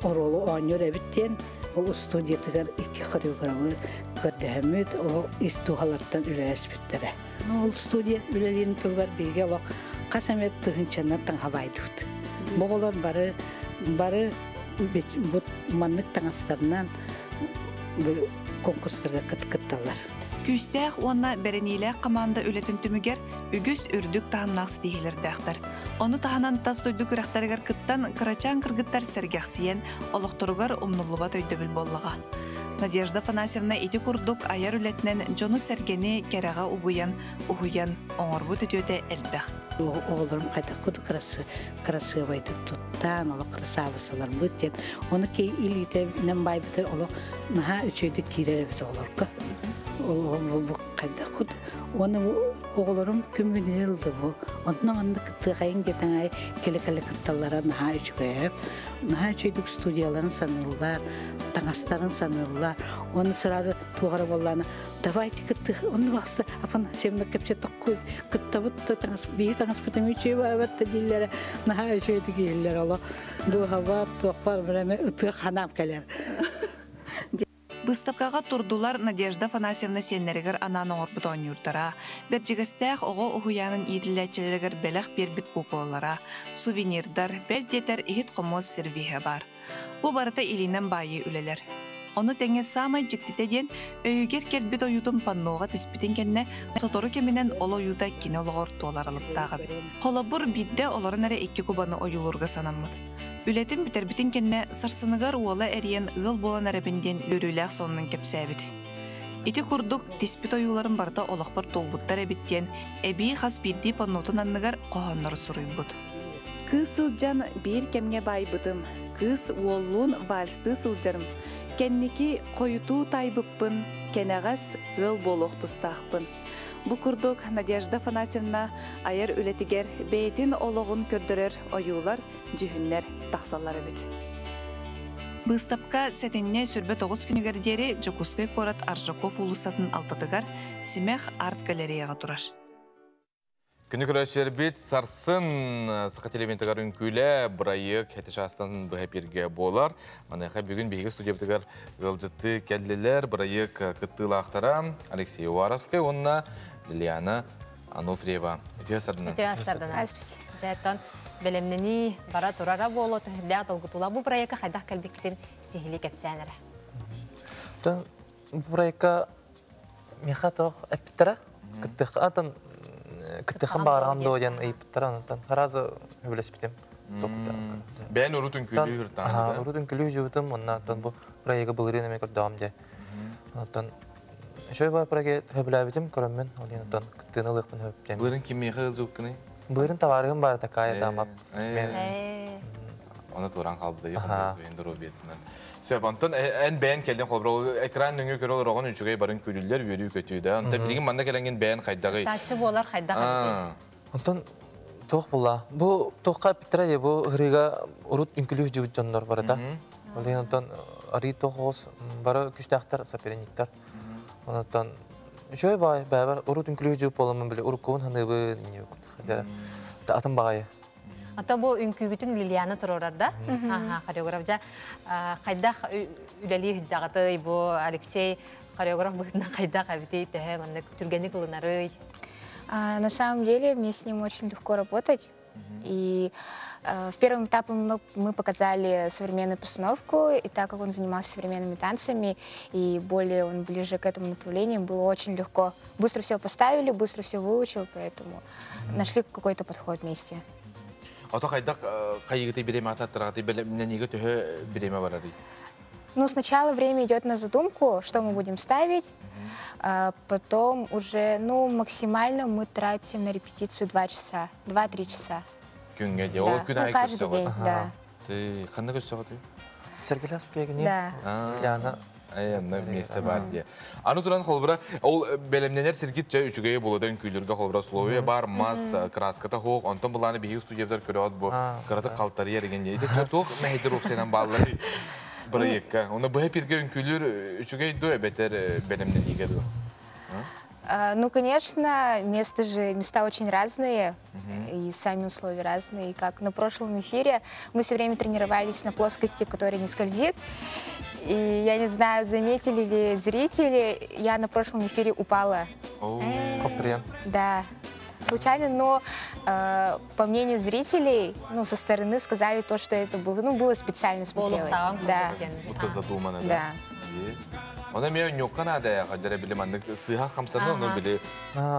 T: оролы оңыр әбіттен ол студиятығар 2 хореографы көрдіхімет, ол истуғалардан үлі әспеттері. Ол студия үлелерін тұлғар бейге олақ қас әмет тұғыншаннан таңға байдықты. Бұғылар бары маннық таңастарынан конкурстарға кытталар.
E: Күстәқ онна бәрінейлі қаманда өлетін түмігер үгіс үрдік тағыннақсы дейілердәқтір. Оны тағынан тас дойдық үрәқтарығар кыттан қырачан кыргыттар сәргәқсиен олықтырығар ұмнулыба төйдөбіл боллыға. Надежда Афанасьевна еті күрдік аяр өлетінен жоны сәргені кәріға ұғыян, оңырбұт өтеуді әлбәқ.
T: Оғылырым қайда құды қырасы байды тұттан, олы қырасабысылар бұттен. Оны кей илейті нән бай біті олы наға үчөйді кейлері біті олырғы. Ол қайда құд, оны оғылырым күмбіне елді бұл. Онын оңында күтті қайын кетен ай келі-келі күтталара наға үчөйіп, наға үчөйдік студияларын санылар, таңастарын санылар. Оны сразу туғары болғаны, давайте күтті, оны бақсы, Афанасьевна көпсе тоққы күттабытты, бейі таңаспытым үчөйіп әбәтті дейлері, наға үчөйді кейлер олы. Дуға бар, туқ бар, бірәме ұты қанам кәлер.
E: Бұстапқаға тұрдулар Надежда Афанасьевна сеннерігер анан оңырбыт ойнюрдара, бәрджігістәқ оғы ұғыянын иетіләтчелерігер бәләқ бербіт куполара, сувенирдар, бәлдетер ихит қомоз сервиhe бар. Бұ барыта илинен байы үлелер. Оны тәңе самай жіктетеден өйгер кербіт ойудың панноға тіспітен кәнне сотору кемінен ол ойуда кені олығыр туалар алып тағы бір. Қолабыр бидде оларын әрі 2 кубаны ойулырға санамыд. Үлетін бітербітін кәнне сарсыныгар уола әріен ұғыл болан әрәбінден өріләқ сонының кепсәбіт. Ити күрдік тіспіт ойуларын барда олықпар толбуттар әбіттен әбей қас бидді паннотын анныгар қоғанлары сұрый бұд. Кыз сылжан бір кемге бай бұдым, кыз уоллун вальсты сылжарым. Кенники қойыту тайбыппын, кенағас ғыл болуқ тұстақпын. Бұқырдық Надежда Афанасьевна айыр үлетігер бәйтін олығын көрдірер ойулар, жүхіннер тақсалары бет. Бұстапқа сәтінне сүрбе 9 күнігердері Жокускай Корат Аржаков улысатын алтатығар Симех арт галереяға тұрар.
B: Күні көрәшер бет сарсын сақат элементігар үнкілі бұрайық әті шастан бұхәперге болар. Манайқа бүгін бейгі студия бітігар ғылжытты кәлілер бұрайық күттіл ақтара Алексей Уваровскай, онына Лилиана Ануфриева. Өте асырдынан.
A: Өте асырдынан. Зәттен бәлемнені бара тұрара болу түхілі атылғытула. Бұл бұрайыққа қайдақ кәлбектен сихілі кәпсәнірі.
U: Бұл бұрайыққа меха тоқ әпіттіра. Кыттыхын бағарған доғын айыптаран, харазы өбілеспетем.
B: Бән ұрутын күлі үртан?
U: Ұрутын күлі жүвітім, оннан бұл проегі бұлырын әме көрдағым де. Шөй бар проегі өбіләбетім көріммен, олен кыттыны ұлықпын өбіптем.
B: Бұлырын кемеға ұлжуққыны?
U: Бұлырын таварығын бар такая дамап.
B: Onu turan kaldı da yakın robiyetinden. Sebantın en beğen kelden kolbra ekran nöngü körü olur oğun üçügey barın külüller yürüyü kötüydü. Anta bilgin manda kelengin beğen kaydağı.
A: Taçı bolar kaydağı.
U: Ondan toq bulla. Bu toqqa bitire bu hriga urut ünkülü jibut jonlar barada. Ondan ari toqos bara küstahtar sapereniktar. Ondan şöyle beraber urut ünkülü jibut olamın bile urukun hanıbı niye yok. Atın bağayı.
A: Ata bu ünkügütün Liliana Tororarda. Koreografca kayda üleli hıcağıtı bu Alexey koreograf bıhtına kayda kaviti tehe mandık türgenlik ılınarı.
D: На самом деле мне с ним очень легко работать. И в первом этапе мы показали современную постановку, и так как он занимался современными танцами, и более он ближе к этому направлению, было очень легко. Быстро все поставили, быстро все выучил, поэтому нашли какой-то подход вместе.
B: Ата кайда кайгыты биреме ататтыраты белемнениге төһө биреме барары.
D: Ну, сначала время идет на задумку, что мы будем ставить, потом уже, ну, максимально мы тратим на репетицию 2 часа, 2-3 часа.
B: Күнгө де,
D: Да,
B: ол күн
D: ну,
B: ай
D: каждый день, да.
B: Ты кандай көстөгө ты?
U: Сергеляская гне.
D: Да.
U: Яна.
B: Ayanda месте бар де. Аны туран холбра, ол белемненер сиргит жай үчүгөй болодан күйлөргө холбра словия бар, мас, краската хок, онтон буланы бии студиялар көрөт бу. Кыраты калтары ерген дейди. Тох мехидер оксенен баллары проектка. Оны бу хепирге күйлөр үчүгөй до бетер белемнениге до.
D: Ну, конечно, места очень разные, и сами условия разные. И как на прошлом эфире мы все время тренировались на плоскости, которая не скользит. И я не знаю, заметили ли зрители, я на прошлом эфире упала. Да, случайно, но по мнению зрителей, ну, со стороны сказали то, что это было, ну, было специально смотрелось. Да.
B: Будто задумано,
D: да?
B: Ona men yo'qqa nada qadar bilaman. Siha xamsani onu bile.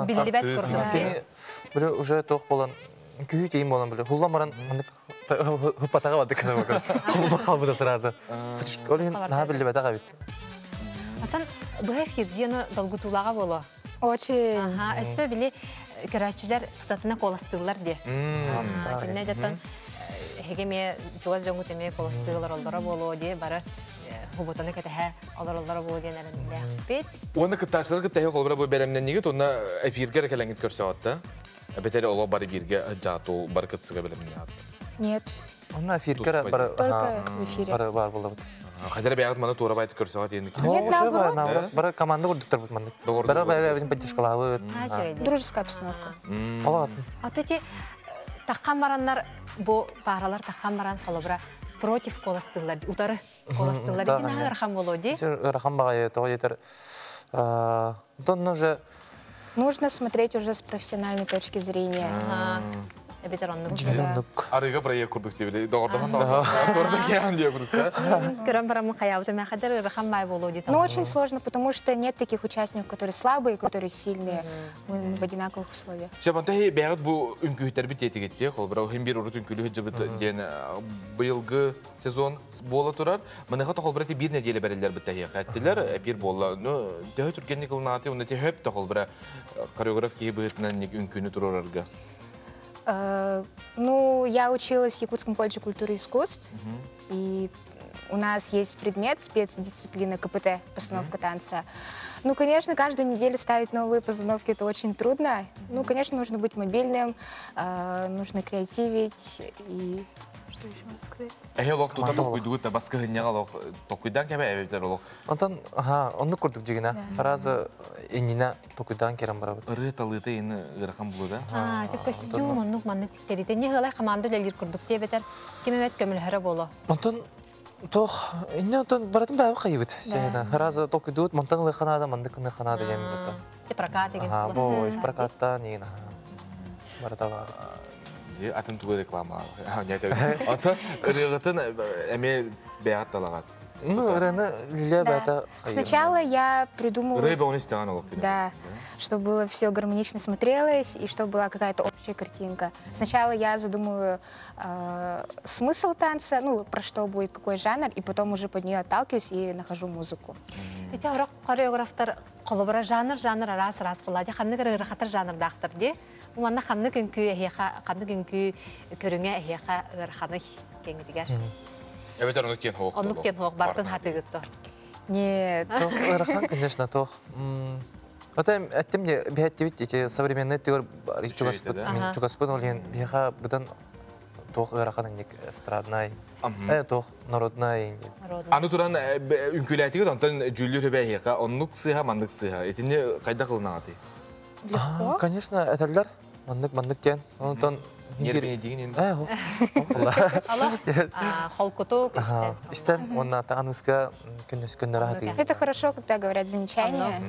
A: Bildibat kurduk.
U: Bile уже to'q bolan күйі дейін болан біле. Хулламаран хупатаға бады кіна бақыр. Құлы қалбыда сразу. Олеген наға білі бәді ғабит.
A: Атан бұл эфирдені долгутулаға болу?
D: Очень.
A: Әсі біле көрәтшілер тұтатына қоластығылар де. Кенне жаттан хегеме жоғаз жоңғы теме қоластығылар олдара болу де бары хуботаны кәтәһә алар болу ден әрінділі бет.
B: Оны кытташылар кыттәһе қолбыра бұл бәрәмнен негет, оны эфирге рәкәләңгет көрсе атты. Бетері ола бары бирге жату бар кытсыға біліміне атты.
D: Нет.
U: Оны эфирге
D: только в эфире.
U: Бар болды.
B: Қадары бәғыт маны тура байты көрсе ат енді.
D: Нет, наоборот.
U: Бары команда көрдіктер бұд маңды. Бары бәйбәйбін поддержкалауы.
D: Дружеская обстановка.
A: Ат эти таққан бараннар, бұл бағаралар таққан баран қолыбыра против қоластығылар, утары қоластығылар. Еті нағы рахам болу де?
U: Рахам бағайы, тоғы етер.
D: Нужно смотреть уже с профессиональной точки зрения.
B: Арыға проект құрдық дебілі. Доғырдаған кеған де құрдық.
A: Көрім барамын қаяуты мәқадар рахам бай болу де.
D: Ну, очень сложно, потому что нет таких участников, которые слабые, которые сильные. Мы в одинаковых условиях.
B: Жабантай бәғыт бұл үнкүйттер біт еті кетті. Қолбырау хем бір ұрыт үнкүлі жабыт ден бұйылғы сезон бола тұрар. Мұныға қолбыраты бір неделі бәрелер біт әттілер. Әпір бола. Дәуі түргенік ұлнаты, оны те хөп та қолбыра хореограф кейі бұғытынан үнкүйні тұрарарға.
D: Ну, я училась в Якутском колледже культуры и искусств, и у нас есть предмет, спецдисциплина КПТ, постановка танца. Ну, конечно, каждую неделю ставить новые постановки — это очень трудно. Ну, конечно, нужно быть мобильным, нужно креативить и... Что еще можно сказать?
B: Лох тута токуйдугут та басқа гынняга лох токуйдан кебе эбептер лох.
U: Онтан онны көрдүк жигине. Таразы энина токуйдан керем барабыт.
B: Ыры талыты эни ыракан булуда.
A: Тек костюм оннук маннык тиктерите. Не гылай команда лелир көрдүк те бетер. Кемемет көмөлһөрө боло.
U: Онтан тох энне онтан баратын бабы кайбыт. Сенена. Таразы токуйдут монтан лыханада мандык лыханада ембет.
A: Те прокат деген.
U: Бо прокатта нина. Барата
B: Атын тугу реклама. Ата ырыгытын эме бәгат талагат.
U: Ну, раны лиле бәта.
D: Сначала я придумала...
B: Рыба он истеган олок.
D: Да, чтобы было все гармонично смотрелось и чтобы была какая-то общая картинка. Сначала я задумываю смысл танца, ну, про что будет, какой жанр, и потом уже под нее отталкиваюсь и нахожу музыку.
A: Эти хореографтар қолыбыра жанр арас болады. Қанны кірі жанр дақтыр де? Уанна ханны күнкү эхиха, ханны күнкү көрүңө эхиха ырханы кеңдигер.
B: Evet, onu кен хоқ.
A: Onu кен хоқ бартын хатыгытты.
D: Нет.
U: Тох, ырахан, конечно, тох. Это әттім де, бәйттебет, эти современные тегір чугаспын олген, бейха бұдан тох ыраханың нек эстраднай, тох народнай.
B: Аны туран үнкүләтігі, онтан жүллері бәйхеқа, онлық сыйха, мандық сыйха. Етіне қайда қылына аты?
U: Легко? Конечно, әтәлдер, мандық кен. Онтан
B: Нербіне деген енді?
A: Холкутук
U: истен, онна тағанызға күннер аты.
D: Это хорошо, когда говорят замечания.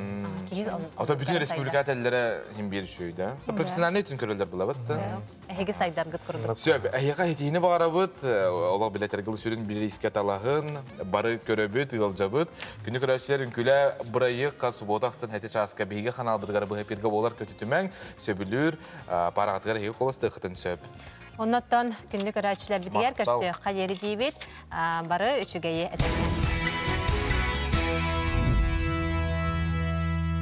B: Ото bütün республика тәллері бері шөй, да? Профессиональный түн көрілдер бұла бұд, да?
A: Әйге сайдарғыт көрдік.
B: Сөп, әйеға етейіні бағара бұд, олақ білетер ғылы сүрін білер искет алағын, бары көрі бұд, ұйылжа бұд. Күні көрәшілер үнкілі бұрайы қа субботақсын әте часқа бейге қанал бұдығары бұға перге болар көтітімен сөбілір парағатығар әйге қоласты қытын сөп.
A: Оннаттан күнді көрәшілер бітігер көрсі қадері дейбет, бары үшігейі әтәкен.